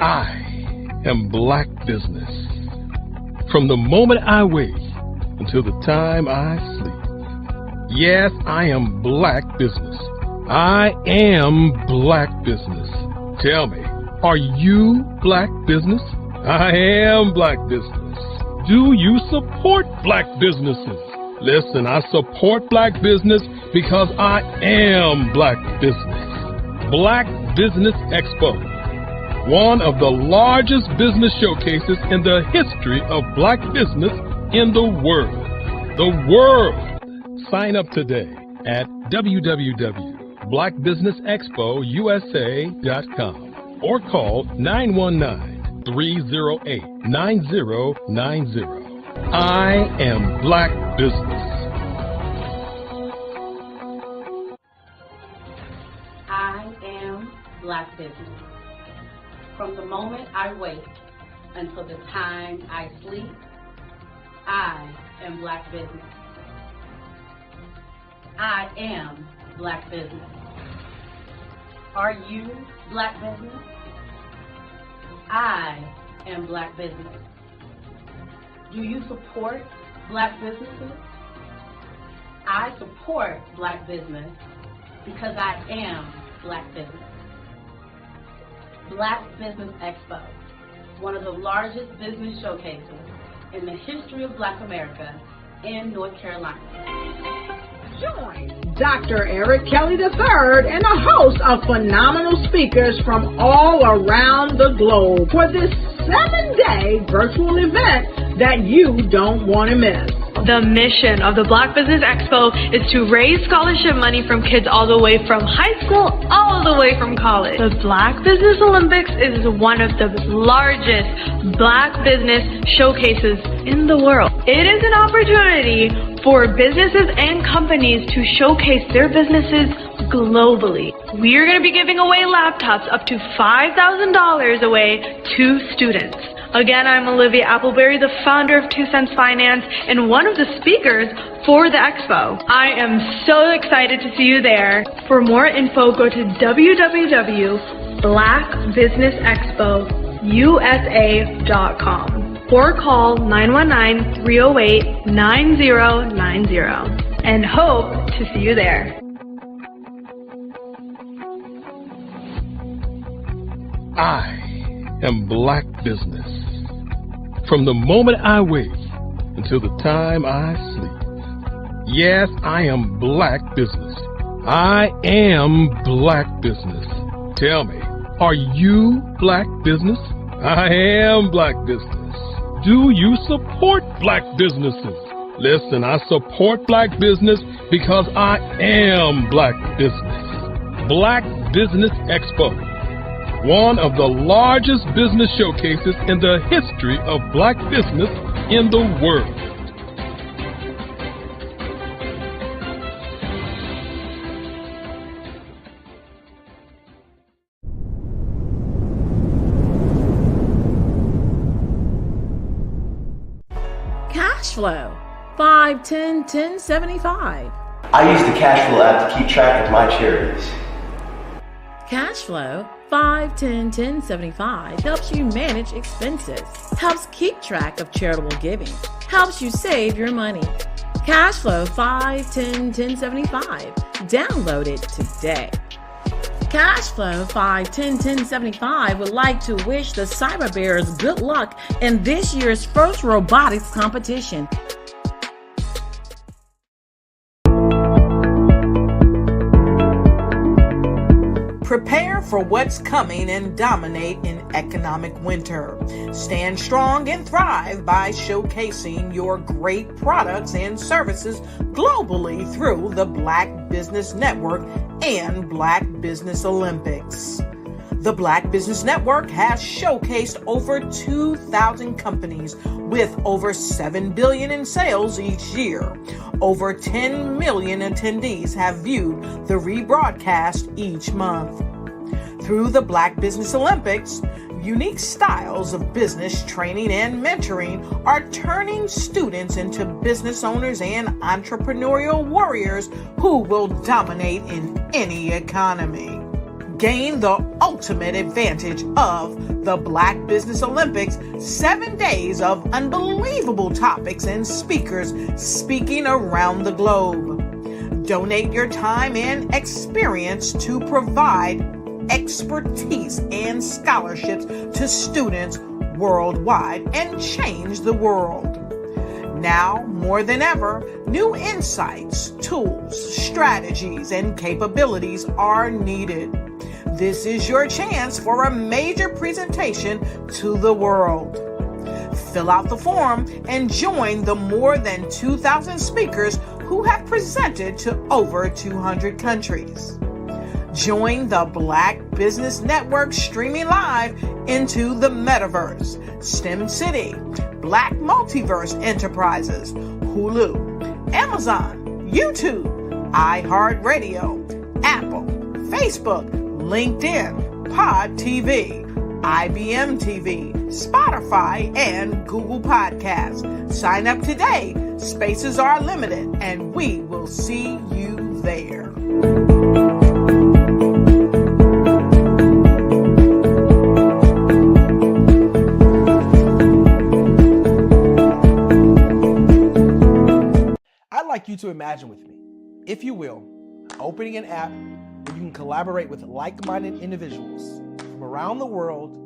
I am Black business. From the moment I wake until the time I sleep. Yes, I am Black business. I am Black business. Tell me, are you Black business? I am Black business. Do you support Black businesses? Listen, I support Black business because I am Black business. Black Business Expo, one of the largest business showcases in the history of Black business in the world. The world! Sign up today at www.blackbusinessexpousa.com or call 919-308-9090. I am Black business. I am Black business. From the moment I wake until the time I sleep, I am Black business. I am Black business. Are you Black business? I am Black business. Do you support Black businesses? I support Black business because I am Black business. Black Business Expo, one of the largest business showcases in the history of Black America in North Carolina. Join Dr. Eric Kelly III and a host of phenomenal speakers from all around the globe for this 7-day virtual event that you don't want to miss. The mission of the Black Business Expo is to raise scholarship money from kids all the way from high school all the way from college. The Black Business Olympics is one of the largest Black business showcases in the world. It is an opportunity for businesses and companies to showcase their businesses globally. We are going to be giving away laptops up to $5,000 away to students. Again, I'm Olivia Appleberry, the founder of 2 Cents Finance and one of the speakers for the expo. I am so excited to see you there. For more info, go to www.blackbusinessexpousa.com or call 919-308-9090 and hope to see you there. I am Black business. From the moment I wake until the time I sleep. Yes, I am Black business. I am Black business. Tell me, are you Black business? I am Black business. Do you support Black businesses? Listen, I support Black business because I am Black business. Black Business Expo, one of the largest business showcases in the history of Black business in the world. Cash flow 5, 10, 10, 75. I use the cash flow app to keep track of my charities. Cash flow 5, 10, 10, 75 helps you manage expenses, helps keep track of charitable giving, helps you save your money. Cashflow 5101075. Download it today. Cashflow 5101075 would like to wish the Cyber Bears good luck in this year's first robotics competition. Prepare for what's coming and dominate in economic winter. Stand strong and thrive by showcasing your great products and services globally through the Black Business Network and Black Business Olympics. The Black Business Network has showcased over 2,000 companies with over $7 billion in sales each year. Over 10 million attendees have viewed the rebroadcast each month. Through the Black Business Olympics, unique styles of business training and mentoring are turning students into business owners and entrepreneurial warriors who will dominate in any economy. Gain the ultimate advantage of the Black Business Olympics, 7 days of unbelievable topics and speakers speaking around the globe. Donate your time and experience to provide expertise and scholarships to students worldwide and change the world. Now, more than ever, new insights, tools, strategies, and capabilities are needed. This is your chance for a major presentation to the world. Fill out the form and join the more than 2,000 speakers who have presented to over 200 countries. Join the Black Business Network streaming live into the Metaverse, STEM City, Black Multiverse Enterprises, Hulu, Amazon, YouTube, iHeartRadio, Apple, Facebook, LinkedIn, Pod TV, IBM TV, Spotify, and Google Podcasts. Sign up today. Spaces are limited, and we will see you there. I'd like you to imagine with me, if you will, opening an app where you can collaborate with like-minded individuals from around the world,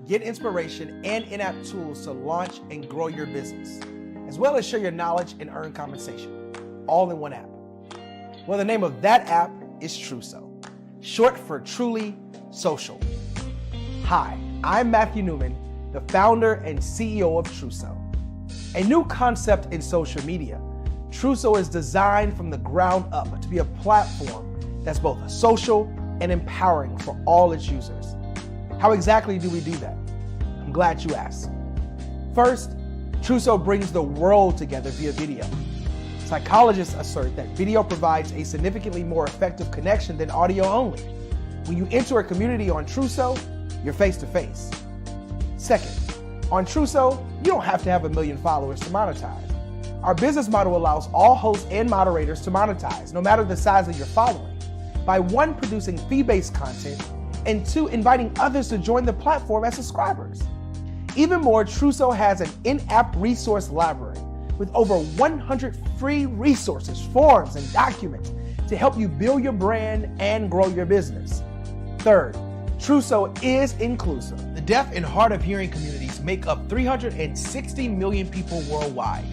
get inspiration and in-app tools to launch and grow your business, as well as share your knowledge and earn compensation, all in one app. Well, the name of that app is Truso, short for Truly Social. Hi, I'm Matthew Newman, the founder and CEO of Truso. A new concept in social media, Truso is designed from the ground up to be a platform that's both social and empowering for all its users. How exactly do we do that? I'm glad you asked. First, Truso brings the world together via video. Psychologists assert that video provides a significantly more effective connection than audio only. When you enter a community on Truso, you're face to face. Second, on Truso, you don't have to have 1 million followers to monetize. Our business model allows all hosts and moderators to monetize, no matter the size of your following, by 1, producing fee-based content, and 2, inviting others to join the platform as subscribers. Even more, Truso has an in-app resource library with over 100 free resources, forms, and documents to help you build your brand and grow your business. Third, Truso is inclusive. The deaf and hard of hearing communities make up 360 million people worldwide.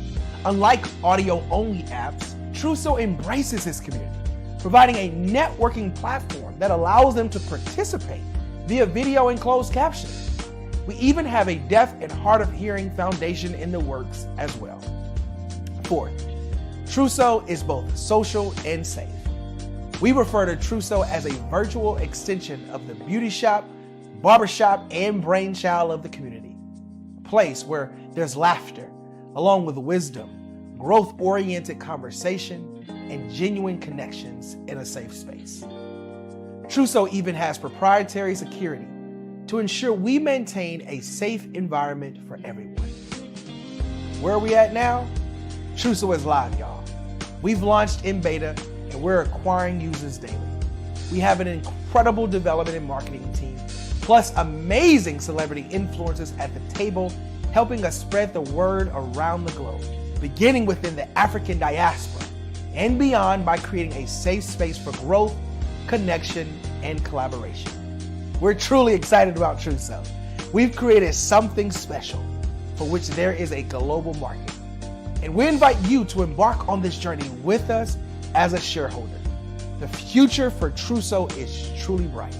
Unlike audio-only apps, Truso embraces this community, providing a networking platform that allows them to participate via video and closed captioning. We even have a deaf and hard of hearing foundation in the works as well. Fourth, Truso is both social and safe. We refer to Truso as a virtual extension of the beauty shop, barbershop, and brainchild of the community. A place where there's laughter, along with wisdom, growth-oriented conversation, and genuine connections in a safe space. Truso even has proprietary security to ensure we maintain a safe environment for everyone. Where are we at now? Truso is live, y'all. We've launched in beta, and we're acquiring users daily. We have an incredible development and marketing team, plus amazing celebrity influencers at the table, helping us spread the word around the globe. beginning within the African diaspora and beyond by creating a safe space for growth, connection, and collaboration. We're truly excited about TrueSelf. We've created something special for which there is a global market. And we invite you to embark on this journey with us as a shareholder. The future for TrueSelf is truly bright.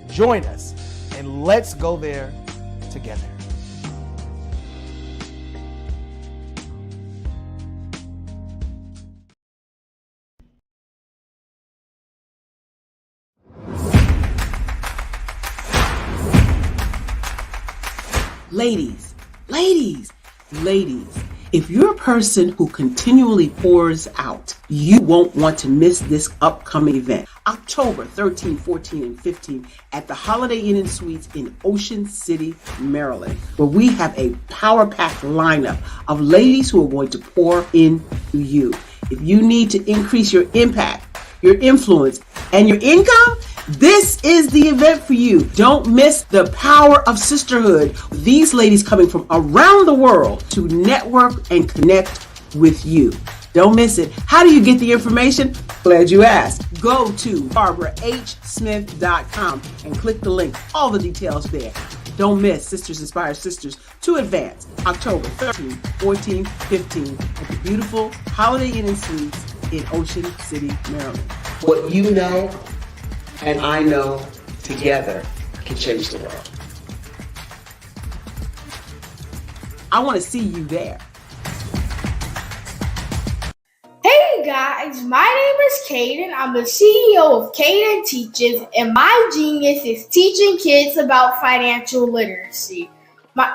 Join us and let's go there together. Ladies, if you're a person who continually pours out, you won't want to miss this upcoming event. October 13, 14, and 15 at the Holiday Inn & Suites in Ocean City, Maryland, where we have a power-packed lineup of ladies who are going to pour into you. If you need to increase your impact, your influence, and your income, this is the event for you. Don't miss the power of sisterhood. These ladies coming from around the world to network and connect with you. Don't miss it. How do you get the information? Glad you asked. Go to barbarahsmith.com and click the link. All the details there. Don't miss Sisters Inspire Sisters to Advance, October 13, 14, 15 at the beautiful Holiday Inn & Suites in Ocean City, Maryland. What you know and I know together can change the world. I want to see you there. Hey guys, my name is Caden. I'm the CEO of Caden Teaches, and my genius is teaching kids about financial literacy.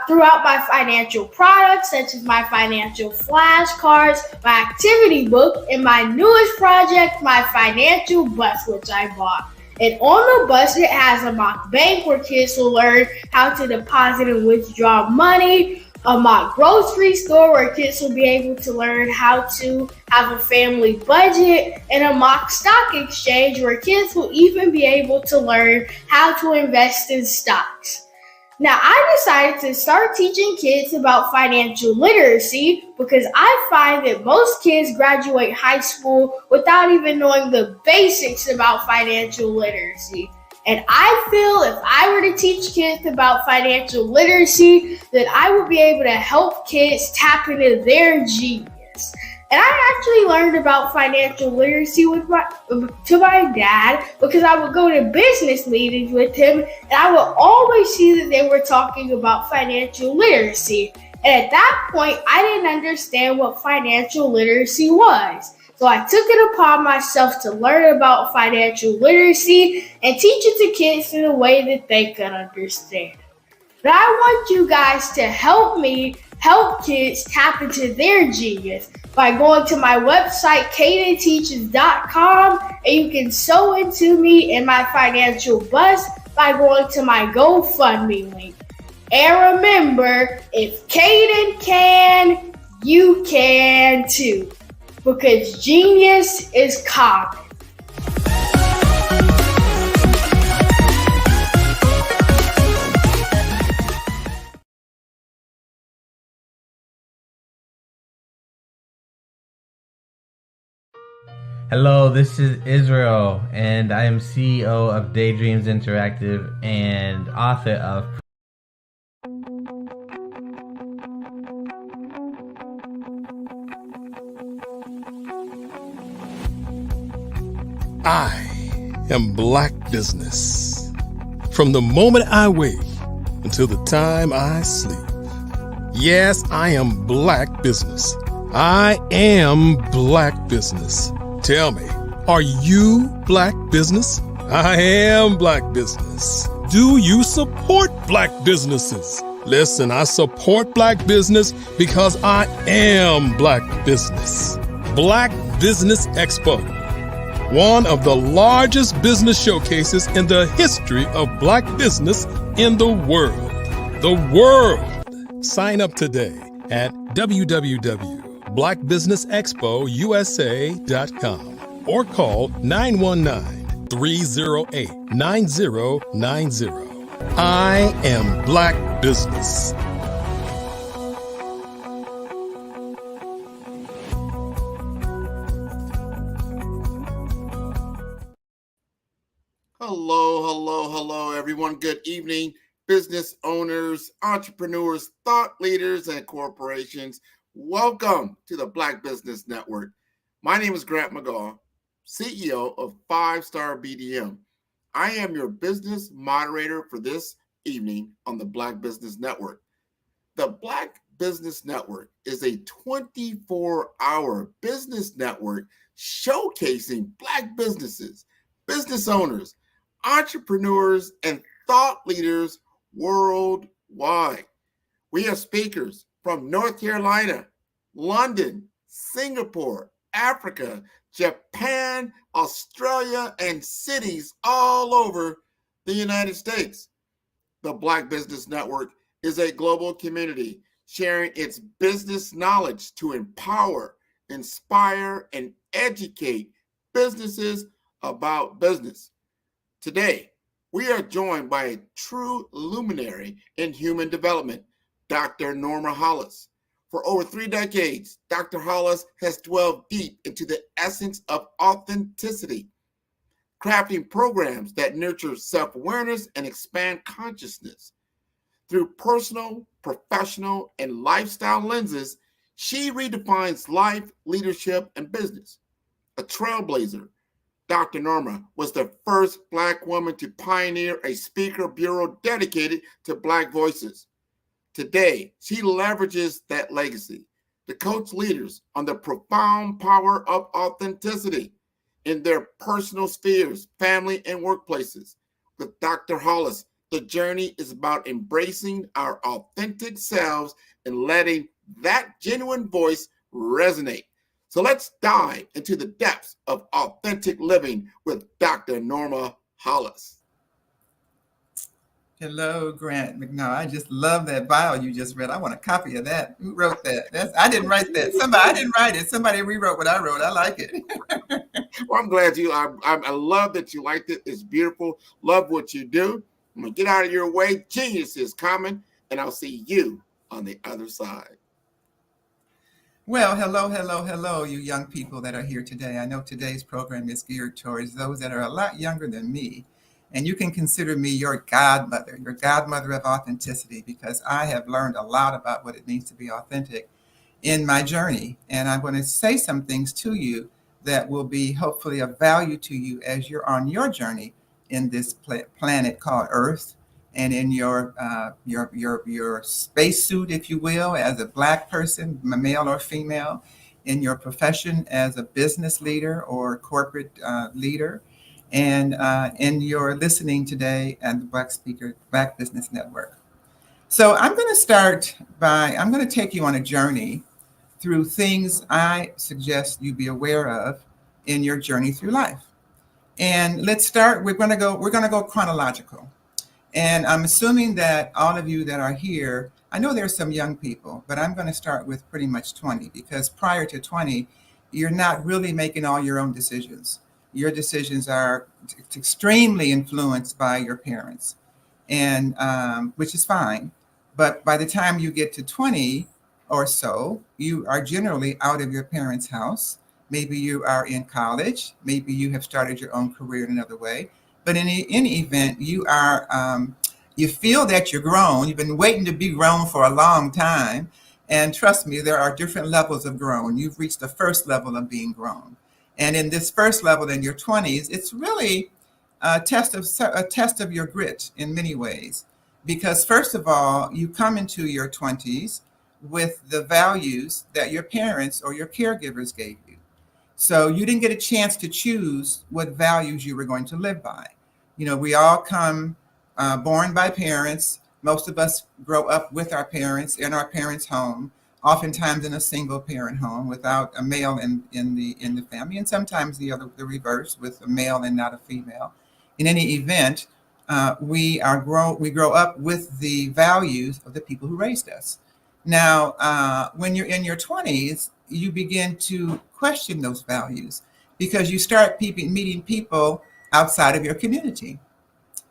Throughout my financial products, such as my financial flashcards, my activity book, and my newest project, my financial bus, which I bought. And on the bus, it has a mock bank where kids will learn how to deposit and withdraw money, a mock grocery store where kids will be able to learn how to have a family budget, and a mock stock exchange where kids will even be able to learn how to invest in stocks. Now, I decided to start teaching kids about financial literacy because I find that most kids graduate high school without even knowing the basics about financial literacy. And I feel if I were to teach kids about financial literacy, that I would be able to help kids tap into their genius. And I actually learned about financial literacy to my dad because I would go to business meetings with him and I would always see that they were talking about financial literacy. And at that point, I didn't understand what financial literacy was. So I took it upon myself to learn about financial literacy and teach it to kids in a way that they could understand. But I want you guys to help me help kids tap into their genius by going to my website, cadenteaches.com, and you can sew into me in my financial bus by going to my GoFundMe link. And remember, if Caden can, you can too, because genius is common. Hello, this is Israel, and I am CEO of Daydreams Interactive and author of I am Black Business. From the moment I wake until the time I sleep. Yes, I am Black Business. I am Black Business. Tell me, are you Black Business? I am Black Business. Do you support Black businesses? Listen, I support Black business because I am Black Business. Black Business Expo, one of the largest business showcases in the history of Black business in the world. The world! Sign up today at www.blackbusinessexpousa.com or call 919-308-9090. I am Black Business. Hello, everyone. Good evening, business owners, entrepreneurs, thought leaders, and corporations. Welcome to the Black Business Network. My name is Grant McGaw, CEO of 5-Star BDM. I am your business moderator for this evening on the Black Business Network. The Black Business Network is a 24-hour business network showcasing Black businesses, business owners, entrepreneurs, and thought leaders worldwide. We have speakers from North Carolina, London, Singapore, Africa, Japan, Australia, and cities all over the United States. The Black Business Network is a global community sharing its business knowledge to empower, inspire, and educate businesses about business. Today, we are joined by a true luminary in human development, Dr. Norma Hollis. For over 3 decades, Dr. Hollis has dwelled deep into the essence of authenticity, crafting programs that nurture self-awareness and expand consciousness. Through personal, professional, and lifestyle lenses, she redefines life, leadership, and business. A trailblazer, Dr. Norma was the first Black woman to pioneer a speaker bureau dedicated to Black voices. Today, she leverages that legacy to coach leaders on the profound power of authenticity in their personal spheres, family, and workplaces. With Dr. Hollis, the journey is about embracing our authentic selves and letting that genuine voice resonate. So let's dive into the depths of authentic living with Dr. Norma Hollis. Hello, Grant McNair. I just love that bio you just read. I want a copy of that. Who wrote that? I didn't write that. I didn't write it. Somebody rewrote what I wrote. I like it. Well, I'm glad I love that you liked it. It's beautiful. Love what you do. I'm going to get out of your way. Genius is coming, and I'll see you on the other side. Well, hello, you young people that are here today. I know today's program is geared towards those that are a lot younger than me. And you can consider me your godmother of authenticity, because I have learned a lot about what it means to be authentic in my journey. And I'm going to say some things to you that will be hopefully of value to you as you're on your journey in this planet called Earth, and in your spacesuit, if you will, as a Black person, male or female, in your profession as a business leader or corporate leader, and you're listening today at the Black Business Network. So I'm going to take you on a journey through things I suggest you be aware of in your journey through life. And let's start. We're going to go chronological. And I'm assuming that all of you that are here, I know there's some young people, but I'm going to start with pretty much 20, because prior to 20, you're not really making all your own decisions. Your decisions are extremely influenced by your parents, and which is fine. But by the time you get to 20 or so, you are generally out of your parents' house. Maybe you are in college. Maybe you have started your own career in another way. But in any event, you feel that you're grown. You've been waiting to be grown for a long time. And trust me, there are different levels of grown. You've reached the first level of being grown. And in this first level in your 20s, it's really a test of your grit in many ways. Because first of all, you come into your 20s with the values that your parents or your caregivers gave you. So you didn't get a chance to choose what values you were going to live by. You know, we all come born by parents. Most of us grow up with our parents in our parents' home, oftentimes in a single parent home without a male in the family, and sometimes the reverse, with a male and not a female. In any event, we grow up with the values of the people who raised us. Now, when you're in your 20s, you begin to question those values, because you start meeting people outside of your community,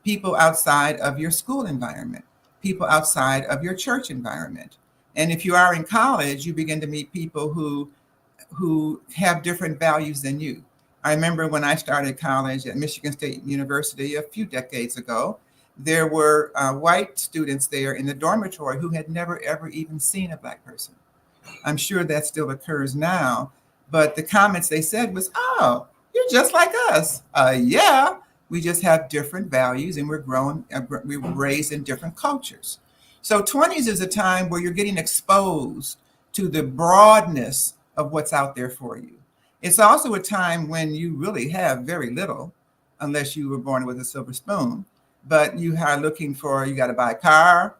people outside of your school environment, people outside of your church environment. And if you are in college, you begin to meet people who have different values than you. I remember when I started college at Michigan State University a few decades ago, there were white students there in the dormitory who had never, ever even seen a Black person. I'm sure that still occurs now, but the comments they said was, oh, you're just like us. Yeah, we just have different values and we were raised in different cultures. So 20s is a time where you're getting exposed to the broadness of what's out there for you. It's also a time when you really have very little, unless you were born with a silver spoon, but you are looking for, you got to buy a car,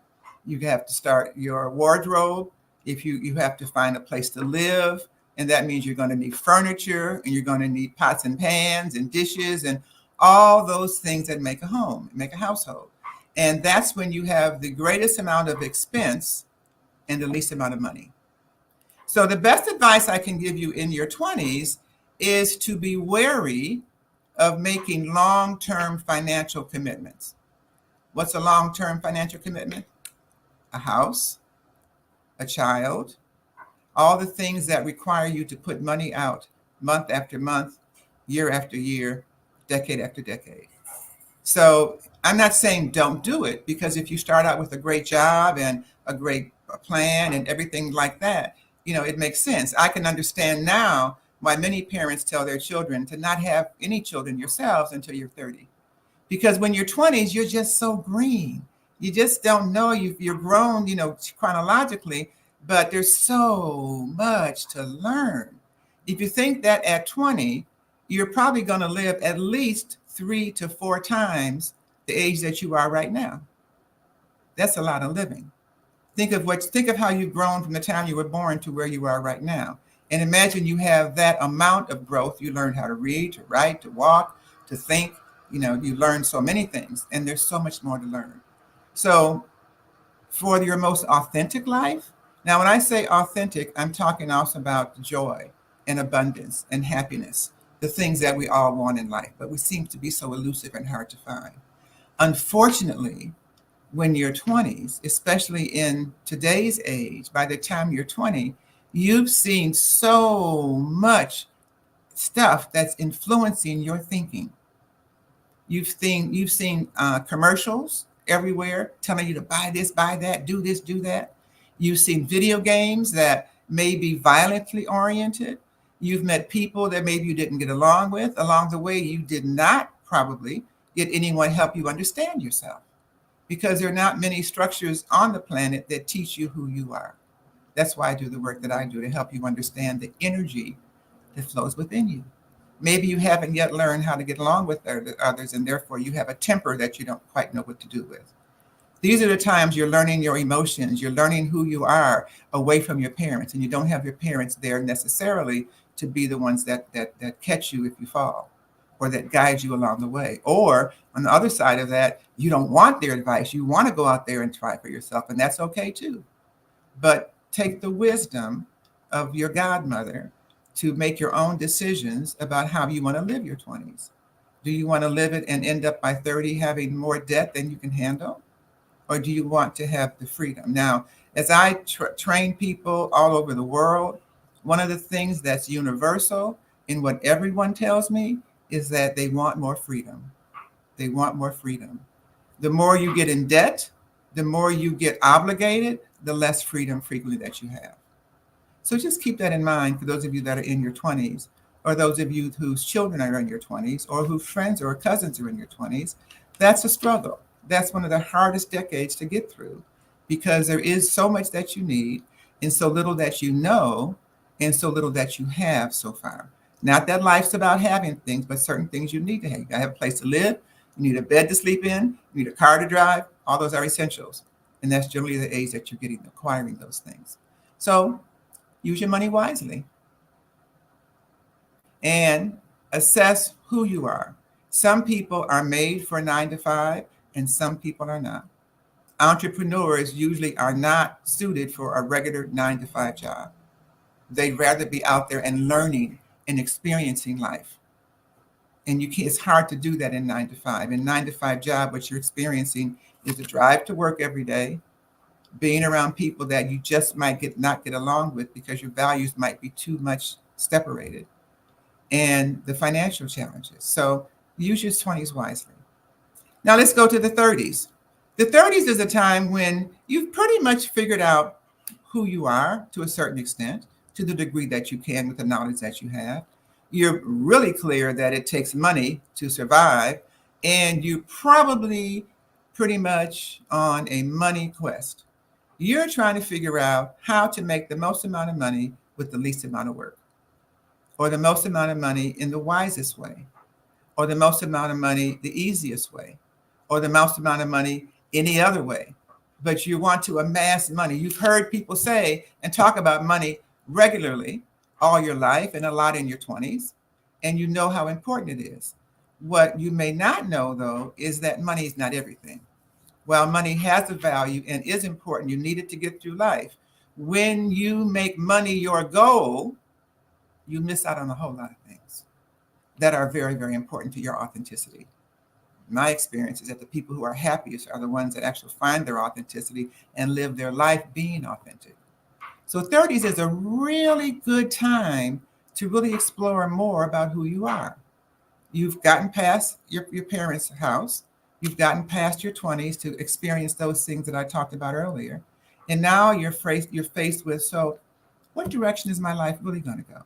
you have to start your wardrobe, if you have to find a place to live, and that means you're going to need furniture, and you're going to need pots and pans and dishes and all those things that make a home, make a household. And that's when you have the greatest amount of expense and the least amount of money. So the best advice I can give you in your 20s is to be wary of making long-term financial commitments. What's a long-term financial commitment? A house, a child, all the things that require you to put money out month after month, year after year, decade after decade. So I'm not saying don't do it, because if you start out with a great job and a great plan and everything like that, it makes sense. I can understand now why many parents tell their children to not have any children yourselves until you're 30. Because when you're 20s, you're just so green. You just don't know. You're grown, chronologically, but there's so much to learn. If you think that at 20, you're probably going to live at least 3 to 4 times the age that you are right now. That's a lot of living. Think of how you've grown from the time you were born to where you are right now. And imagine you have that amount of growth. You learned how to read, to write, to walk, to think. You learn so many things, and there's so much more to learn. So for your most authentic life, now when I say authentic, I'm talking also about joy and abundance and happiness, the things that we all want in life, but we seem to be so elusive and hard to find. Unfortunately, when you're 20s, especially in today's age, by the time you're 20, you've seen so much stuff that's influencing your thinking. You've seen commercials everywhere telling you to buy this, buy that, do this, do that. You've seen video games that may be violently oriented. You've met people that maybe you didn't get along with. Along the way, you did not probably get anyone help you understand yourself, because there are not many structures on the planet that teach you who you are. That's why I do the work that I do, to help you understand the energy that flows within you. Maybe you haven't yet learned how to get along with others, and therefore you have a temper that you don't quite know what to do with. These are the times you're learning your emotions, you're learning who you are away from your parents, and you don't have your parents there necessarily to be the ones that catch you if you fall, or that guide you along the way. Or on the other side of that, you don't want their advice. You want to go out there and try for yourself, and that's okay too. But take the wisdom of your godmother to make your own decisions about how you want to live your 20s. Do you want to live it and end up by 30 having more debt than you can handle? Or do you want to have the freedom? Now, as I train people all over the world, one of the things that's universal in what everyone tells me is that they want more freedom. They want more freedom. The more you get in debt, the more you get obligated, the less freedom frequently that you have. So just keep that in mind for those of you that are in your 20s, or those of you whose children are in your 20s, or whose friends or cousins are in your 20s. That's a struggle. That's one of the hardest decades to get through, because there is so much that you need and so little that you know and so little that you have so far. Not that life's about having things, but certain things you need to have. You gotta have a place to live. You need a bed to sleep in. You need a car to drive. All those are essentials. And that's generally the age that you're acquiring those things. So use your money wisely and assess who you are. Some people are made for 9 to 5 and some people are not. Entrepreneurs usually are not suited for a regular 9 to 5 job. They'd rather be out there and learning and experiencing life. And it's hard to do that in 9 to 5. In 9 to 5 job, what you're experiencing is the drive to work every day, being around people that you just might not get along with because your values might be too much separated. and the financial challenges. So use your 20s wisely. Now let's go to the 30s. The 30s is a time when you've pretty much figured out who you are to a certain extent, to the degree that you can with the knowledge that you have. You're really clear that it takes money to survive, and you're probably pretty much on a money quest. You're trying to figure out how to make the most amount of money with the least amount of work, or the most amount of money in the wisest way, or the most amount of money the easiest way, or the most amount of money any other way. But you want to amass money. You've heard people say and talk about money regularly all your life, and a lot in your 20s, and you know how important it is. What you may not know, though, is that money is not everything. While money has a value and is important, you need it to get through life. When you make money your goal, you miss out on a whole lot of things that are very, very important to your authenticity. My experience is that the people who are happiest are the ones that actually find their authenticity and live their life being authentic. So 30s is a really good time to really explore more about who you are. You've gotten past your parents' house. You've gotten past your 20s to experience those things that I talked about earlier. And now you're faced with, so what direction is my life really going to go?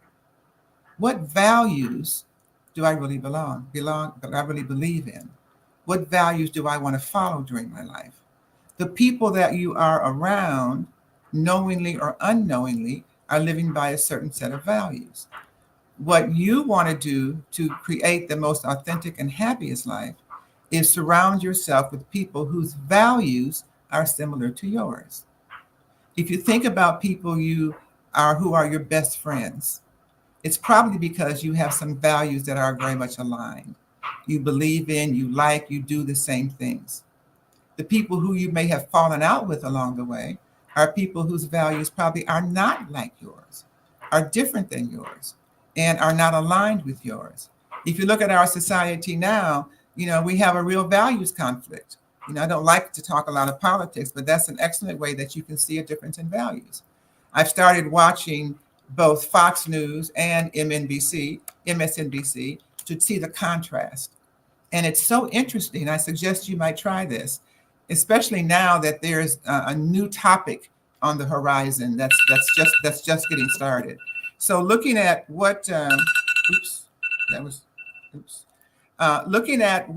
What values do I really I really believe in? What values do I want to follow during my life? The people that you are around, knowingly or unknowingly, are living by a certain set of values. What you want to do to create the most authentic and happiest life is surround yourself with people whose values are similar to yours. If you think about people who are your best friends, it's probably because you have some values that are very much aligned. You believe in, you like, you do the same things. The people who you may have fallen out with along the way are people whose values probably are not like yours, are different than yours, and are not aligned with yours. If you look at our society now, we have a real values conflict. I don't like to talk a lot of politics, but that's an excellent way that you can see a difference in values. I've started watching both Fox News and MSNBC to see the contrast. And it's so interesting. I suggest you might try this, especially now that there's a new topic on the horizon that's just getting started. So looking at what, looking at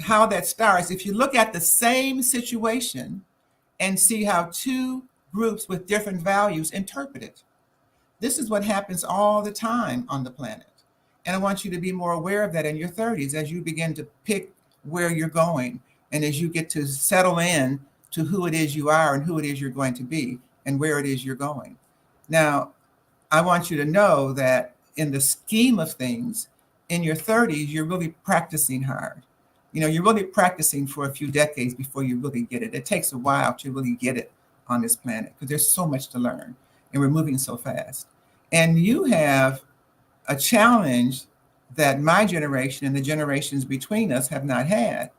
how that starts, if you look at the same situation and see how two groups with different values interpret it. This is what happens all the time on the planet. And I want you to be more aware of that in your 30s as you begin to pick where you're going and as you get to settle in to who it is you are and who it is you're going to be and where it is you're going. Now, I want you to know that in the scheme of things, in your 30s, you're really practicing hard. You're really practicing for a few decades before you really get it. It takes a while to really get it on this planet because there's so much to learn and we're moving so fast. And you have a challenge that my generation and the generations between us have not had.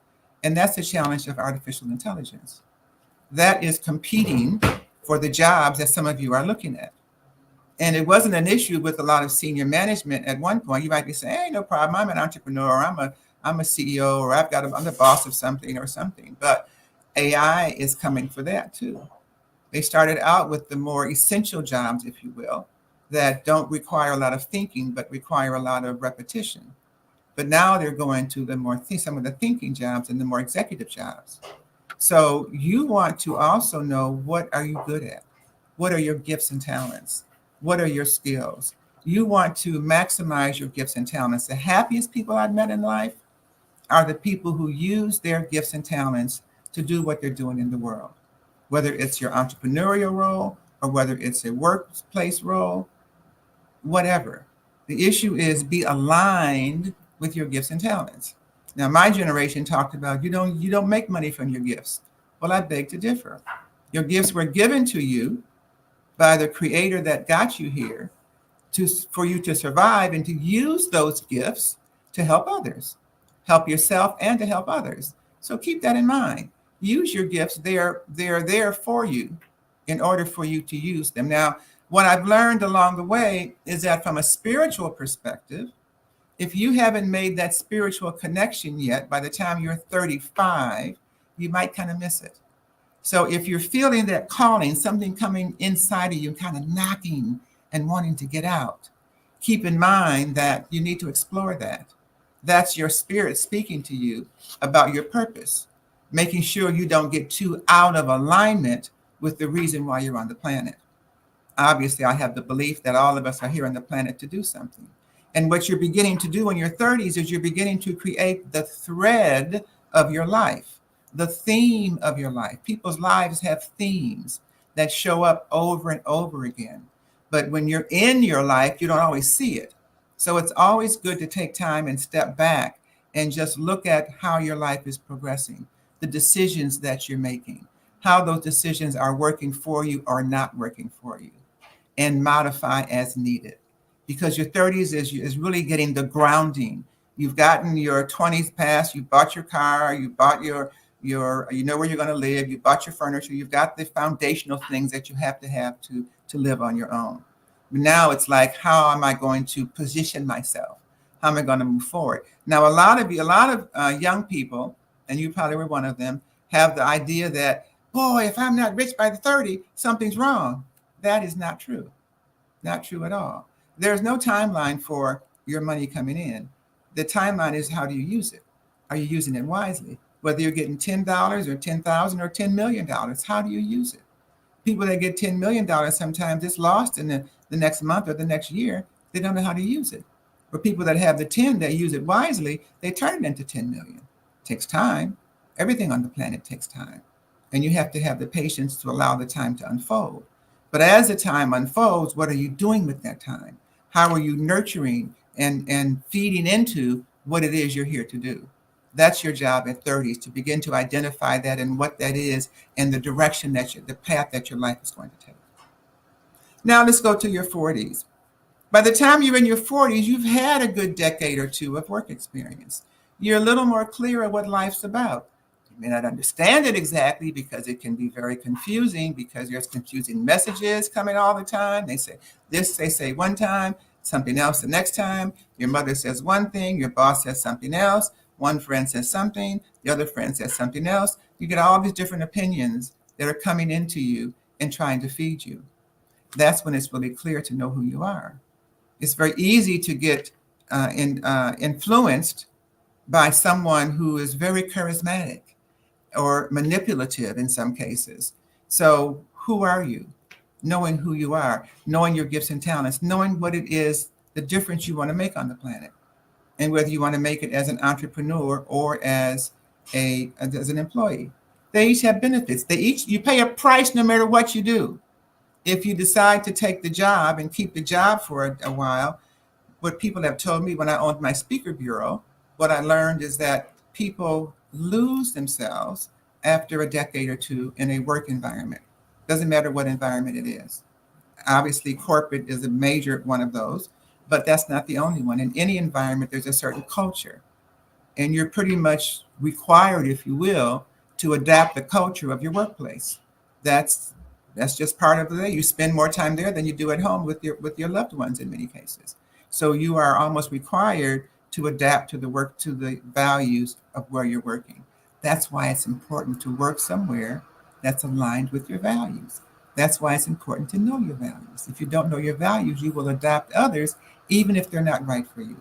And that's the challenge of artificial intelligence. That is competing for the jobs that some of you are looking at. And it wasn't an issue with a lot of senior management at one point. You might be saying, hey, no problem, I'm an entrepreneur, or I'm a CEO, or I'm the boss of something or something. But AI is coming for that too. They started out with the more essential jobs, if you will, that don't require a lot of thinking, but require a lot of repetition. But now they're going to some of the thinking jobs and the more executive jobs. So you want to also know, what are you good at? What are your gifts and talents? What are your skills? You want to maximize your gifts and talents. The happiest people I've met in life are the people who use their gifts and talents to do what they're doing in the world, whether it's your entrepreneurial role or whether it's a workplace role, whatever. The issue is be aligned with your gifts and talents. Now, my generation talked about you don't make money from your gifts. Well, I beg to differ. Your gifts were given to you by the creator that got you here for you to survive and to use those gifts to help others, help yourself and to help others. So keep that in mind. Use your gifts. They're there for you in order for you to use them. Now, What I've learned along the way is that from a spiritual perspective, if you haven't made that spiritual connection yet, by the time you're 35, you might kind of miss it. So if you're feeling that calling, something coming inside of you, kind of knocking and wanting to get out, keep in mind that you need to explore that. That's your spirit speaking to you about your purpose, making sure you don't get too out of alignment with the reason why you're on the planet. Obviously, I have the belief that all of us are here on the planet to do something. And what you're beginning to do in your 30s is you're beginning to create the thread of your life, the theme of your life. People's lives have themes that show up over and over again. But when you're in your life, you don't always see it. So it's always good to take time and step back and just look at how your life is progressing, the decisions that you're making, how those decisions are working for you or not working for you, and modify as needed. Because your 30s is really getting the grounding. You've gotten your 20s past, you bought your car, you bought your you know where you're going to live, you bought your furniture, you've got the foundational things that you have to live on your own. Now it's like, how am I going to position myself? How am I going to move forward? Now, a lot of young people, and you probably were one of them, have the idea that, boy, if I'm not rich by the 30, something's wrong. That is not true. Not true at all. There's no timeline for your money coming in. The timeline is, how do you use it? Are you using it wisely? Whether you're getting $10 or $10,000 or $10 million, how do you use it? People that get $10 million, sometimes it's lost in the next month or the next year. They don't know how to use it. For people that have the 10 that use it wisely, they turn it into 10 million. It takes time. Everything on the planet takes time. And you have to have the patience to allow the time to unfold. But as the time unfolds, what are you doing with that time? How are you nurturing and feeding into what it is you're here to do? That's your job at 30s, to begin to identify that and what that is and the direction the path that your life is going to take. Now let's go to your 40s. By the time you're in your 40s, you've had a good decade or two of work experience. You're a little more clear on what life's about. You may not understand it exactly because it can be very confusing, because there's confusing messages coming all the time. They say this, they say one time, something else the next time. Your mother says one thing, your boss says something else. One friend says something, the other friend says something else. You get all these different opinions that are coming into you and trying to feed you. That's when it's really clear to know who you are. It's very easy to get influenced by someone who is very charismatic or manipulative in some cases. So who are you? Knowing who you are, knowing your gifts and talents, knowing what it is, the difference you want to make on the planet, and whether you want to make it as an entrepreneur or as an employee. They each have benefits. You pay a price no matter what you do. If you decide to take the job and keep the job for a while, what people have told me when I owned my speaker bureau, what I learned is that people lose themselves after a decade or two in a work environment. Doesn't matter what environment it is. Obviously, corporate is a major one of those, but that's not the only one. In any environment, there's a certain culture, and you're pretty much required, if you will, to adapt the culture of your workplace. That's just part of the day. You spend more time there than you do at home with your loved ones in many cases. So you are almost required to adapt to the values of where you're working. That's why it's important to work somewhere that's aligned with your values. That's why it's important to know your values. If you don't know your values, you will adapt others, even if they're not right for you.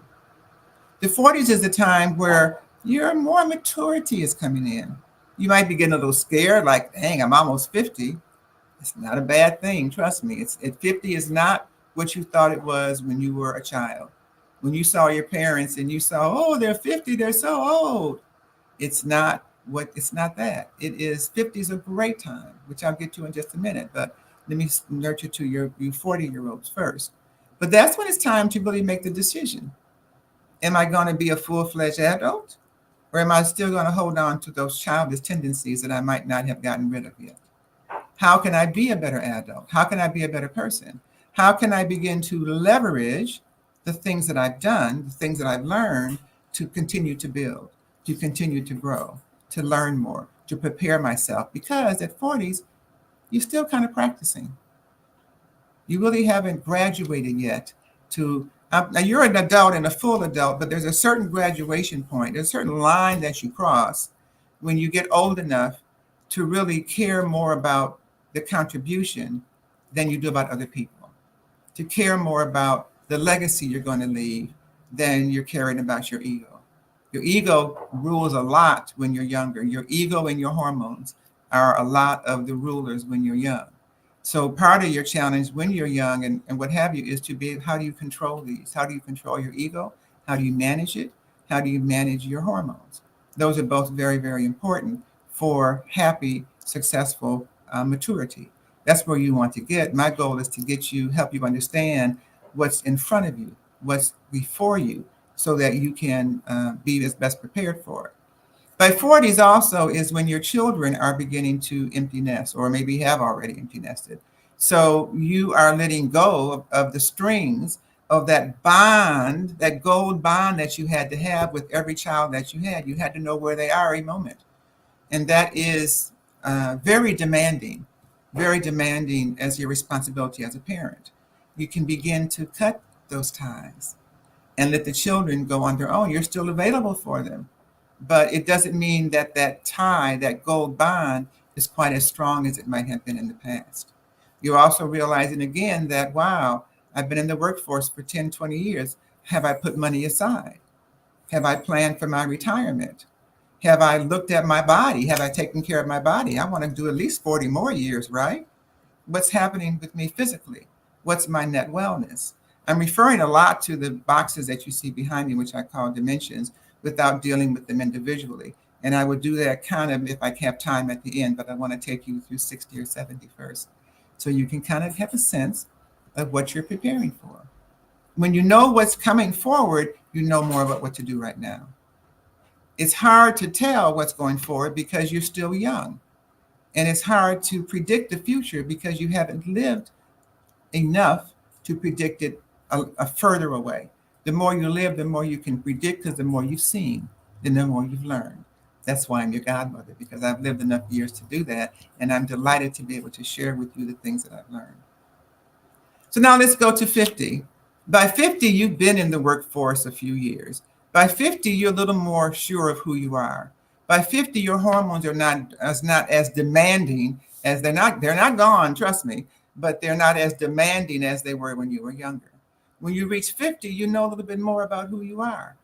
The 40s is the time where your more maturity is coming in. You might be getting a little scared, like, dang, I'm almost 50. It's not a bad thing, trust me. 50 is not what you thought it was when you were a child. When you saw your parents and you saw, oh, they're 50, they're so old. It's not that. It is 50 is a great time, which I'll get to in just a minute, but let me nurture to you 40-year-olds first. But that's when it's time to really make the decision. Am I going to be a full-fledged adult, or am I still going to hold on to those childish tendencies that I might not have gotten rid of yet? How can I be a better adult? How can I be a better person? How can I begin to leverage the things that I've done, the things that I've learned, to continue to build, to continue to grow, to learn more, to prepare myself? Because at 40s, you're still kind of practicing. You really haven't graduated yet to, now you're an adult and a full adult, but there's a certain graduation point, there's a certain line that you cross when you get old enough to really care more about the contribution than you do about other people, to care more about the legacy you're going to leave than you're caring about your ego. Your ego rules a lot when you're younger. Your ego and your hormones are a lot of the rulers when you're young. So part of your challenge when you're young and what have you is to be, how do you control these? How do you control your ego? How do you manage it? How do you manage your hormones? Those are both very, very important for happy, successful maturity. That's where you want to get. My goal is to get you, help you understand what's in front of you, what's before you, so that you can be as best prepared for it. By 40s also is when your children are beginning to empty nest, or maybe have already empty nested. So you are letting go of the strings of that bond, that gold bond that you had to have with every child that you had. You had to know where they are every moment. And that is very demanding as your responsibility as a parent. You can begin to cut those ties and let the children go on their own. You're still available for them. But it doesn't mean that that tie, that gold bond, is quite as strong as it might have been in the past. You're also realizing again that, wow, I've been in the workforce for 10, 20 years. Have I put money aside? Have I planned for my retirement? Have I looked at my body? Have I taken care of my body? I want to do at least 40 more years, right? What's happening with me physically? What's my net wellness? I'm referring a lot to the boxes that you see behind me, which I call dimensions, without dealing with them individually. And I would do that kind of if I have time at the end, but I want to take you through 60 or 70 first. So you can kind of have a sense of what you're preparing for. When you know what's coming forward, you know more about what to do right now. It's hard to tell what's going forward because you're still young. And it's hard to predict the future because you haven't lived enough to predict it a further away. The more you live, the more you can predict, because the more you've seen, then the more you've learned. That's why I'm your godmother, because I've lived enough years to do that. And I'm delighted to be able to share with you the things that I've learned. So now let's go to 50. By 50, you've been in the workforce a few years. By 50, you're a little more sure of who you are. By 50, your hormones are not as demanding as they're not gone, trust me, but they're not as demanding as they were when you were younger. When you reach 50, you know a little bit more about who you are,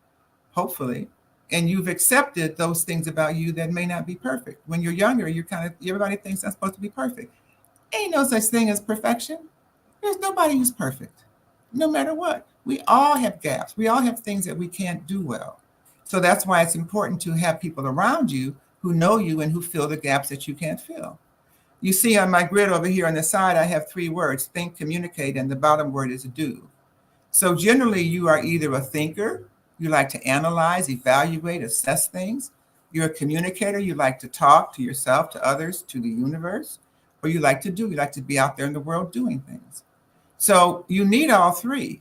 hopefully, and you've accepted those things about you that may not be perfect. When you're younger, everybody thinks that's supposed to be perfect. Ain't no such thing as perfection. There's nobody who's perfect, no matter what. We all have gaps. We all have things that we can't do well. So that's why it's important to have people around you who know you and who fill the gaps that you can't fill. You see on my grid over here on the side, I have 3 words: think, communicate, and the bottom word is do. So generally, you are either a thinker, you like to analyze, evaluate, assess things. You're a communicator, you like to talk to yourself, to others, to the universe, or you like to be out there in the world doing things. So you need all 3.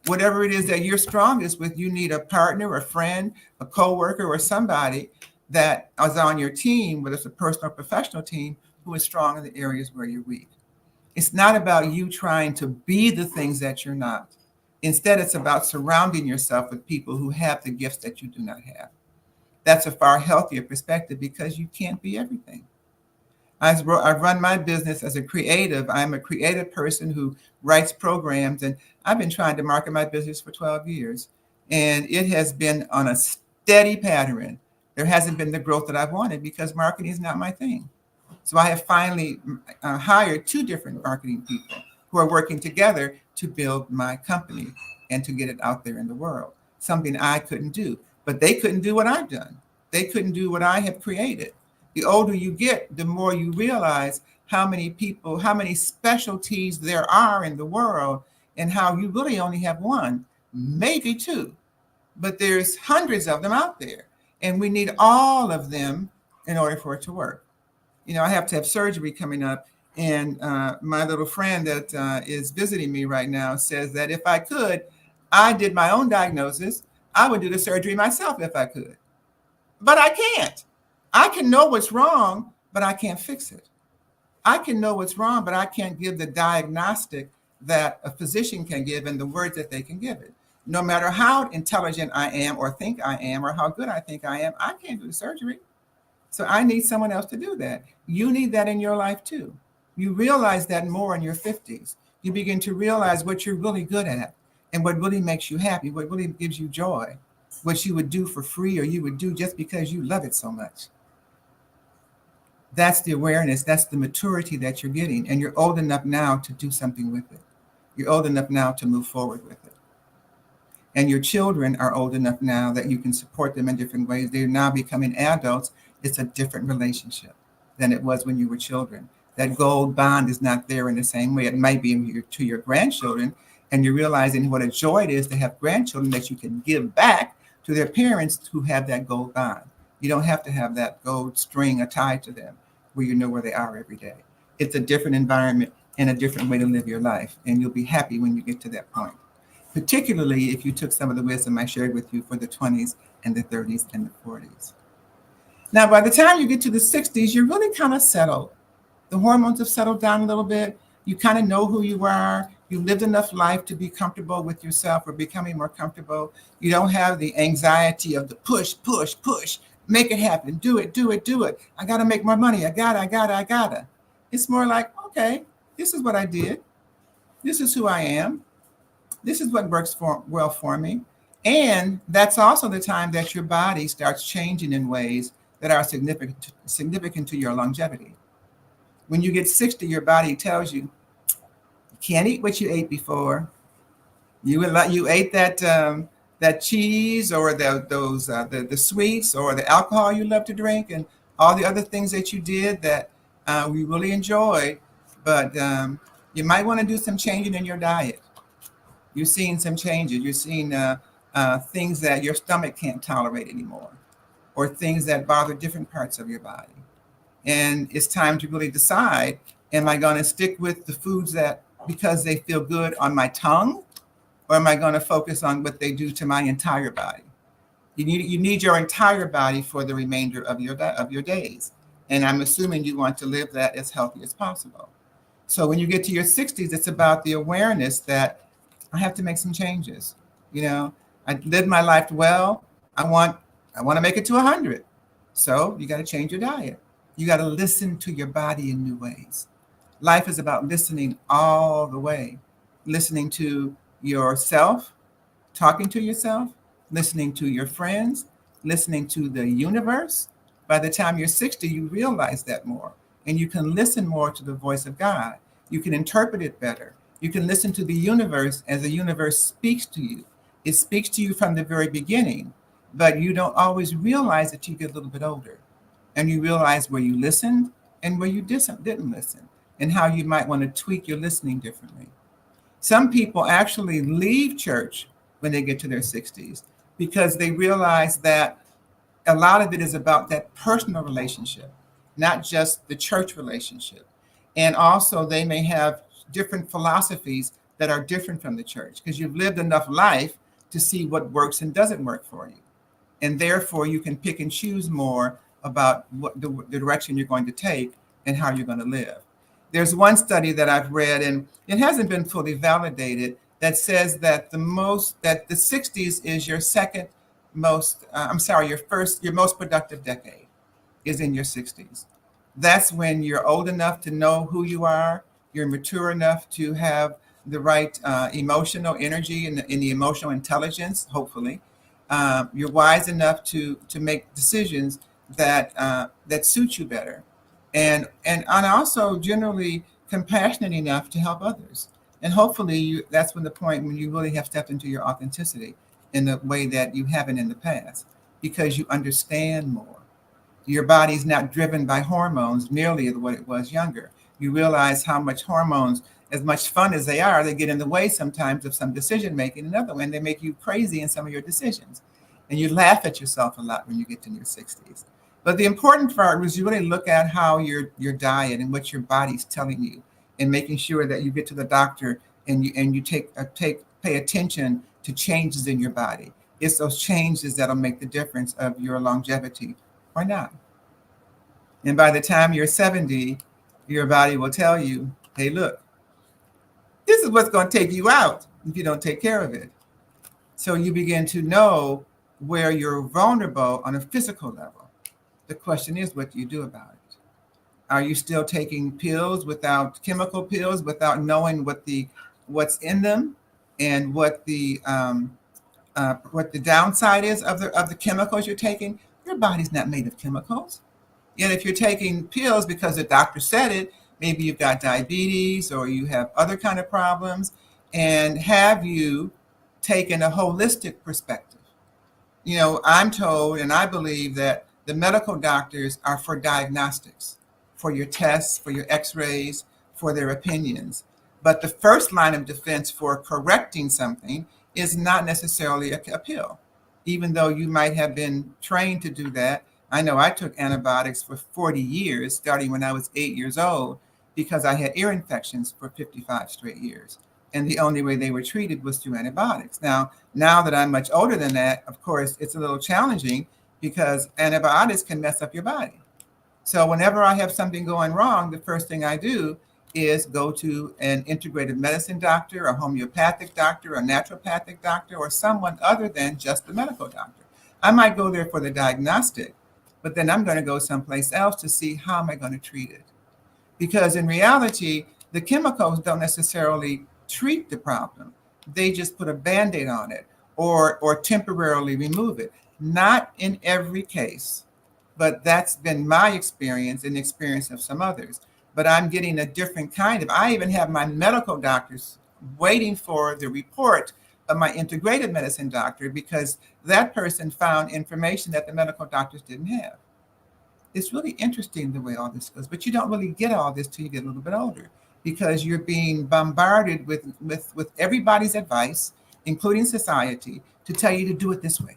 Whatever it is that you're strongest with, you need a partner, a friend, a coworker, or somebody that is on your team, whether it's a personal or professional team, who is strong in the areas where you're weak. It's not about you trying to be the things that you're not. Instead, it's about surrounding yourself with people who have the gifts that you do not have. That's a far healthier perspective because you can't be everything. I run my business as a creative. I'm a creative person who writes programs, and I've been trying to market my business for 12 years. And it has been on a steady pattern. There hasn't been the growth that I've wanted because marketing is not my thing. So I have finally hired 2 different marketing people who are working together to build my company and to get it out there in the world, something I couldn't do. But they couldn't do what I've done. They couldn't do what I have created. The older you get, the more you realize how many people, how many specialties there are in the world, and how you really only have 1, maybe 2, but there's hundreds of them out there. And we need all of them in order for it to work. You know, I have to have surgery coming up, and my little friend that is visiting me right now says that if I could, I did my own diagnosis, I would do the surgery myself if I could. But I can't. I can know what's wrong, but I can't fix it. I can know what's wrong, but I can't give the diagnostic that a physician can give and the words that they can give it. No matter how intelligent I am or think I am or how good I think I am, I can't do the surgery. So I need someone else to do that. You need that in your life too. You realize that more in your 50s. You begin to realize what you're really good at and what really makes you happy, what really gives you joy, what you would do for free or you would do just because you love it so much. That's the awareness, that's the maturity that you're getting, and you're old enough now to do something with it. You're old enough now to move forward with it. And your children are old enough now that you can support them in different ways. They're now becoming adults. It's a different relationship than it was when you were children. That gold bond is not there in the same way. It might be to your grandchildren, and you're realizing what a joy it is to have grandchildren that you can give back to their parents who have that gold bond. You don't have to have that gold string tied to them where you know where they are every day. It's a different environment and a different way to live your life, and you'll be happy when you get to that point, particularly if you took some of the wisdom I shared with you for the 20s and the 30s and the 40s. Now, by the time you get to the 60s, you're really kind of settled. The hormones have settled down a little bit. You kind of know who you are. You lived enough life to be comfortable with yourself or becoming more comfortable. You don't have the anxiety of the push, push, push. Make it happen. Do it, do it, do it. I got to make more money. I gotta. It's more like, okay, this is what I did. This is who I am. This is what works well for me. And that's also the time that your body starts changing in ways that are significant to your longevity. When you get 60, your body tells you, you can't eat what you ate before. You ate that cheese or the sweets or the alcohol you love to drink and all the other things that you did that we really enjoyed. But you might want to do some changing in your diet. You're seeing some changes. You're seeing things that your stomach can't tolerate anymore, or things that bother different parts of your body. And it's time to really decide, am I going to stick with the foods that because they feel good on my tongue, or am I going to focus on what they do to my entire body? You need your entire body for the remainder of your days. And I'm assuming you want to live that as healthy as possible. So when you get to your 60s, it's about the awareness that I have to make some changes. You know, I lived my life well. I want to make it to 100. So you got to change your diet. You got to listen to your body in new ways. Life is about listening all the way. Listening to yourself, talking to yourself, listening to your friends, listening to the universe. By the time you're 60, you realize that more, and you can listen more to the voice of God. You can interpret it better. You can listen to the universe as the universe speaks to you. It speaks to you from the very beginning, but you don't always realize that you get a little bit older, and you realize where you listened and where you didn't listen, and how you might want to tweak your listening differently. Some people actually leave church when they get to their 60s because they realize that a lot of it is about that personal relationship, not just the church relationship. And also they may have different philosophies that are different from the church because you've lived enough life to see what works and doesn't work for you. And therefore you can pick and choose more about what the direction you're going to take and how you're going to live. There's one study that I've read, and it hasn't been fully validated, that says that the 60s is your your most productive decade is in your 60s. That's when you're old enough to know who you are. You're mature enough to have the right emotional energy and the emotional intelligence, hopefully. You're wise enough to make decisions that suit you better. And also generally compassionate enough to help others. And hopefully that's when the point when you really have stepped into your authenticity in the way that you haven't in the past, because you understand more. Your body's not driven by hormones merely as what it was younger. You realize how much hormones, as much fun as they get in the way sometimes of some decision making. Another one, they make you crazy in some of your decisions. And you laugh at yourself a lot when you get to your 60s. But the important part was you really look at how your diet and what your body's telling you, and making sure that you get to the doctor and you pay attention to changes in your body. It's those changes that'll make the difference of your longevity or not. And by the time you're 70, your body will tell you, hey, look, This is what's going to take you out if you don't take care of it. So you begin to know where you're vulnerable on a physical level. The question is, what do you do about it? Are you still taking pills without chemical pills, without knowing what's in them and what the downside is of the chemicals you're taking? Your body's not made of chemicals. Yet if you're taking pills because the doctor said it, maybe you've got diabetes or you have other kind of problems, and have you taken a holistic perspective? You know, I'm told and I believe that the medical doctors are for diagnostics, for your tests, for your x-rays, for their opinions. But the first line of defense for correcting something is not necessarily a pill, even though you might have been trained to do that. I know I took antibiotics for 40 years, starting when I was 8 years old, because I had ear infections for 55 straight years. And the only way they were treated was through antibiotics. Now that I'm much older than that, of course, it's a little challenging because antibiotics can mess up your body. So whenever I have something going wrong, the first thing I do is go to an integrative medicine doctor, a homeopathic doctor, a naturopathic doctor, or someone other than just the medical doctor. I might go there for the diagnostic, but then I'm going to go someplace else to see how am I going to treat it. Because in reality, the chemicals don't necessarily treat the problem. They just put a Band-Aid on it or temporarily remove it. Not in every case, but that's been my experience and the experience of some others. But I'm getting a different kind of, I even have my medical doctors waiting for the report of my integrated medicine doctor because that person found information that the medical doctors didn't have. It's really interesting the way all this goes, but you don't really get all this till you get a little bit older because you're being bombarded with everybody's advice, including society, to tell you to do it this way,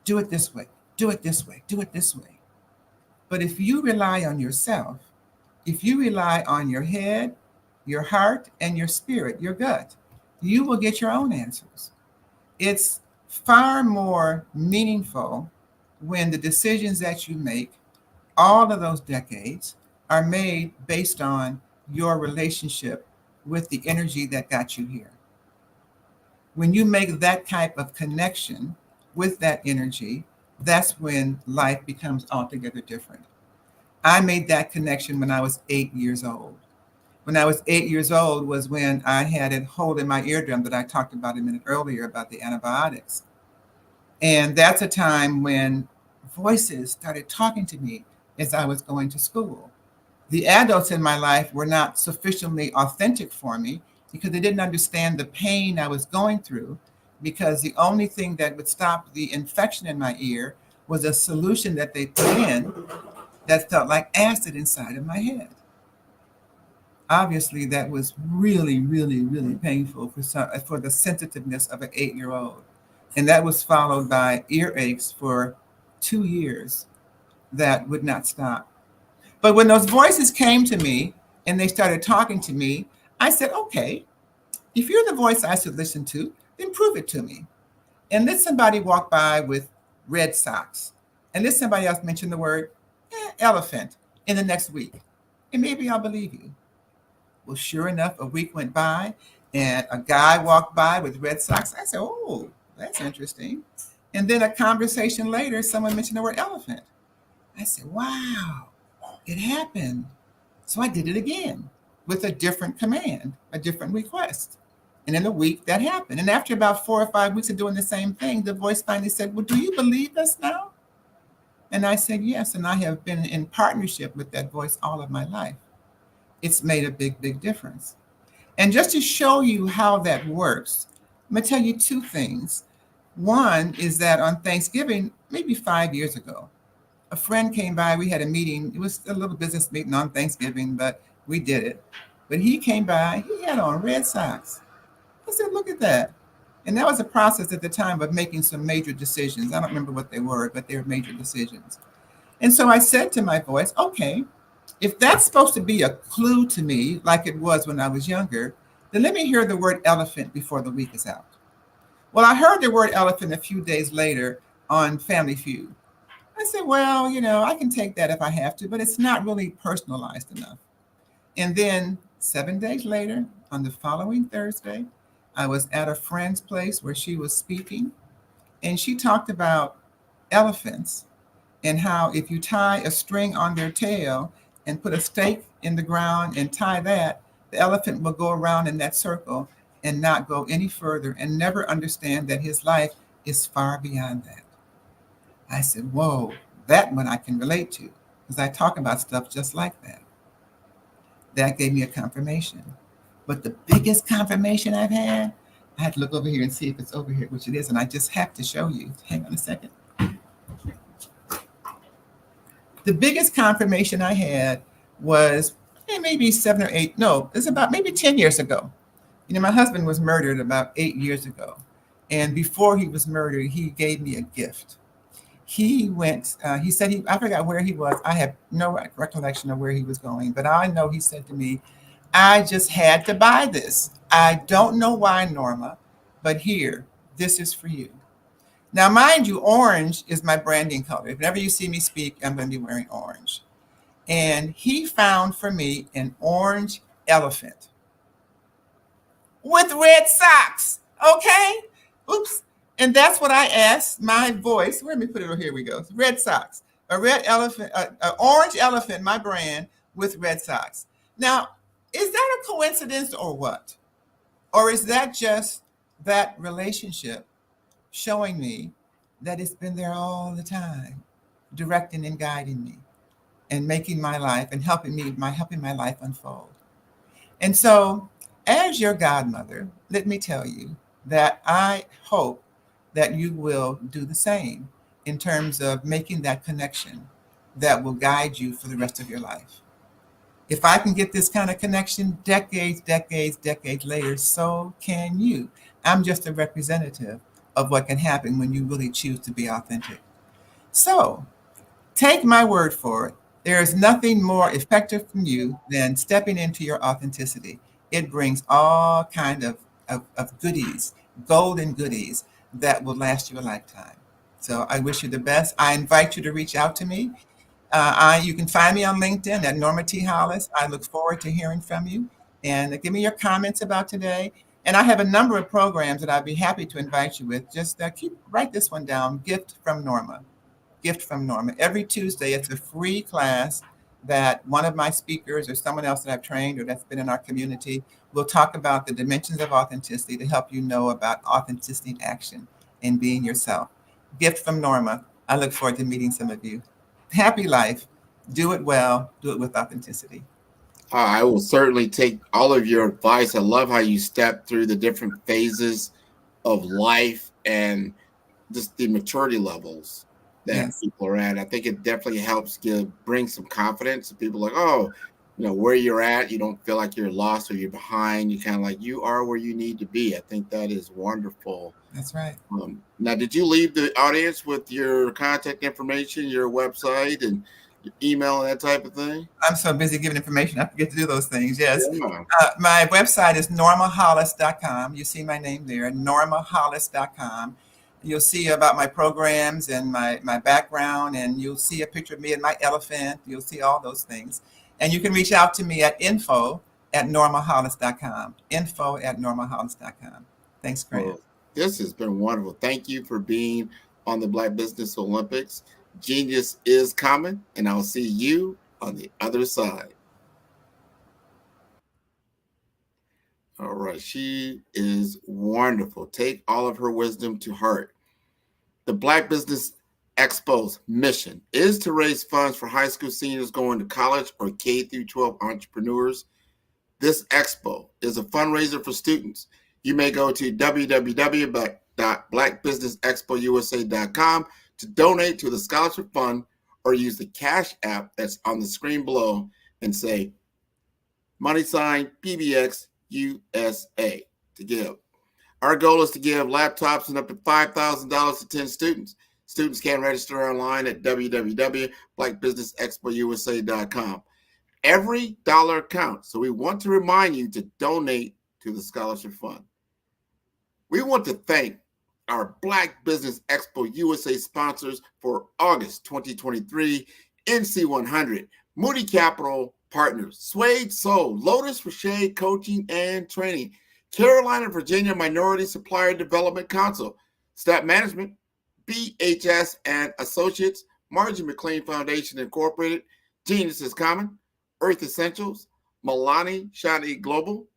do it this way, do it this way, do it this way. But if you rely on yourself, if you rely on your head, your heart, and your spirit, your gut, you will get your own answers. It's far more meaningful when the decisions that you make, all of those decades, are made based on your relationship with the energy that got you here. When you make that type of connection with that energy, that's when life becomes altogether different. I made that connection when I was 8 years old. When I was 8 years old was when I had a hole in my eardrum that I talked about a minute earlier about the antibiotics. And that's a time when voices started talking to me as I was going to school. The adults in my life were not sufficiently authentic for me because they didn't understand the pain I was going through, because the only thing that would stop the infection in my ear was a solution that they put in that felt like acid inside of my head. Obviously, that was really, really, really painful for the sensitiveness of an 8-year-old. And that was followed by earaches for 2 years that would not stop. But when those voices came to me and they started talking to me, I said, okay, if you're the voice I should listen to, then prove it to me. And then somebody walked by with red socks. And then somebody else mentioned the word elephant in the next week. And maybe I'll believe you. Well, sure enough, a week went by and a guy walked by with red socks. I said, oh, that's interesting. And then a conversation later, someone mentioned the word elephant. I said, wow, it happened. So I did it again with a different command, a different request. And in a week that happened. And after about 4 or 5 weeks of doing the same thing, the voice finally said, well, do you believe us now? And I said, yes. And I have been in partnership with that voice all of my life. It's made a big, big difference. And just to show you how that works, I'm going to tell you 2 things. One is that on Thanksgiving, maybe 5 years ago, a friend came by. We had a meeting. It was a little business meeting on Thanksgiving, but we did it. But he came by. He had on red socks. I said, look at that. And that was a process at the time of making some major decisions. I don't remember what they were, but they were major decisions. And so I said to my voice, okay, if that's supposed to be a clue to me, like it was when I was younger, then let me hear the word elephant before the week is out. Well, I heard the word elephant a few days later on Family Feud. I said, well, I can take that if I have to, but it's not really personalized enough. And then 7 days later on the following Thursday, I was at a friend's place where she was speaking, and she talked about elephants and how if you tie a string on their tail and put a stake in the ground and tie that, the elephant will go around in that circle and not go any further and never understand that his life is far beyond that. I said, whoa, that one I can relate to, because I talk about stuff just like that. That gave me a confirmation. But the biggest confirmation I've had, I had to look over here and see if it's over here, which it is, and I just have to show you. Hang on a second. The biggest confirmation I had was maybe 7 or 8, no, it's about maybe 10 years ago. You know, my husband was murdered about 8 years ago. And before he was murdered, he gave me a gift. He went, he said, I forgot where he was. I have no recollection of where he was going, but I know he said to me, I just had to buy this. I don't know why, Norma, but here, this is for you. Now, mind you, orange is my branding color. If ever you see me speak, I'm going to be wearing orange. And he found for me an orange elephant with red socks. Okay? Oops. And that's what I asked my voice. Let me put it over here. We go. Red socks. A red elephant, an orange elephant, my brand, with red socks. Now, is that a coincidence or what? Or is that just that relationship showing me that it's been there all the time, directing and guiding me and making my life and helping my life unfold? And so, as your godmother, let me tell you that I hope that you will do the same in terms of making that connection that will guide you for the rest of your life. If I can get this kind of connection decades later, so can you. I'm just a representative of what can happen when you really choose to be authentic. So take my word for it. There is nothing more effective from you than stepping into your authenticity. It brings all kind of goodies, golden goodies that will last you a lifetime. So I wish you the best. I invite you to reach out to me. You can find me on LinkedIn at Norma T. Hollis. I look forward to hearing from you. And give me your comments about today. And I have a number of programs that I'd be happy to invite you with. Just write this one down, Gift from Norma. Gift from Norma. Every Tuesday, it's a free class that one of my speakers or someone else that I've trained or that's been in our community will talk about the dimensions of authenticity to help you know about authenticity in action and being yourself. Gift from Norma. I look forward to meeting some of you. Happy life. Do it well. Do it with authenticity. I will certainly take all of your advice. I love how you step through the different phases of life and just the maturity levels that people are at. I think it definitely helps bring some confidence to people like, oh, you know, where you're at, you don't feel like you're lost or you're behind. You kind of like, you are where you need to be. I think that is wonderful. That's right. Now, did you leave the audience with your contact information, your website, and your email and that type of thing? I'm so busy giving information, I forget to do those things. Yes. Yeah. My website is normahollis.com. You see my name there, normahollis.com. You'll see about my programs and my background, and you'll see a picture of me and my elephant. You'll see all those things. And you can reach out to me at info@normahollis.com. info@normahollis.com. Thanks, Grant. Well, this has been wonderful. Thank you for being on the Black Business Olympics. Genius is coming, and I'll see you on the other side. All right. She is wonderful. Take all of her wisdom to heart. The Black Business Expo's mission is to raise funds for high school seniors going to college or K-12 entrepreneurs. This expo is a fundraiser for students. You may go to www.blackbusinessexpousa.com to donate to the scholarship fund or use the Cash app that's on the screen below and say $PBX USA to give. Our goal is to give laptops and up to $5,000 to 10 students. Students can register online at www.blackbusinessexpousa.com. Every dollar counts, so we want to remind you to donate to the scholarship fund. We want to thank our Black Business Expo USA sponsors for August 2023, NC100, Moody Capital, partners: Suede Soul, Lotus for Shade Coaching and Training, Carolina, Virginia Minority Supplier Development Council, Staff Management, BHS and Associates, Margie McLean Foundation Incorporated, Genius is Common, Earth Essentials, Milani Shani Global,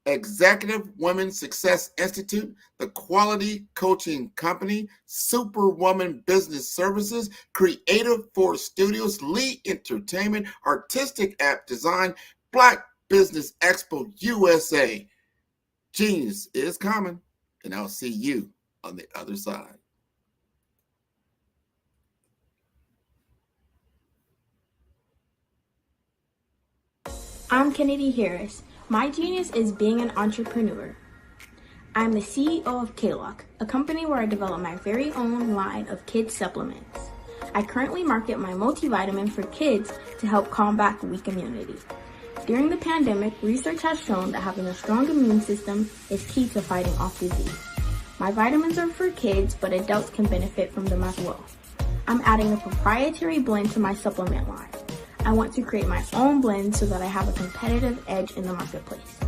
Executive Women's Success Institute, The Quality Coaching Company, Superwoman Business Services, Creative Force Studios, Lee Entertainment, Artistic App Design, Black Business Expo USA. Genius is common, and I'll see you on the other side. I'm Kennedy Harris. My genius is being an entrepreneur. I'm the CEO of K-Lock, a company where I develop my very own line of kids supplements. I currently market my multivitamin for kids to help combat weak immunity. During the pandemic, research has shown that having a strong immune system is key to fighting off disease. My vitamins are for kids, but adults can benefit from them as well. I'm adding a proprietary blend to my supplement line. I want to create my own blend so that I have a competitive edge in the marketplace.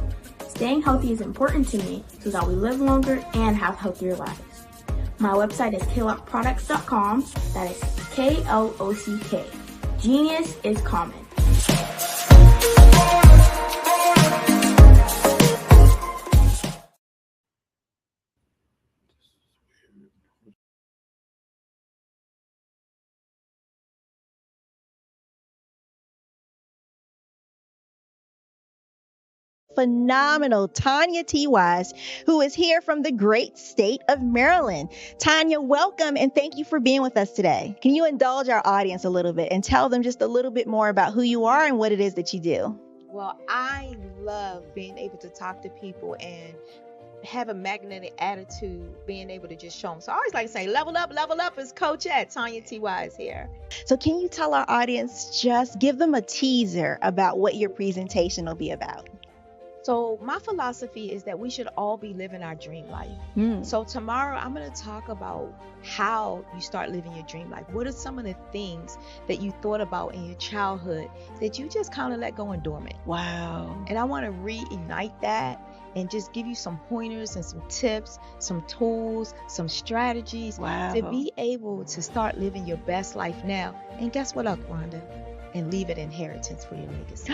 Staying healthy is important to me so that we live longer and have healthier lives. My website is klockproducts.com. That is K-L-O-C-K. Genius is common. Phenomenal Tanya T. Wise, who is here from the great state of Maryland. Tanya, welcome and thank you for being with us today. Can you indulge our audience a little bit and tell them just a little bit more about who you are and what it is that you do? Well, I love being able to talk to people and have a magnetic attitude, being able to just show them. So I always like to say, level up is Coach at Tanya T. Wise here. So can you tell our audience, just give them a teaser about what your presentation will be about? So my philosophy is that we should all be living our dream life. So tomorrow I'm going to talk about how you start living your dream life. What are some of the things that you thought about in your childhood that you just kind of let go and dormant? Wow. And I want to reignite that and just give you some pointers and some tips, some tools, some strategies to be able to start living your best life now. And guess what, Rhonda? And leave an inheritance for your legacy.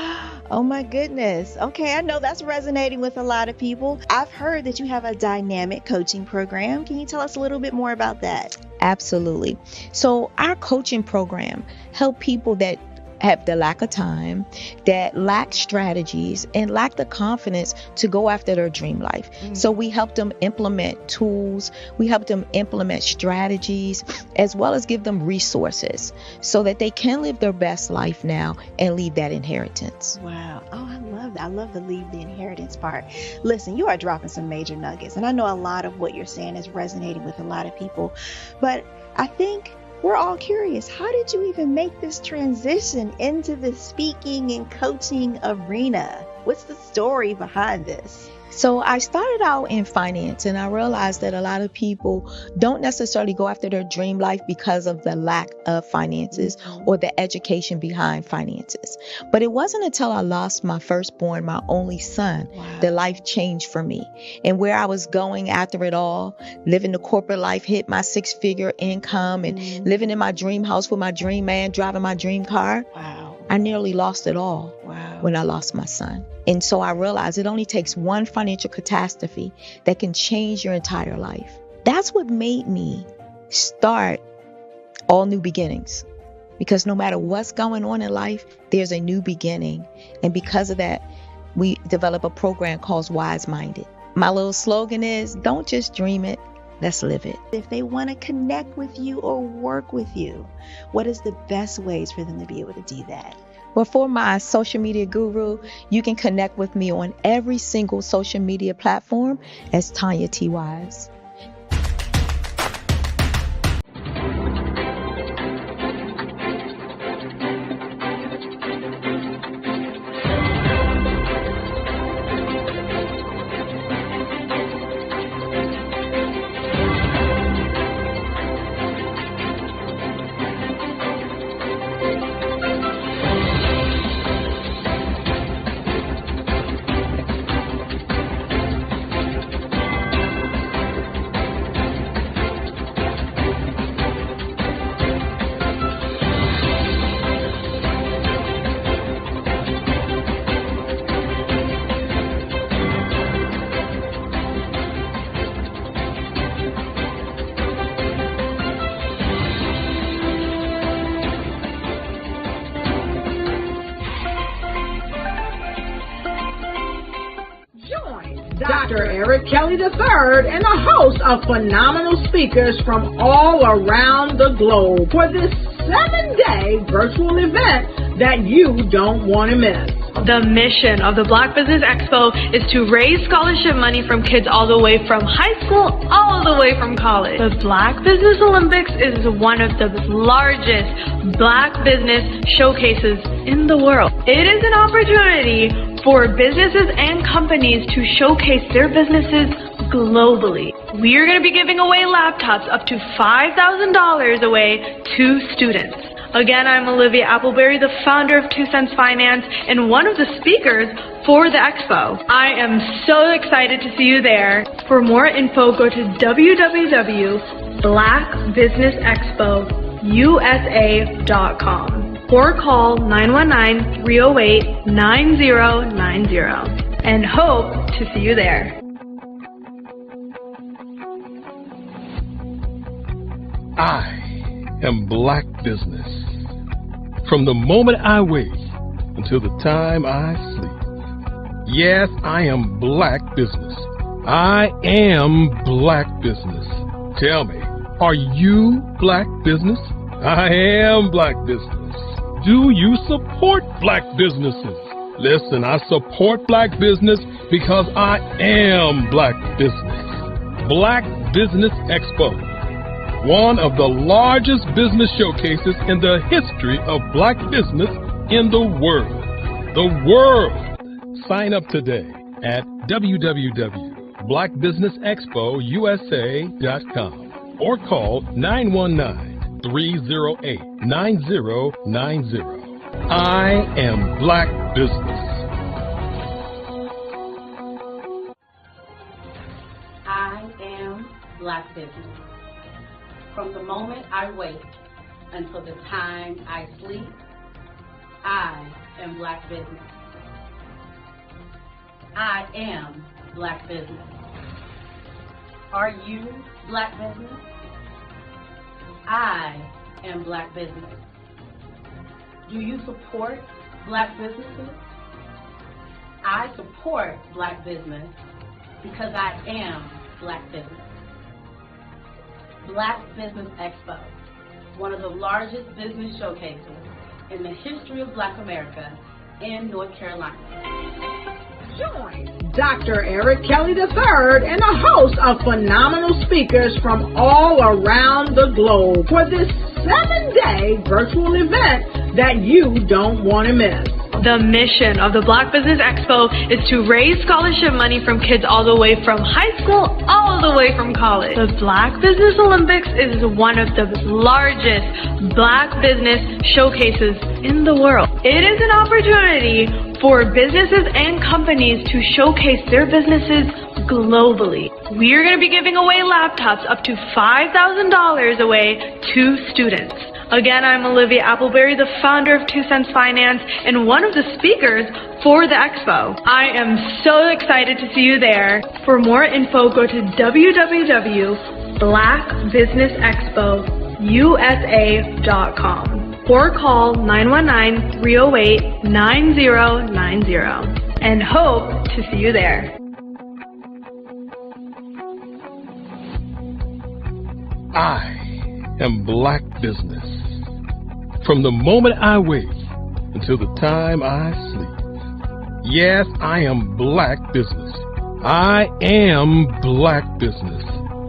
Oh my goodness. Okay, I know that's resonating with a lot of people. I've heard that you have a dynamic coaching program. Can you tell us a little bit more about that? Absolutely. So our coaching program help people that have the lack of time, that lack strategies, and lack the confidence to go after their dream life. So we help them implement tools, we help them implement strategies, as well as give them resources so that they can live their best life now and leave that inheritance. Wow. Oh, I love that. I love the leave the inheritance part. Listen, you are dropping some major nuggets, and I know a lot of what you're saying is resonating with a lot of people, but I think we're all curious. How did you even make this transition into the speaking and coaching arena? What's the story behind this? So I started out in finance, and I realized that a lot of people don't necessarily go after their dream life because of the lack of finances or the education behind finances. But it wasn't until I lost my firstborn, my only son, that life changed for me. And where I was going after it all, living the corporate life, hit my 6-figure income and living in my dream house with my dream man, driving my dream car. I nearly lost it all when I lost my son. And so I realized it only takes one financial catastrophe that can change your entire life. That's what made me start All New Beginnings. Because no matter what's going on in life, there's a new beginning. And because of that, we developed a program called Wise Minded. My little slogan is, don't just dream it, let's live it. If they want to connect with you or work with you, what is the best ways for them to be able to do that? Well, for my social media guru, you can connect with me on every single social media platform as Tanya T. Wise. Dr. Eric Kelly III and a host of phenomenal speakers from all around the globe for this 7-day virtual event that you don't want to miss. The mission of the Black Business Expo is to raise scholarship money from kids all the way from high school, all the way from college. The Black Business Olympics is one of the largest Black business showcases in the world. It is an opportunity for businesses and companies to showcase their businesses globally. We are going to be giving away laptops up to $5,000 away to students. Again, I'm Olivia Appleberry, the founder of 2 Cents Finance and one of the speakers for the expo. I am so excited to see you there. For more info, go to www.blackbusinessexpousa.com or call 919-308-9090 and hope to see you there. I am Black business. From the moment I wake until the time I sleep. Yes, I am Black business. I am Black business. Tell me, are you Black business? I am Black business. Do you support Black businesses? Listen, I support Black business because I am Black business. Black Business Expo, one of the largest business showcases in the history of Black business in the world. The world! Sign up today at www.blackbusinessexpousa.com or call 919-308-9090. I am Black business. I am Black business. From the moment I wake until the time I sleep, I am Black business. I am Black business. Are you Black business? I am Black business. Do you support Black businesses? I support Black business because I am Black business. Black Business Expo, one of the largest business showcases in the history of Black America in North Carolina. Join Dr. Eric Kelly III and a host of phenomenal speakers from all around the globe for this 7-day virtual event that you don't want to miss. The mission of the Black Business Expo is to raise scholarship money from kids all the way from high school, all the way from college. The Black Business Olympics is one of the largest Black business showcases in the world. It is an opportunity for businesses and companies to showcase their businesses globally. We are going to be giving away laptops up to $5,000 away to students. Again, I'm Olivia Appleberry, the founder of 2 Cents Finance and one of the speakers for the expo. I am so excited to see you there. For more info, go to www.blackbusinessexpousa.com or call 919-308-9090 and hope to see you there. I am Black business. From the moment I wake until the time I sleep. Yes, I am Black business. I am Black business.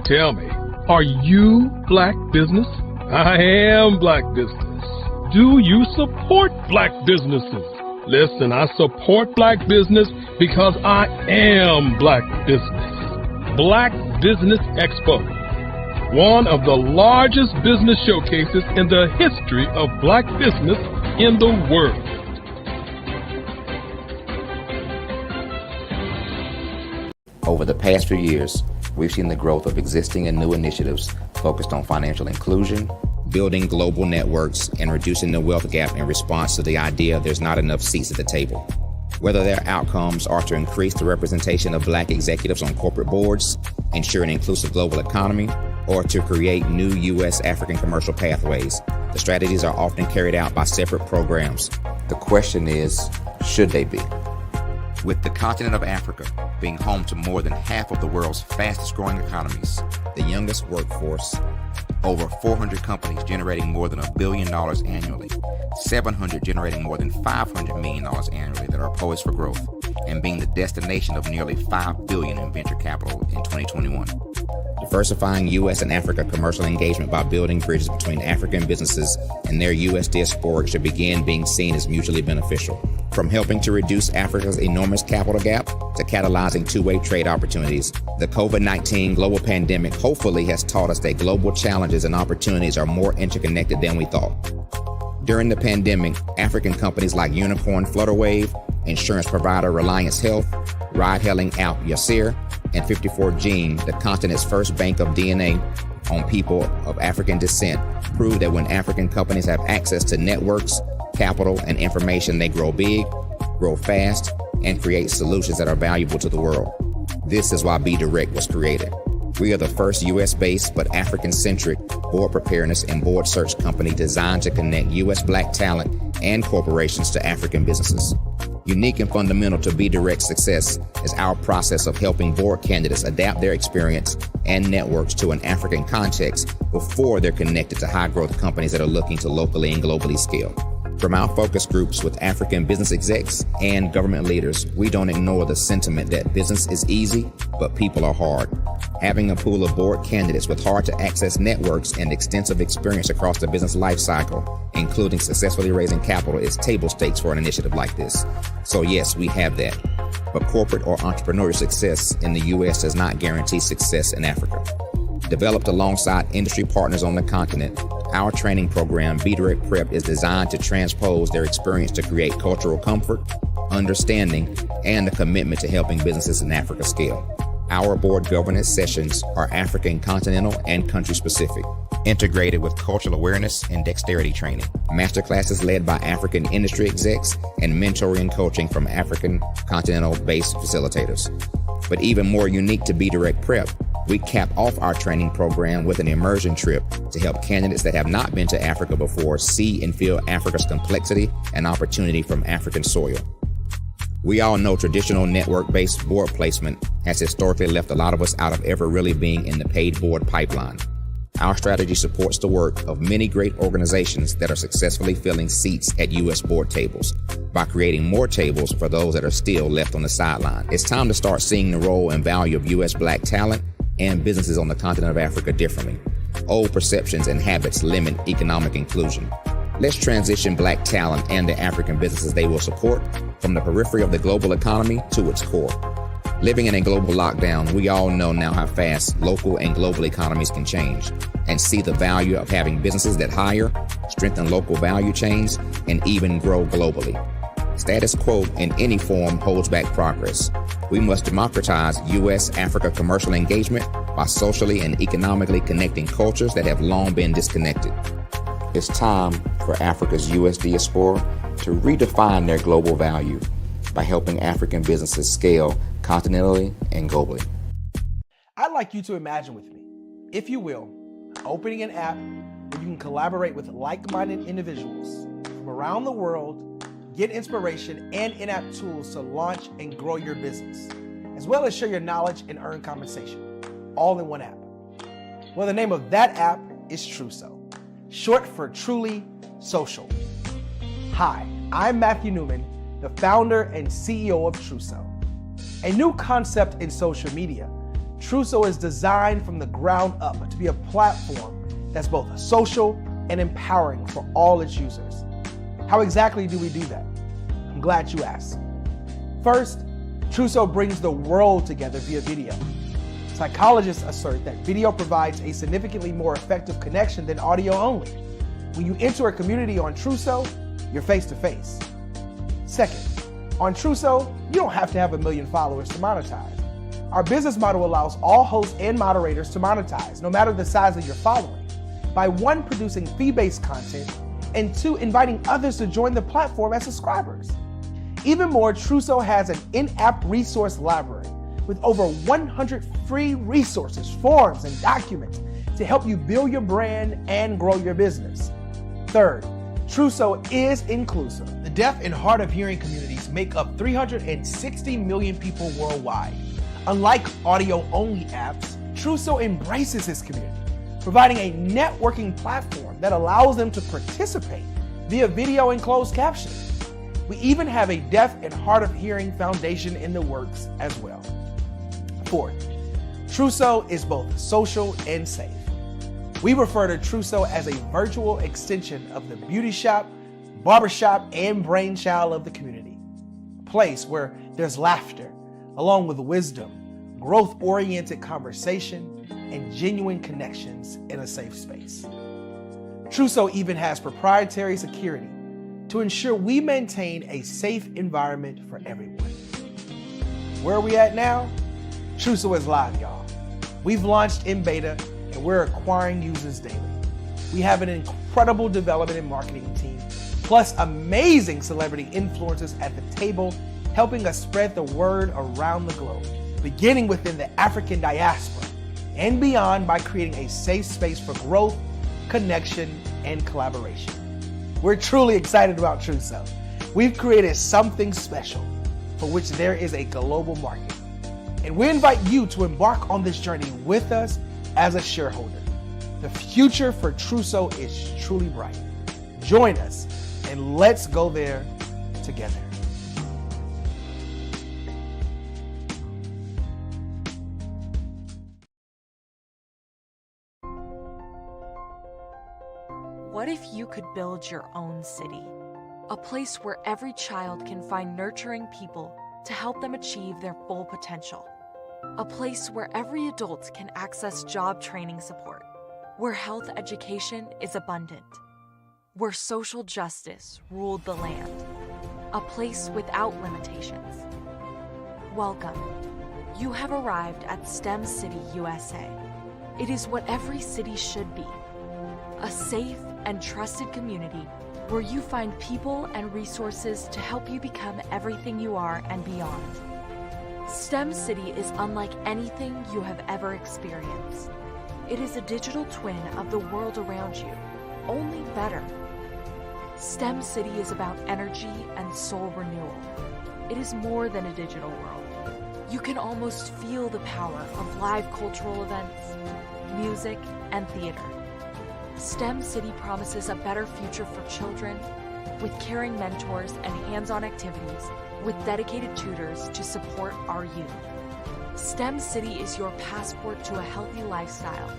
Tell me, are you Black business? I am Black business. Do you support Black businesses? Listen, I support Black business because I am Black business. Black Business Expo, one of the largest business showcases in the history of Black business in the world. Over the past few years, we've seen the growth of existing and new initiatives focused on financial inclusion, building global networks, and reducing the wealth gap in response to the idea there's not enough seats at the table. Whether their outcomes are to increase the representation of Black executives on corporate boards, ensure an inclusive global economy, or to create new U.S.-African commercial pathways, the strategies are often carried out by separate programs. The question is, should they be? With the continent of Africa being home to more than half of the world's fastest growing economies, the youngest workforce, over 400 companies generating more than $1 billion annually, 700 generating more than $500 million annually that are poised for growth, and being the destination of nearly $5 billion in venture capital in 2021. Diversifying U.S. and Africa commercial engagement by building bridges between African businesses and their U.S. diaspora should begin being seen as mutually beneficial. From helping to reduce Africa's enormous capital gap to catalyzing two-way trade opportunities, the COVID-19 global pandemic hopefully has taught us that global challenges and opportunities are more interconnected than we thought. During the pandemic, African companies like Unicorn Flutterwave, insurance provider Reliance Health, ride-hailing app Yasir, and 54Gene, the continent's first bank of DNA on people of African descent, proved that when African companies have access to networks, capital, and information, they grow big, grow fast, and create solutions that are valuable to the world. This is why Be Direct was created. We are the first U.S.-based but African-centric board preparedness and board search company designed to connect U.S. Black talent and corporations to African businesses. Unique and fundamental to Be Direct's success is our process of helping board candidates adapt their experience and networks to an African context before they're connected to high-growth companies that are looking to locally and globally scale. From our focus groups with African business execs and government leaders, we don't ignore the sentiment that business is easy, but people are hard. Having a pool of board candidates with hard-to-access networks and extensive experience across the business lifecycle, including successfully raising capital, is table stakes for an initiative like this. So yes, we have that. But corporate or entrepreneurial success in the U.S. does not guarantee success in Africa. Developed alongside industry partners on the continent, our training program, Be Direct Prep, is designed to transpose their experience to create cultural comfort, understanding, and a commitment to helping businesses in Africa scale. Our board governance sessions are African continental and country specific, integrated with cultural awareness and dexterity training, masterclasses led by African industry execs, and mentoring and coaching from African continental-based facilitators. But even more unique to Be Direct Prep, we cap off our training program with an immersion trip to help candidates that have not been to Africa before see and feel Africa's complexity and opportunity from African soil. We all know traditional network-based board placement has historically left a lot of us out of ever really being in the paid board pipeline. Our strategy supports the work of many great organizations that are successfully filling seats at U.S. board tables by creating more tables for those that are still left on the sideline. It's time to start seeing the role and value of U.S. Black talent and businesses on the continent of Africa differently. Old perceptions and habits limit economic inclusion. Let's transition Black talent and the African businesses they will support from the periphery of the global economy to its core. Living in a global lockdown, we all know now how fast local and global economies can change, and see the value of having businesses that hire, strengthen local value chains, and even grow globally. Status quo in any form holds back progress. We must democratize U.S.-Africa commercial engagement by socially and economically connecting cultures that have long been disconnected. It's time for Africa's U.S. diaspora to redefine their global value by helping African businesses scale continentally and globally. I'd like you to imagine with me, if you will, opening an app where you can collaborate with like-minded individuals from around the world, get inspiration and in-app tools to launch and grow your business, as well as share your knowledge and earn compensation, all in one app. Well, the name of that app is Truso, short for Truly Social. Hi, I'm Matthew Newman, the founder and CEO of Truso. A new concept in social media, Truso is designed from the ground up to be a platform that's both social and empowering for all its users. How exactly do we do that? I'm glad you asked. First, Truso brings the world together via video. Psychologists assert that video provides a significantly more effective connection than audio only. When you enter a community on Truso, you're face-to-face. Second, on Truso, you don't have to have 1 million followers to monetize. Our business model allows all hosts and moderators to monetize, no matter the size of your following, by 1, producing fee-based content, and 2, inviting others to join the platform as subscribers. Even more, Truso has an in-app resource library with over 100 free resources, forms, and documents to help you build your brand and grow your business. Third, Truso is inclusive. The deaf and hard of hearing communities make up 360 million people worldwide. Unlike audio-only apps, Truso embraces its community, providing a networking platform that allows them to participate via video and closed captioning. We even have a deaf and hard of hearing foundation in the works as well. Fourth, Truso is both social and safe. We refer to Truso as a virtual extension of the beauty shop, barbershop, and brainchild of the community. A place where there's laughter, along with wisdom, growth-oriented conversation, and genuine connections in a safe space. Truso even has proprietary security to ensure we maintain a safe environment for everyone. Where are we at now? Truso is live, y'all. We've launched in beta and we're acquiring users daily. We have an incredible development and marketing team, plus amazing celebrity influencers at the table, helping us spread the word around the globe, beginning within the African diaspora and beyond by creating a safe space for growth, connection, and collaboration. We're truly excited about Truso. We've created something special for which there is a global market. And we invite you to embark on this journey with us as a shareholder. The future for Truso is truly bright. Join us and let's go there together. What if you could build your own city? A place where every child can find nurturing people to help them achieve their full potential. A place where every adult can access job training support. Where health education is abundant. Where social justice ruled the land. A place without limitations. Welcome. You have arrived at STEM City, USA. It is what every city should be. A safe and trusted community where you find people and resources to help you become everything you are and beyond. STEM City is unlike anything you have ever experienced. It is a digital twin of the world around you, only better. STEM City is about energy and soul renewal. It is more than a digital world. You can almost feel the power of live cultural events, music, and theater. STEM City promises a better future for children with caring mentors and hands-on activities with dedicated tutors to support our youth. STEM City is your passport to a healthy lifestyle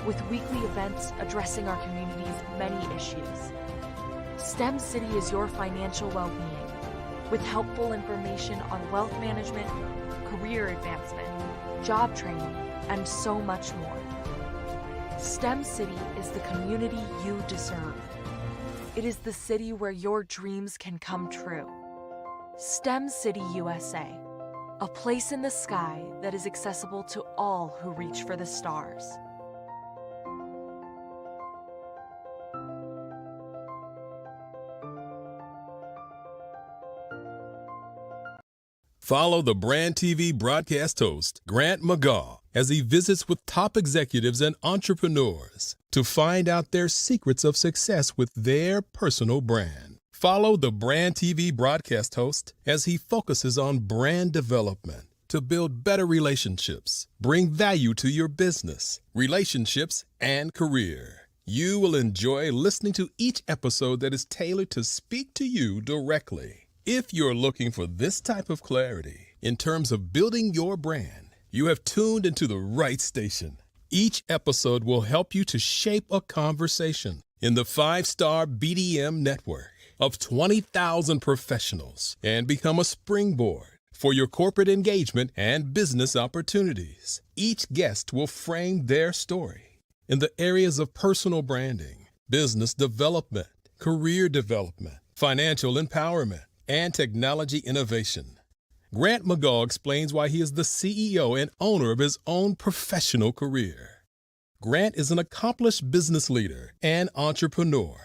with weekly events addressing our community's many issues. STEM City is your financial well-being with helpful information on wealth management, career advancement, job training, and so much more. STEM City is the community you deserve. It is the city where your dreams can come true. STEM City USA, a place in the sky that is accessible to all who reach for the stars. Follow the Brand TV broadcast host, Grant McGaw, as he visits with top executives and entrepreneurs to find out their secrets of success with their personal brand. Follow the Brand TV broadcast host as he focuses on brand development to build better relationships, bring value to your business, relationships, and career. You will enjoy listening to each episode that is tailored to speak to you directly. If you're looking for this type of clarity in terms of building your brand, you have tuned into the right station. Each episode will help you to shape a conversation in the 5-star BDM network of 20,000 professionals and become a springboard for your corporate engagement and business opportunities. Each guest will frame their story in the areas of personal branding, business development, career development, financial empowerment, and technology innovation. Grant McGaw explains why he is the CEO and owner of his own professional career. Grant is an accomplished business leader and entrepreneur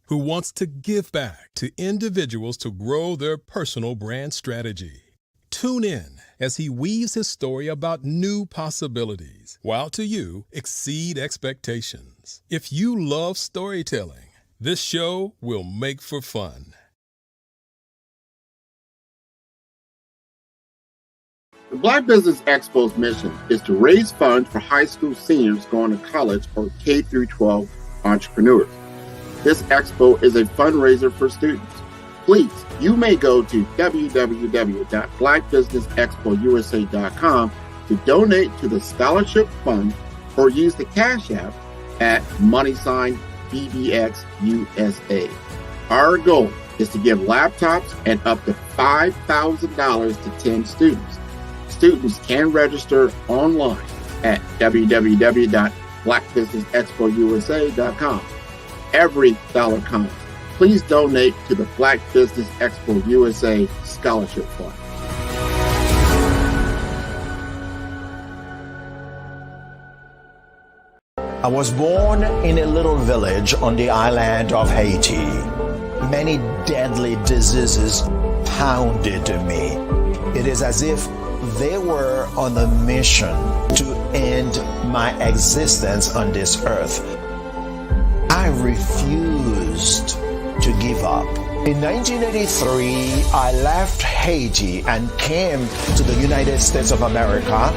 who wants to give back to individuals to grow their personal brand strategy. Tune in as he weaves his story about new possibilities, while to you exceed expectations. If you love storytelling, this show will make for fun. The Black Business Expo's mission is to raise funds for high school seniors going to college or K through 12 entrepreneurs. This expo is a fundraiser for students. Please, you may go to www.blackbusinessexpousa.com to donate to the scholarship fund or use the Cash App at $BBXUSA. Our goal is to give laptops and up to $5,000 to 10 students. Students can register online at www.blackbusinessexpousa.com. Every dollar counts. Please donate to the Black Business Expo USA Scholarship Fund. I was born in a little village on the island of Haiti. Many deadly diseases pounded me. It is as if they were on a mission to end my existence on this earth. I refused to give up. In 1983, I left Haiti and came to the United States of America.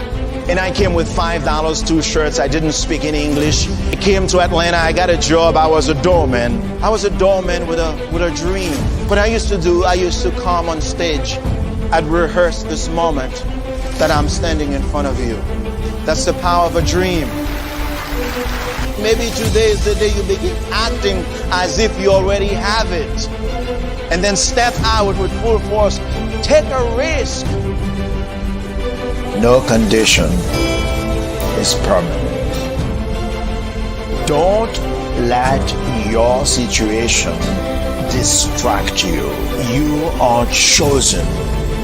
And I came with $5, 2 shirts. I didn't speak in English. I came to Atlanta. I got a job. I was a doorman. I was a doorman with a dream. What I used to do, I used to come on stage. I'd rehearse this moment that I'm standing in front of you. That's the power of a dream. Maybe today is the day you begin acting as if you already have it. And then step out with full force. Take a risk. No condition is permanent. Don't let your situation distract you. You are chosen.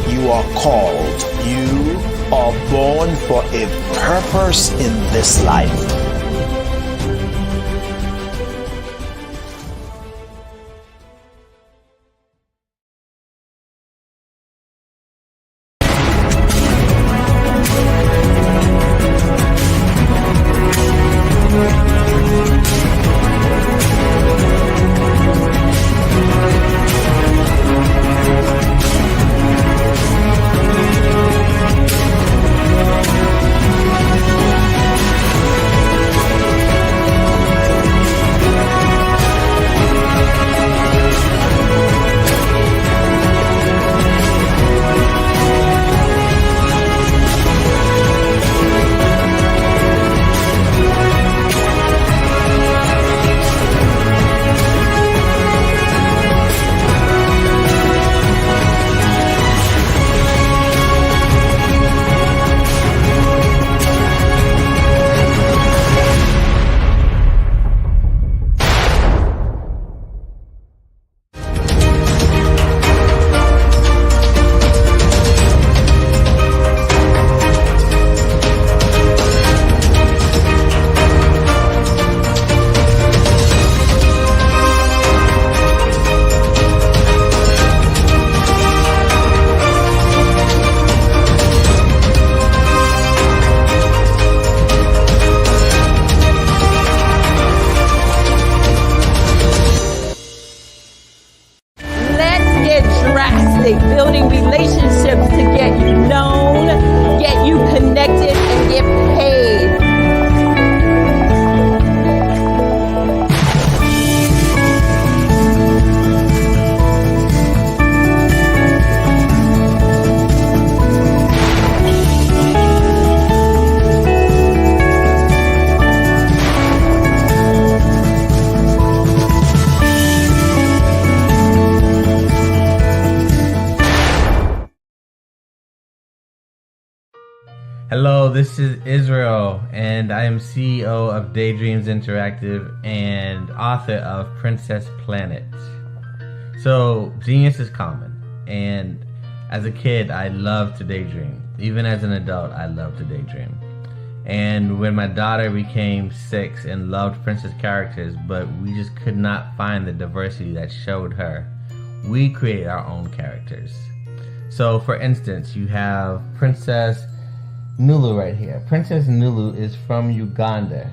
You are called. You are born for a purpose in this life. building relationships to get you known, get you connected, and get paid. Hello, this is Israel, and I am CEO of Daydreams Interactive and author of Princess Planet. So, genius is common, and as a kid, I loved to daydream. Even as an adult, I love to daydream. And when my daughter became 6 and loved princess characters, but we just could not find the diversity that showed her, we created our own characters. So, for instance, you have Princess Nulu right here. Princess Nulu is from Uganda,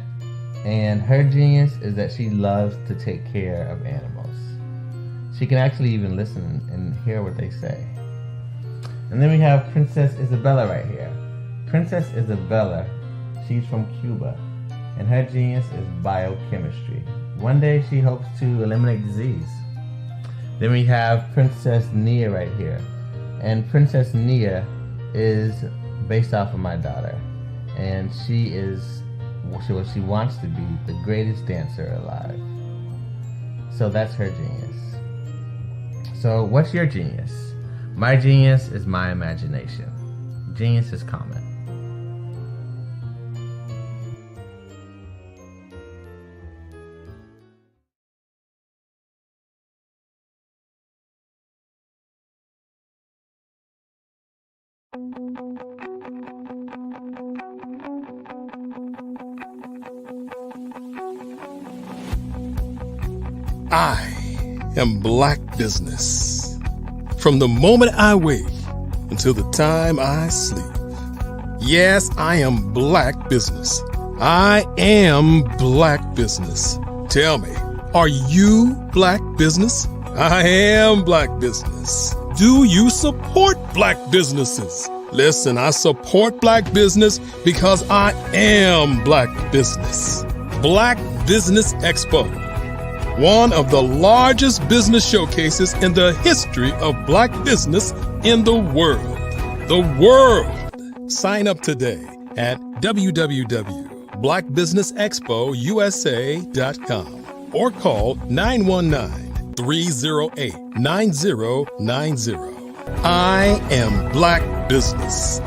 and her genius is that she loves to take care of animals. She can actually even listen and hear what they say. And then we have Princess Isabella right here. Princess Isabella, she's from Cuba, and her genius is biochemistry. One day she hopes to eliminate disease. Then we have Princess Nia right here. And Princess Nia is based off of my daughter. And she is what she wants to be, the greatest dancer alive. So that's her genius. So what's your genius? My genius is my imagination. Genius is common. I am Black business. From the moment I wake until the time I sleep. Yes, I am Black business. I am Black business. Tell me, are you Black business? I am Black business. Do you support Black businesses? Listen, I support Black business because I am Black business. Black Business Expo, one of the largest business showcases in the history of Black business in the world. The world! Sign up today at www.blackbusinessexpousa.com or call 919-308-9090. I am Black business.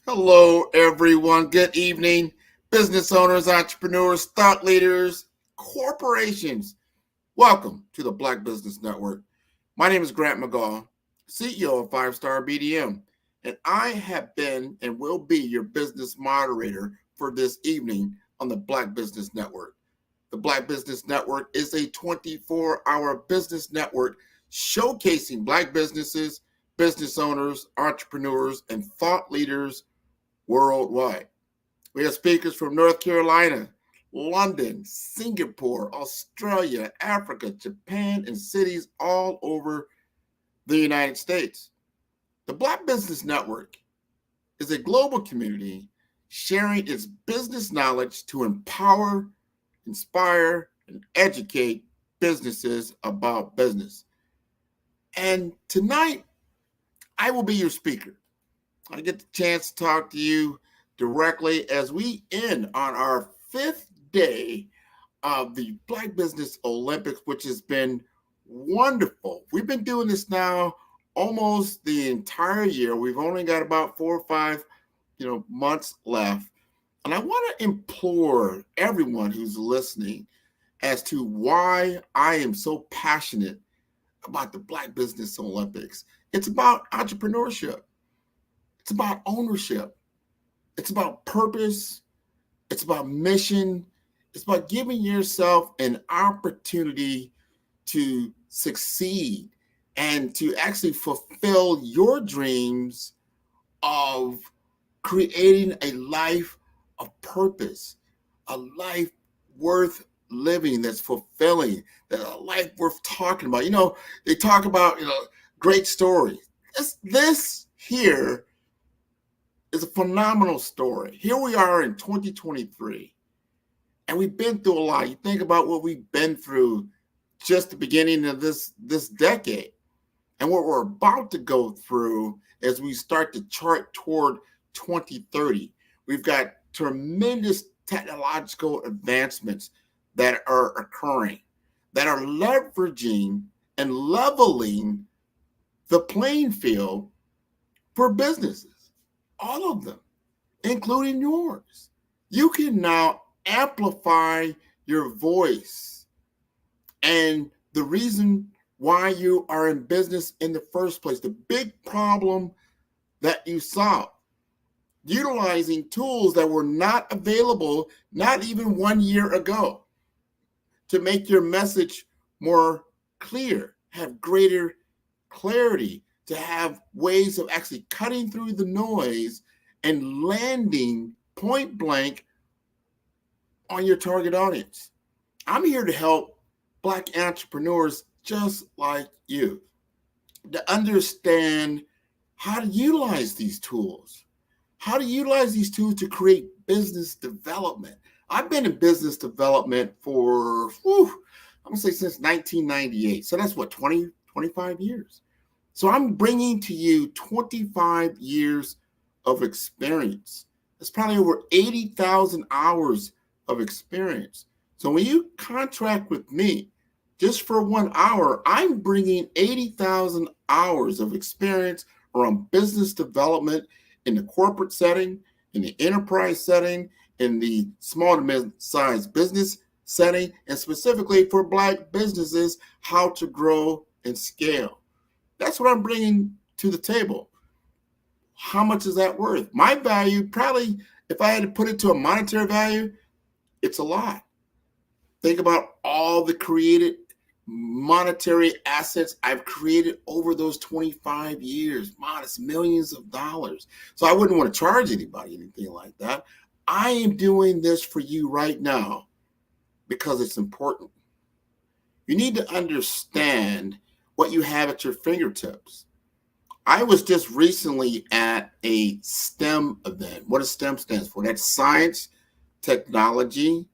Hello, everyone. Good evening. Business owners, entrepreneurs, thought leaders, corporations. Welcome to the Black Business Network. My name is Grant McGaugh, CEO of 5-Star BDM, and I have been and will be your business moderator for this evening on the Black Business Network. The Black Business Network is a 24-hour business network showcasing Black businesses, business owners, entrepreneurs, and thought leaders worldwide. We have speakers from North Carolina, London, Singapore, Australia, Africa, Japan, and cities all over the United States. The Black Business Network is a global community sharing its business knowledge to empower, inspire, and educate businesses about business. And tonight, I will be your speaker. I get the chance to talk to you directly as we end on our 5th day of the Black Business Olympics, which has been wonderful. We've been doing this now almost the entire year. We've only got about 4 or 5, months left. And I want to implore everyone who's listening as to why I am so passionate about the Black Business Olympics. It's about entrepreneurship. It's about ownership. It's about purpose. It's about mission. It's about giving yourself an opportunity to succeed and to actually fulfill your dreams of creating a life of purpose, a life worth living that's fulfilling, that a life worth talking about. They talk about, great stories. This here is a phenomenal story. Here we are in 2023, and we've been through a lot. You think about what we've been through just the beginning of this decade and what we're about to go through as we start to chart toward 2030. We've got tremendous technological advancements that are occurring, that are leveraging and leveling the playing field for businesses. All of them, including yours. You can now amplify your voice. And the reason why you are in business in the first place, the big problem that you solve, utilizing tools that were not available, not even 1 year ago, to make your message more clear, have greater clarity, to have ways of actually cutting through the noise and landing point blank on your target audience. I'm here to help Black entrepreneurs just like you to understand how to utilize these tools, to create business development. I've been in business development for, I'm going to say since 1998. So that's what, 25 years. So I'm bringing to you 25 years of experience. That's probably over 80,000 hours of experience. So when you contract with me just for 1 hour, I'm bringing 80,000 hours of experience around business development in the corporate setting, in the enterprise setting, in the small to mid-sized business setting, and specifically for Black businesses, how to grow and scale. That's what I'm bringing to the table. How much is that worth? My value, probably, if I had to put it to a monetary value, it's a lot. Think about all the created monetary assets I've created over those 25 years, modest millions of dollars. So I wouldn't want to charge anybody anything like that. I am doing this for you right now because it's important. You need to understand what you have at your fingertips. I was just recently at a STEM event. What does STEM stands for? That's science, technology,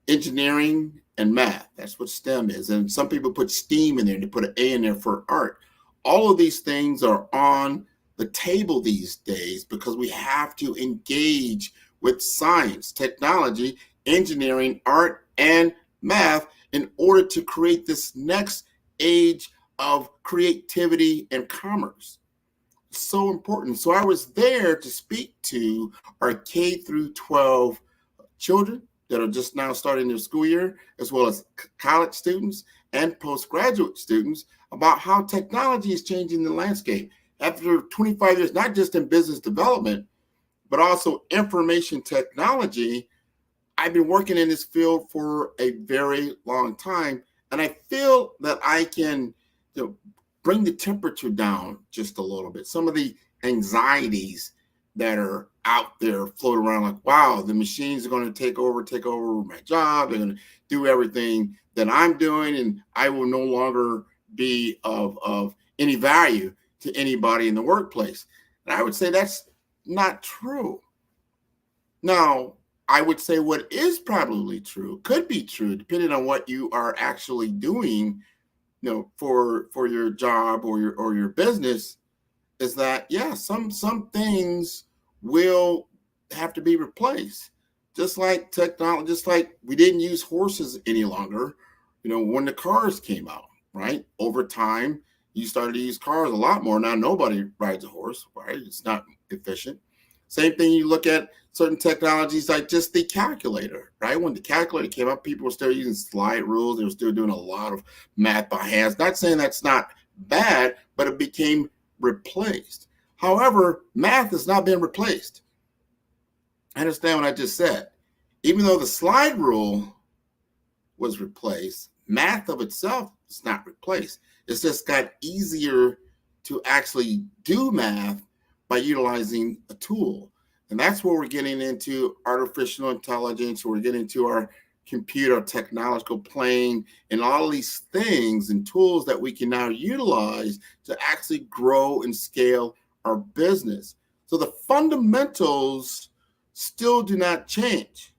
engineering, and math. That's what STEM is. And some people put STEAM in there. They put an A in there for art. All of these things are on the table these days because we have to engage with science, technology, engineering, art, and math in order to create this next age of creativity and commerce. So important. So I was there to speak to our K through 12 children that are just now starting their school year, as well as college students and postgraduate students, about how technology is changing the landscape. After 25 years, not just in business development, but also information technology, I've been working in this field for a very long time, and I feel that I can bring the temperature down just a little bit. Some of the anxieties that are out there floating around, like, wow, the machines are going to take over my job. They're going to do everything that I'm doing, and I will no longer be of any value to anybody in the workplace. And I would say that's not true. Now, I would say what is probably true, could be true, depending on what you are actually doing, for your job or your business, is that, yeah, some things will have to be replaced. Just like technology, just like we didn't use horses any longer, when the cars came out, right? Over time, you started to use cars a lot more. Now nobody rides a horse, right? It's not efficient. Same thing, you look at certain technologies like just the calculator, right? When the calculator came up, people were still using slide rules. They were still doing a lot of math by hands. Not saying that's not bad, but it became replaced. However, math has not been replaced. Understand what I just said. Even though the slide rule was replaced, math of itself is not replaced. It's just got easier to actually do math by utilizing a tool. And that's where we're getting into artificial intelligence. We're getting into our computer technological plane and all these things and tools that we can now utilize to actually grow and scale our business. So the fundamentals still do not change.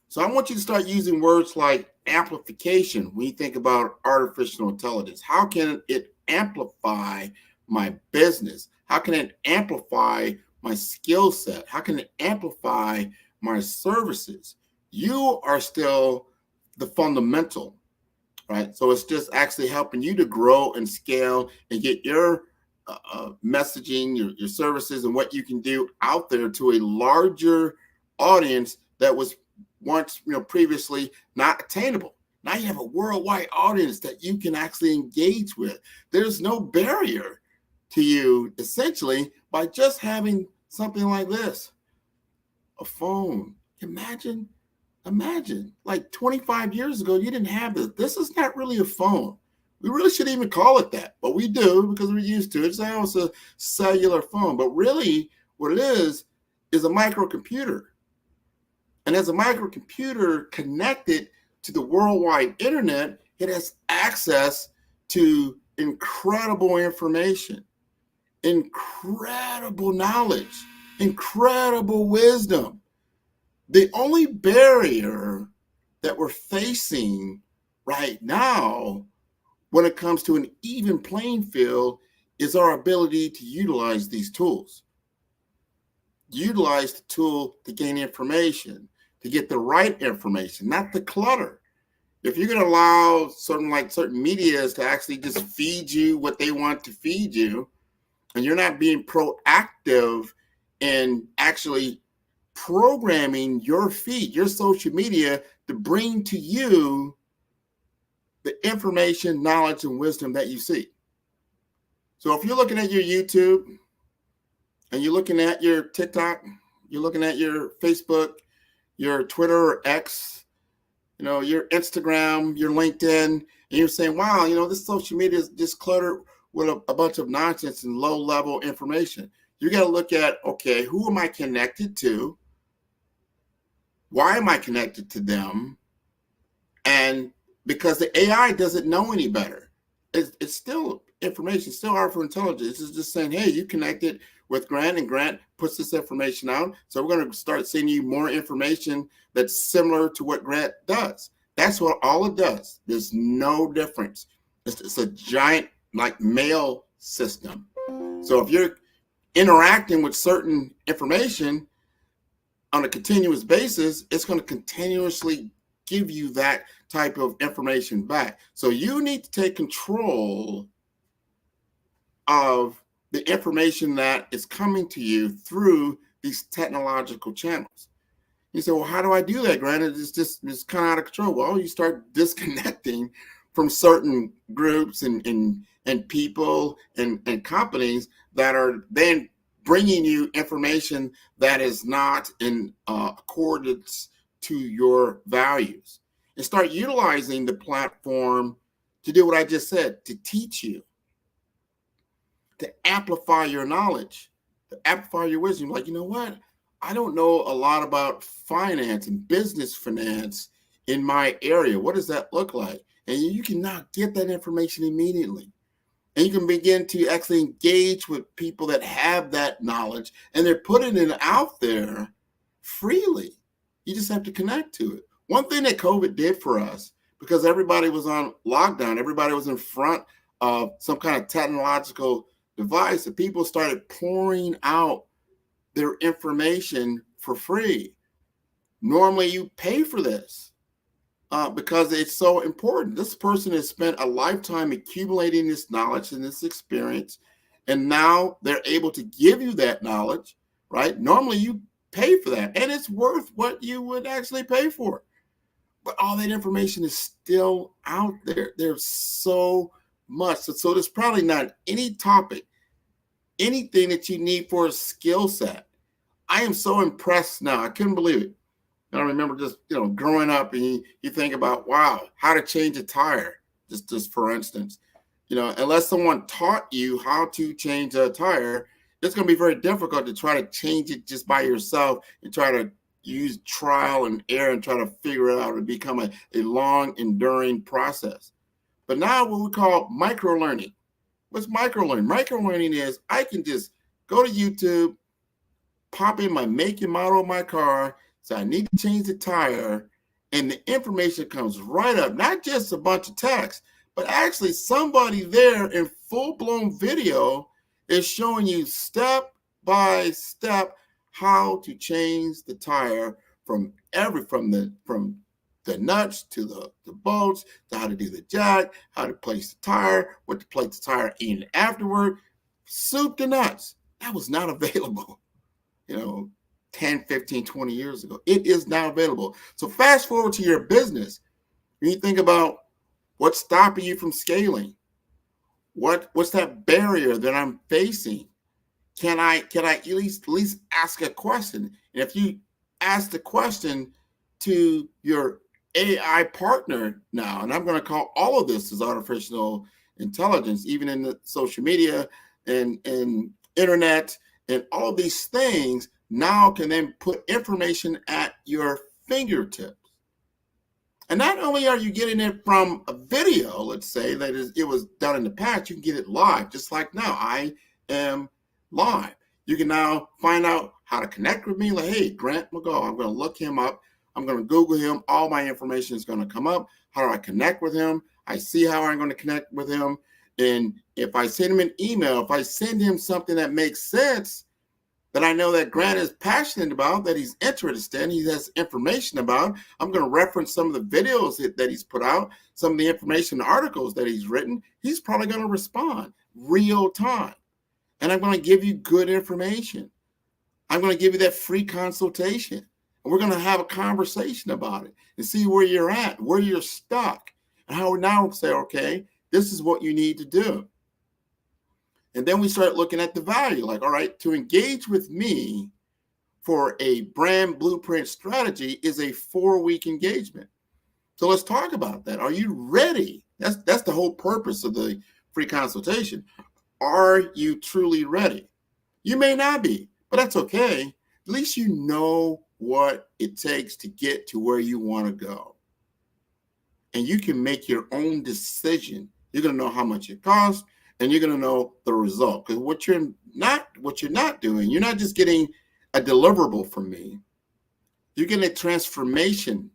So I want you to start using words like amplification when you think about artificial intelligence. How can it amplify my business? How can it amplify my skill set? How can it amplify my services? You are still the fundamental, right? So it's just actually helping you to grow and scale and get your messaging, your services, and what you can do out there to a larger audience that was once, previously not attainable. Now you have a worldwide audience that you can actually engage with. There's no barrier to you, essentially, by just having something like this, a phone. Imagine, like 25 years ago, you didn't have this. This is not really a phone. We really shouldn't even call it that, but we do because we're used to it. It's almost a cellular phone, but really what it is a microcomputer. And as a microcomputer connected to the worldwide internet, it has access to incredible information, incredible knowledge, incredible wisdom. The only barrier that we're facing right now when it comes to an even playing field is our ability to utilize these tools. Utilize the tool to gain information, to get the right information, not the clutter. If you're going to allow certain medias to actually just feed you what they want to feed you, and you're not being proactive in actually programming your feed, your social media, to bring to you the information, knowledge, and wisdom that you seek. So if you're looking at your YouTube and you're looking at your TikTok, you're looking at your Facebook, your Twitter or X, your Instagram, your LinkedIn, and you're saying, wow, this social media is just cluttered with a bunch of nonsense and low-level information. You got to look at, okay, who am I connected to? Why am I connected to them? And because the AI doesn't know any better. It's still information, still artificial intelligence. It's just saying, hey, you connected with Grant, and Grant puts this information out. So we're going to start sending you more information that's similar to what Grant does. That's what all it does. There's no difference. It's a giant mail system. So if you're interacting with certain information on a continuous basis, it's going to continuously give you that type of information back. So you need to take control of the information that is coming to you through these technological channels. You say, well, how do I do that, Grant? It's kind of out of control. Well, you start disconnecting from certain groups and people and companies that are then bringing you information that is not in accordance to your values. And start utilizing the platform to do what I just said, to teach you, to amplify your knowledge, to amplify your wisdom. Like, you know what? I don't know a lot about finance and business finance in my area. What does that look like? And you can now get that information immediately. And you can begin to actually engage with people that have that knowledge, and they're putting it out there freely. You just have to connect to it. One thing that COVID did for us, because everybody was on lockdown, everybody was in front of some kind of technological device, and people started pouring out their information for free. Normally you pay for this because it's so important. This person has spent a lifetime accumulating this knowledge and this experience, and now they're able to give you that knowledge, right? Normally you pay for that, and it's worth what you would actually pay for. But all that information is still out there. There's so much. So there's probably not any topic, anything that you need for a skill set. I am so impressed now. I couldn't believe it. I remember just, growing up, and you think about, wow, how to change a tire, just for instance. Unless someone taught you how to change a tire, it's going to be very difficult to try to change it just by yourself and try to use trial and error and try to figure it out and become a long, enduring process. But now what we call micro-learning. What's micro-learning? Micro-learning is I can just go to YouTube, pop in my make and model of my car, so I need to change the tire, and the information comes right up. Not just a bunch of text, but actually somebody there in full-blown video is showing you step by step how to change the tire from the nuts to the bolts, to how to do the jack, how to place the tire, what to place the tire in afterward, soup to nuts. That was not available, 10, 15, 20 years ago. It is now available. So fast forward to your business. When you think about what's stopping you from scaling, what's that barrier that I'm facing? Can I at least ask a question? And if you ask the question to your AI partner now, and I'm going to call all of this as artificial intelligence, even in the social media and internet and all these things, now can then put information at your fingertips. And not only are you getting it from a video, let's say that it was done in the past, you can get it live, just like now. I am live. You can now find out how to connect with me. Like, hey, Grant McGaw, I'm going to look him up. I'm going to Google him. All my information is going to come up. How do I connect with him? I see how I'm going to connect with him. And if I send him an email, if I send him something that makes sense, that I know that Grant is passionate about, that he's interested in, he has information about, I'm going to reference some of the videos that he's put out, some of the information, articles that he's written. He's probably going to respond real time. And I'm going to give you good information. I'm going to give you that free consultation. And we're going to have a conversation about it and see where you're at, where you're stuck, and how we now say, okay, this is what you need to do. And then we start looking at the value, like, all right, to engage with me for a brand blueprint strategy is a 4-week engagement. So let's talk about that. Are you ready? That's the whole purpose of the free consultation. Are you truly ready? You may not be, but that's okay. At least you know what it takes to get to where you want to go. And you can make your own decision. You're going to know how much it costs, and you're going to know the result. Because what you're not doing, you're not just getting a deliverable from me. You're getting a transformation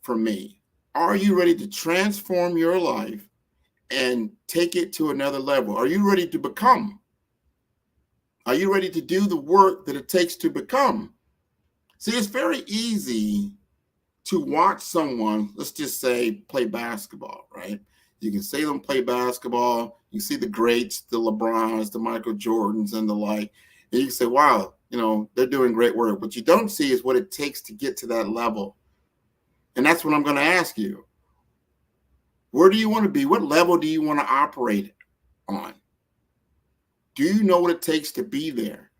from me. Are you ready to transform your life and take it to another level? Are you ready to become? Are you ready to do the work that it takes to become? See, it's very easy to watch someone, let's just say, play basketball, right? You can see them play basketball. You see the greats, the LeBrons, the Michael Jordans, and the like. And you can say, wow, they're doing great work. What you don't see is what it takes to get to that level. And that's what I'm going to ask you. Where do you want to be? What level do you want to operate on? Do you know what it takes to be there?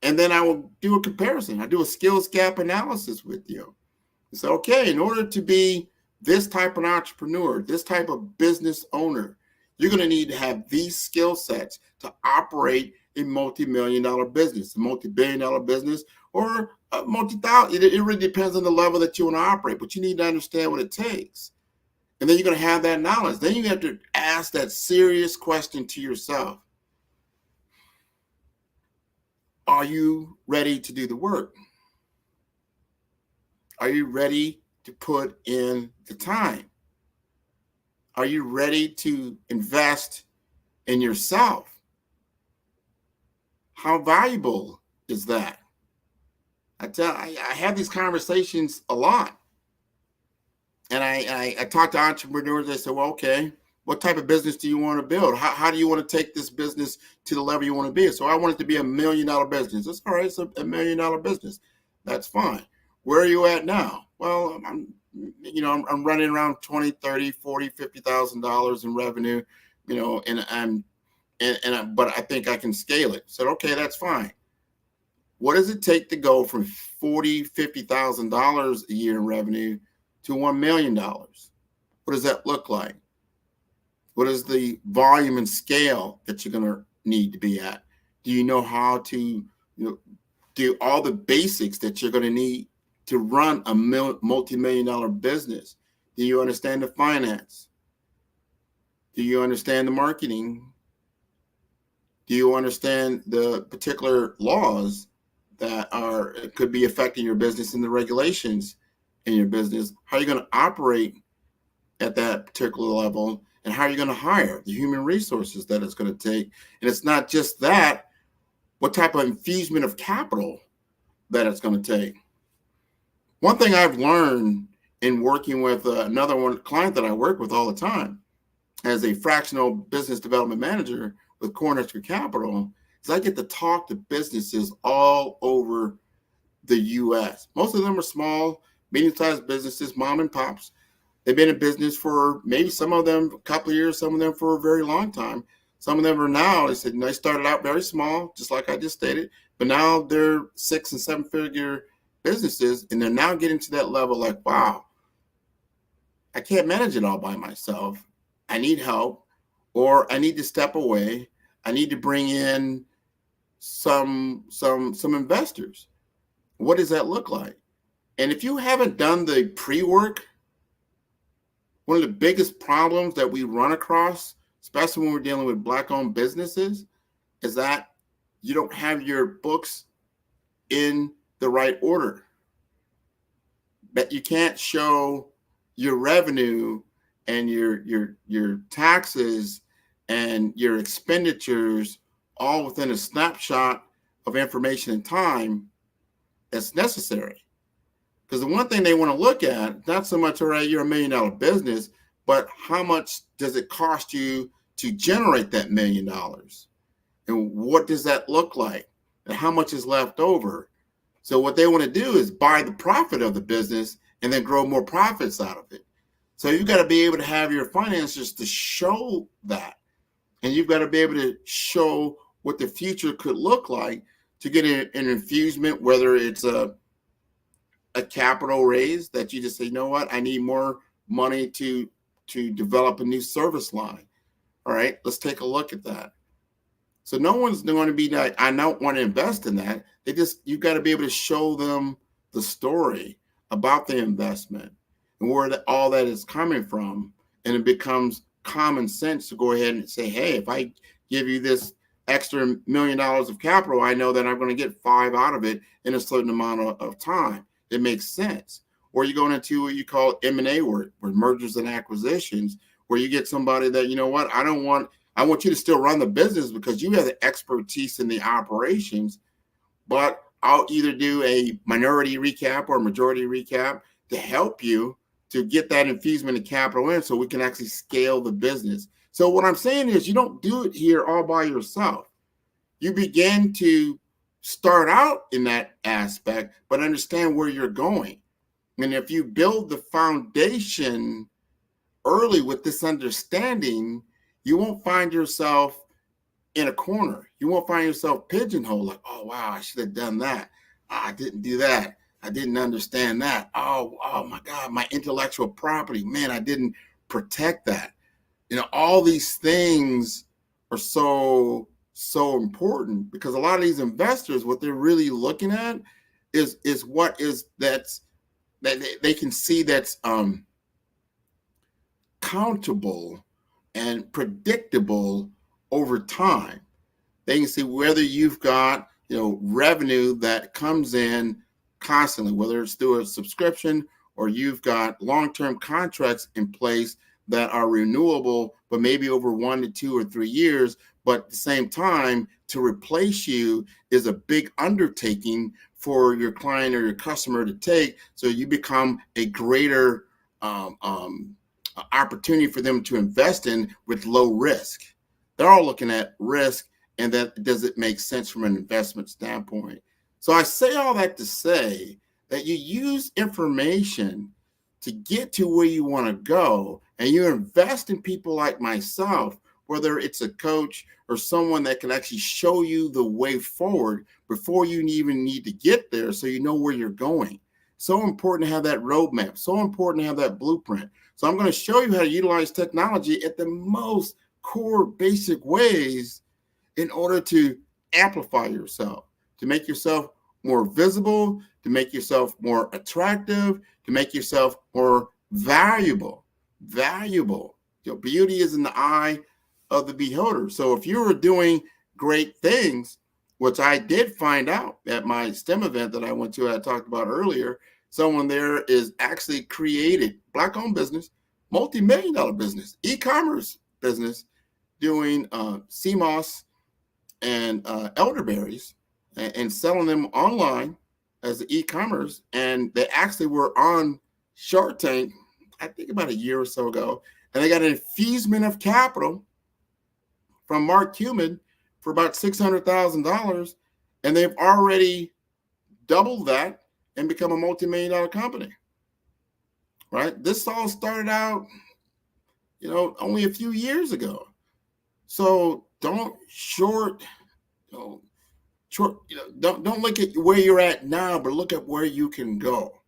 And then I will do a comparison. I do a skills gap analysis with you. So, okay, in order to be this type of entrepreneur, this type of business owner, you're going to need to have these skill sets to operate a multi-million-dollar business, a multi-billion-dollar business, or a multi-thousand. It really depends on the level that you want to operate, but you need to understand what it takes. And then you're going to have that knowledge. Then you have to ask that serious question to yourself. Are you ready to do the work? Are you ready to put in the time? Are you ready to invest in yourself? How valuable is that? I have these conversations a lot. And I talk to entrepreneurs. They say, well, okay, what type of business do you want to build? How do you want to take this business to the level you want to be? So I want it to be $1 million business. That's all right. It's a $1 million business. That's fine. Where are you at now? Well, I'm running around $20, $30, $40, $50,000 in revenue, but I think I can scale it. So, okay, that's fine. What does it take to go from $40,000, $50,000 a year in revenue to $1 million? What does that look like? What is the volume and scale that you're going to need to be at? Do you know how to do all the basics that you're going to need to run a multi-million-dollar business? Do you understand the finance? Do you understand the marketing? Do you understand the particular laws that could be affecting your business and the regulations in your business? How are you going to operate at that particular level? And how are you going to hire the human resources that it's going to take? And it's not just that, what type of infusion of capital that it's going to take. One thing I've learned in working with another client that I work with all the time as a fractional business development manager with Cornerstone Capital is I get to talk to businesses all over the U.S. Most of them are small, medium-sized businesses, mom and pops. They've been in business for maybe some of them a couple of years, some of them for a very long time. Some of them are now, they said, they started out very small, just like I just stated, but now they're 6- and 7-figure businesses, and they're now getting to that level like, wow, I can't manage it all by myself. I need help, or I need to step away. I need to bring in some investors. What does that look like? And if you haven't done the pre-work, one of the biggest problems that we run across, especially when we're dealing with Black-owned businesses, is that you don't have your books in the right order. That you can't show your revenue and your taxes and your expenditures all within a snapshot of information and time that's necessary. Because the one thing they want to look at, not so much, all right, you're $1 million business, but how much does it cost you to generate that $1 million? And what does that look like? And how much is left over? So what they want to do is buy the profit of the business and then grow more profits out of it. So you've got to be able to have your finances to show that. And you've got to be able to show what the future could look like to get an infusement, whether it's a capital raise that you just say, you know what, I need more money to develop a new service line. All right, let's take a look at that. So no one's going to be like, I don't want to invest in that. You've got to be able to show them the story about the investment and where all that is coming from. And it becomes common sense to go ahead and say, hey, if I give you this extra $1 million of capital, I know that I'm going to get 5 out of it in a certain amount of time. It makes sense. Or you're going into what you call M&A work, where mergers and acquisitions, where you get somebody that, you know what, I want you to still run the business because you have the expertise in the operations, but I'll either do a minority recap or majority recap to help you to get that infusement of capital in so we can actually scale the business. So what I'm saying is you don't do it here all by yourself. You begin to start out in that aspect, but understand where you're going. And if you build the foundation early with this understanding, you won't find yourself in a corner. You won't find yourself pigeonholed like, oh, wow, I should have done that. I didn't do that. I didn't understand that. Oh my God, my intellectual property, man, I didn't protect that. You know, all these things are so important because a lot of these investors, what they're really looking at is what is that they can see that's countable and predictable over time. They can see whether you've got, you know, revenue that comes in constantly, whether it's through a subscription or you've got long-term contracts in place that are renewable, but maybe over 1 to 2 or 3 years. But at the same time, to replace you is a big undertaking for your client or your customer to take. So you become a greater opportunity for them to invest in with low risk. They're all looking at risk and that does it make sense from an investment standpoint. So I say all that to say that you use information to get to where you want to go, and you invest in people like myself, whether it's a coach or someone that can actually show you the way forward before you even need to get there so you know where you're going. So important to have that roadmap, so important to have that blueprint. So I'm going to show you how to utilize technology at the most core basic ways in order to amplify yourself, to make yourself more visible, to make yourself more attractive, to make yourself more valuable. You know, beauty is in the eye of the beholder. So if you were doing great things, which I did find out at my STEM event that I went to, I talked about earlier, someone there is actually created Black-owned business, multi-million-dollar business, e-commerce business, doing CMOS and elderberries and selling them online as the e-commerce. And they actually were on Shark Tank, I think about a year or so ago, and they got an infusement of capital from Mark Cuban for about $600,000, and they've already doubled that and become a multi-million-dollar company, right? This all started out, you know, only a few years ago. So don't don't look at where you're at now, but look at where you can go.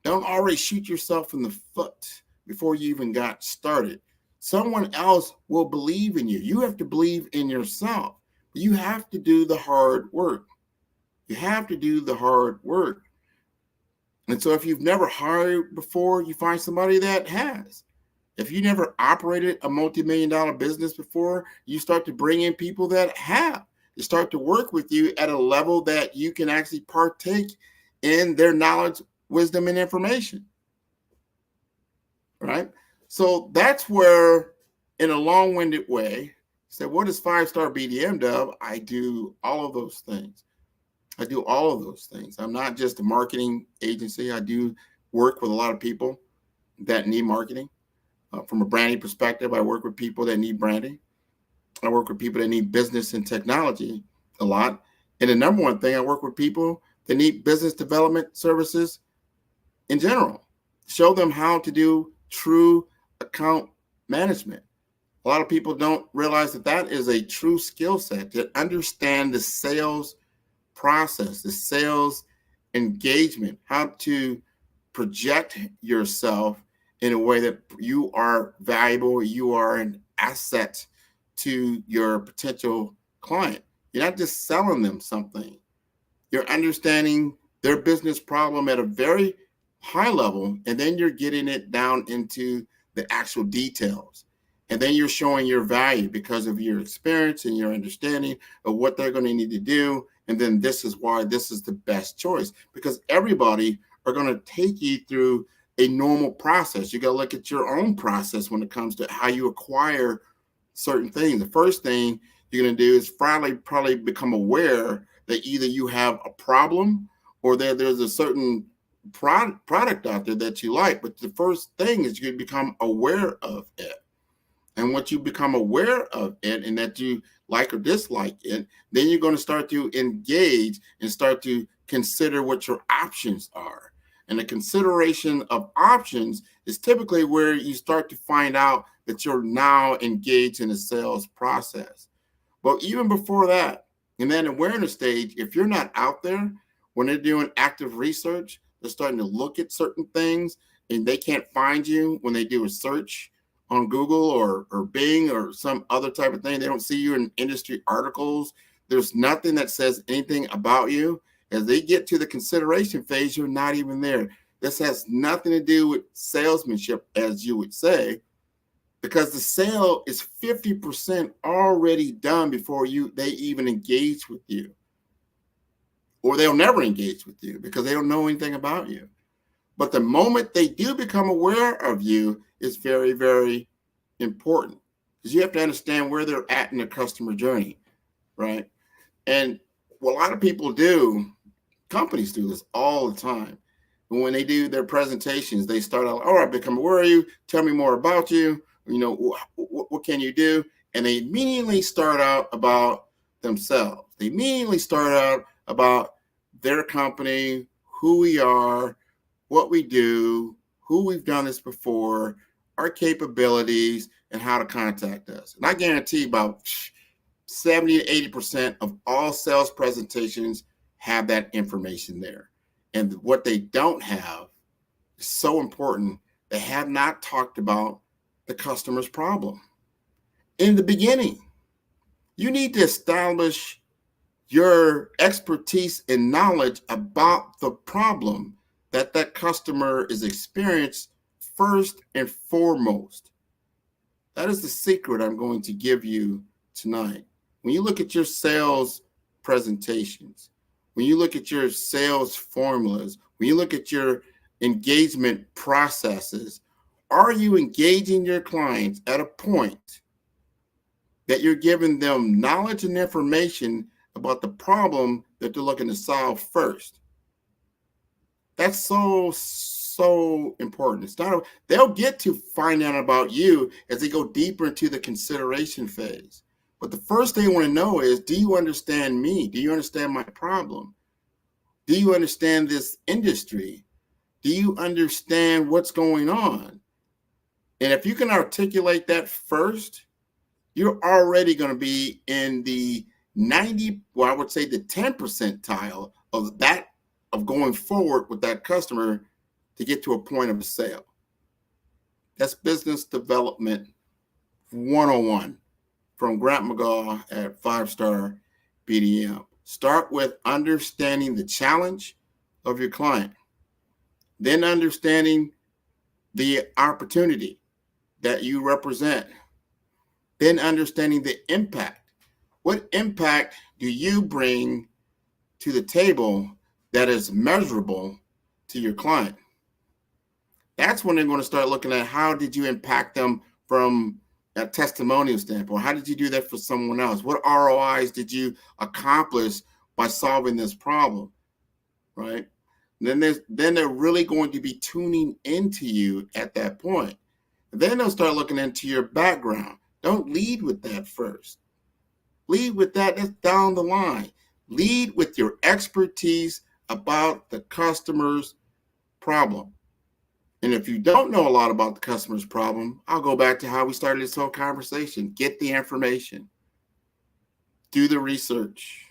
Don't already shoot yourself in the foot before you even got started. Someone else will believe in you. You have to believe in yourself. You have to do the hard work. You have to do the hard work. And so if you've never hired before, you find somebody that has. If you never operated a multi-million-dollar business before, you start to bring in people that have. They start to work with you at a level that you can actually partake in their knowledge, wisdom, and information. Right? So that's where, in a long-winded way, say, what does 5-Star BDM do? I do all of those things. I do all of those things. I'm not just a marketing agency. I do work with a lot of people that need marketing. From a branding perspective, I work with people that need branding. I work with people that need business and technology a lot. And the number one thing, I work with people that need business development services in general. Show them how to do true account management. A lot of people don't realize that that is a true skill set, to understand the sales process, the sales engagement, how to project yourself in a way that you are valuable, you are an asset to your potential client. You're not just selling them something. You're understanding their business problem at a very high level, and then you're getting it down into the actual details. And then you're showing your value because of your experience and your understanding of what they're going to need to do. And then this is why this is the best choice, because everybody are going to take you through a normal process. You got to look at your own process when it comes to how you acquire certain things. The first thing you're going to do is probably become aware that either you have a problem or that there's a certain product out there that you like. But the first thing is you become aware of it. And once you become aware of it and that you like or dislike it, then you're going to start to engage and start to consider what your options are. And the consideration of options is typically where you start to find out that you're now engaged in a sales process. But even before that, in that awareness stage, if you're not out there, when they're doing active research, they're starting to look at certain things and they can't find you when they do a search on Google or Bing or some other type of thing. They don't see you in industry articles. There's nothing that says anything about you. As they get to the consideration phase, you're not even there. This has nothing to do with salesmanship, as you would say, because the sale is 50% already done before they even engage with you. Or they'll never engage with you because they don't know anything about you. But the moment they do become aware of you is very, very important, because you have to understand where they're at in the customer journey, right? And what a lot of people do, companies do this all the time. And when they do their presentations, they start out, all right, become aware of you, tell me more about you, what can you do? And they immediately start out about themselves. They immediately start out about their company, who we are, what we do, who we've done this before, our capabilities, and how to contact us. And I guarantee about 70 to 80% of all sales presentations have that information there. And what they don't have is so important. They have not talked about the customer's problem. In the beginning, you need to establish your expertise and knowledge about the problem that customer is experiencing first and foremost. That is the secret I'm going to give you tonight. When you look at your sales presentations, when you look at your sales formulas, when you look at your engagement processes, are you engaging your clients at a point that you're giving them knowledge and information about the problem that they're looking to solve first? That's so important. It's not, they'll get to find out about you as they go deeper into the consideration phase. But the first thing they want to know is, do you understand me? Do you understand my problem? Do you understand this industry? Do you understand what's going on? And if you can articulate that first, you're already going to be in the 90, well, I would say the 10 percentile of that, of going forward with that customer to get to a point of a sale. That's business development 101 from Grant McGaw at 5-Star BDM. Start with understanding the challenge of your client. then understanding the opportunity that you represent, then understanding the impact. What impact do you bring to the table that is measurable to your client? That's when they're going to start looking at how did you impact them from a testimonial standpoint? How did you do that for someone else? What ROIs did you accomplish by solving this problem, right? Then they're really going to be tuning into you at that point. Then they'll start looking into your background. Don't lead with that first. Lead with that. That's down the line. Lead with your expertise about the customer's problem. And if you don't know a lot about the customer's problem, I'll go back to how we started this whole conversation. Get the information. Do the research.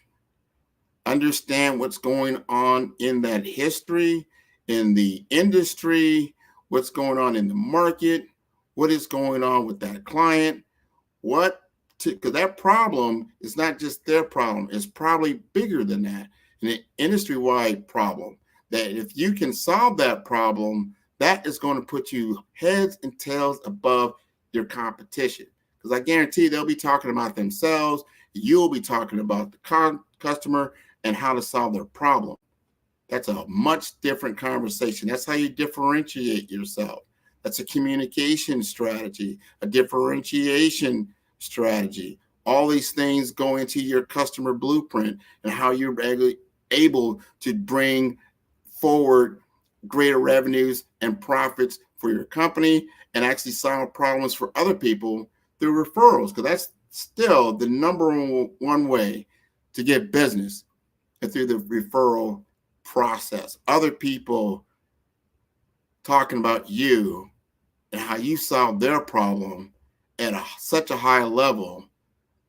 Understand what's going on in that history, in the industry, what's going on in the market, what is going on with that client, because that problem is not just their problem, it's probably bigger than that, an industry-wide problem, that if you can solve that problem, that is going to put you heads and tails above your competition. Because I guarantee they'll be talking about themselves, you'll be talking about the customer and how to solve their problem. That's a much different conversation. That's how you differentiate yourself. That's a communication strategy, a differentiation strategy. All these things go into your customer blueprint and how you're able to bring forward greater revenues and profits for your company and actually solve problems for other people through referrals, because that's still the number one way to get business, and through the referral process. Other people talking about you and how you solve their problem at such a high level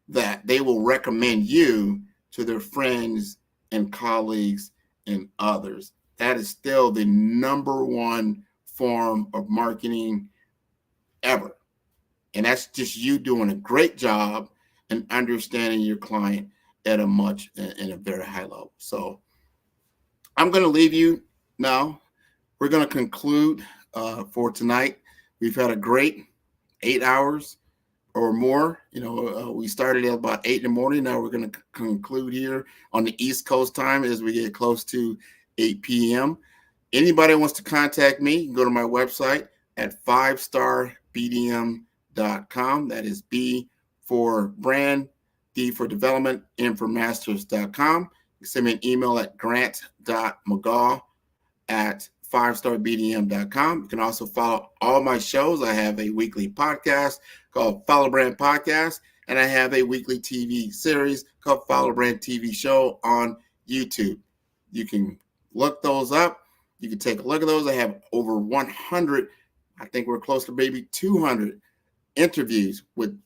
that they will recommend you to their friends and colleagues and others. That is still the number one form of marketing ever. And that's just you doing a great job and understanding your client at in a very high level. So I'm going to leave you now. We're going to conclude for tonight. We've had a great 8 hours or more. We started at about 8 in the morning. Now we're going to conclude here on the East Coast time as we get close to 8 p.m. Anybody wants to contact me, you can go to my website at 5starbdm.com. That is B for brand, D for development, M for masters.com. You can send me an email at grant.mcgaw@5starbdm.com. You can also follow all my shows. I have a weekly podcast called Follow Brand Podcast, and I have a weekly TV series called Follow Brand TV Show on YouTube. You can look those up. You can take a look at those. I have over 100, I think we're close to maybe 200 interviews with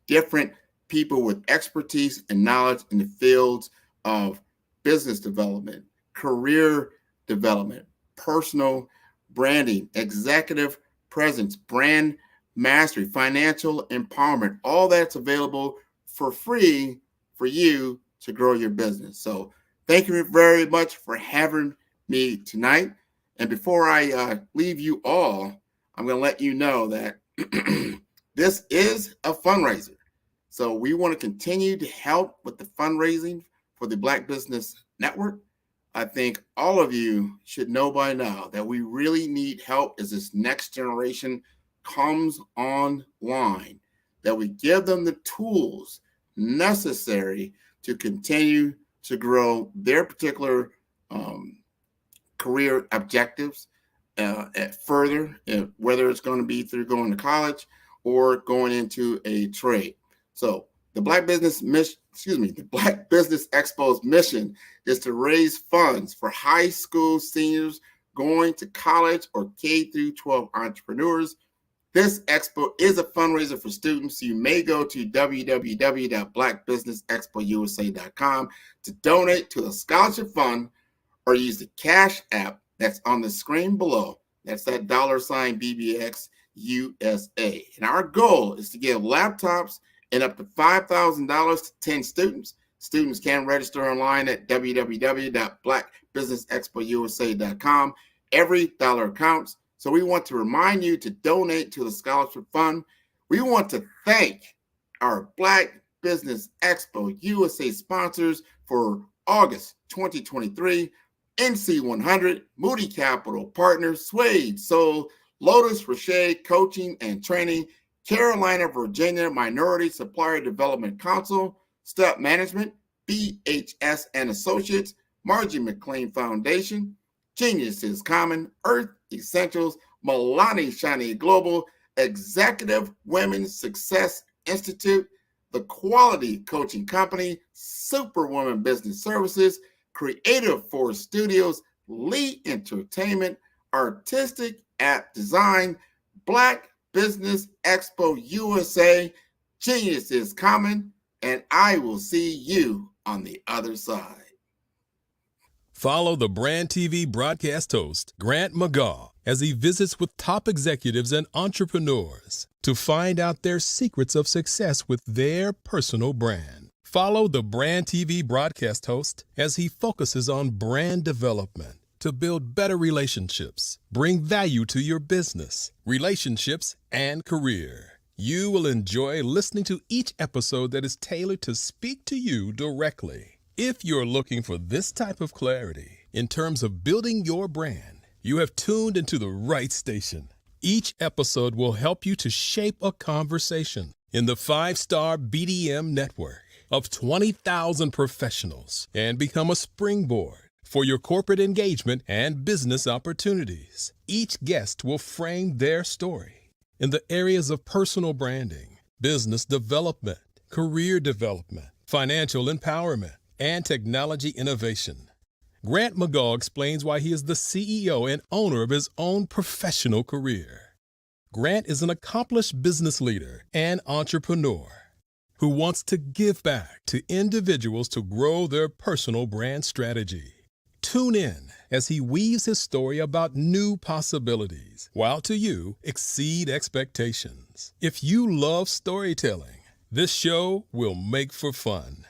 different people with expertise and knowledge in the fields of business development, career development, personal branding, executive presence, brand mastery, financial empowerment. All that's available for free for you to grow your business. So thank you very much for having me tonight. And before I leave you all, I'm going to let you know that this is a fundraiser. So we want to continue to help with the fundraising for the Black Business Network. I think all of you should know by now that we really need help as this next generation comes online, that we give them the tools necessary to continue to grow their particular career objectives further, whether it's going to be through going to college or going into a trade. So the Black Business Expo's mission is to raise funds for high school seniors going to college or K through 12 entrepreneurs. This expo is a fundraiser for students. So you may go to www.blackbusinessexpousa.com to donate to a scholarship fund or use the Cash App that's on the screen below. That's that $BBX USA. And our goal is to give laptops and up to $5,000 to 10 students. Students can register online at www.blackbusinessexpousa.com every dollar counts. So we want to remind you to donate to the Scholarship Fund. We want to thank our Black Business Expo USA sponsors for August 2023, NC 100, Moody Capital Partners, Suede, Soul, Lotus Rocher Coaching and Training, Carolina, Virginia Minority Supplier Development Council, Step Management, BHS and Associates, Margie McLean Foundation, Genius is Common, Earth Essentials, Milani Shani Global, Executive Women's Success Institute, The Quality Coaching Company, Superwoman Business Services, Creative Force Studios, Lee Entertainment, Artistic App Design, Black Business Expo USA, Genius is Common, and I will see you on the other side. Follow the Brand TV broadcast host, Grant McGaw, as he visits with top executives and entrepreneurs to find out their secrets of success with their personal brand. Follow the Brand TV broadcast host as he focuses on brand development to build better relationships, bring value to your business, relationships, and career. You will enjoy listening to each episode that is tailored to speak to you directly. If you're looking for this type of clarity in terms of building your brand, you have tuned into the right station. Each episode will help you to shape a conversation in the 5-star BDM network of 20,000 professionals and become a springboard for your corporate engagement and business opportunities. Each guest will frame their story in the areas of personal branding, business development, career development, financial empowerment, and technology innovation. Grant McGaw explains why he is the CEO and owner of his own professional career. Grant is an accomplished business leader and entrepreneur who wants to give back to individuals to grow their personal brand strategy. Tune in as he weaves his story about new possibilities, while to you exceed expectations. If you love storytelling, this show will make for fun.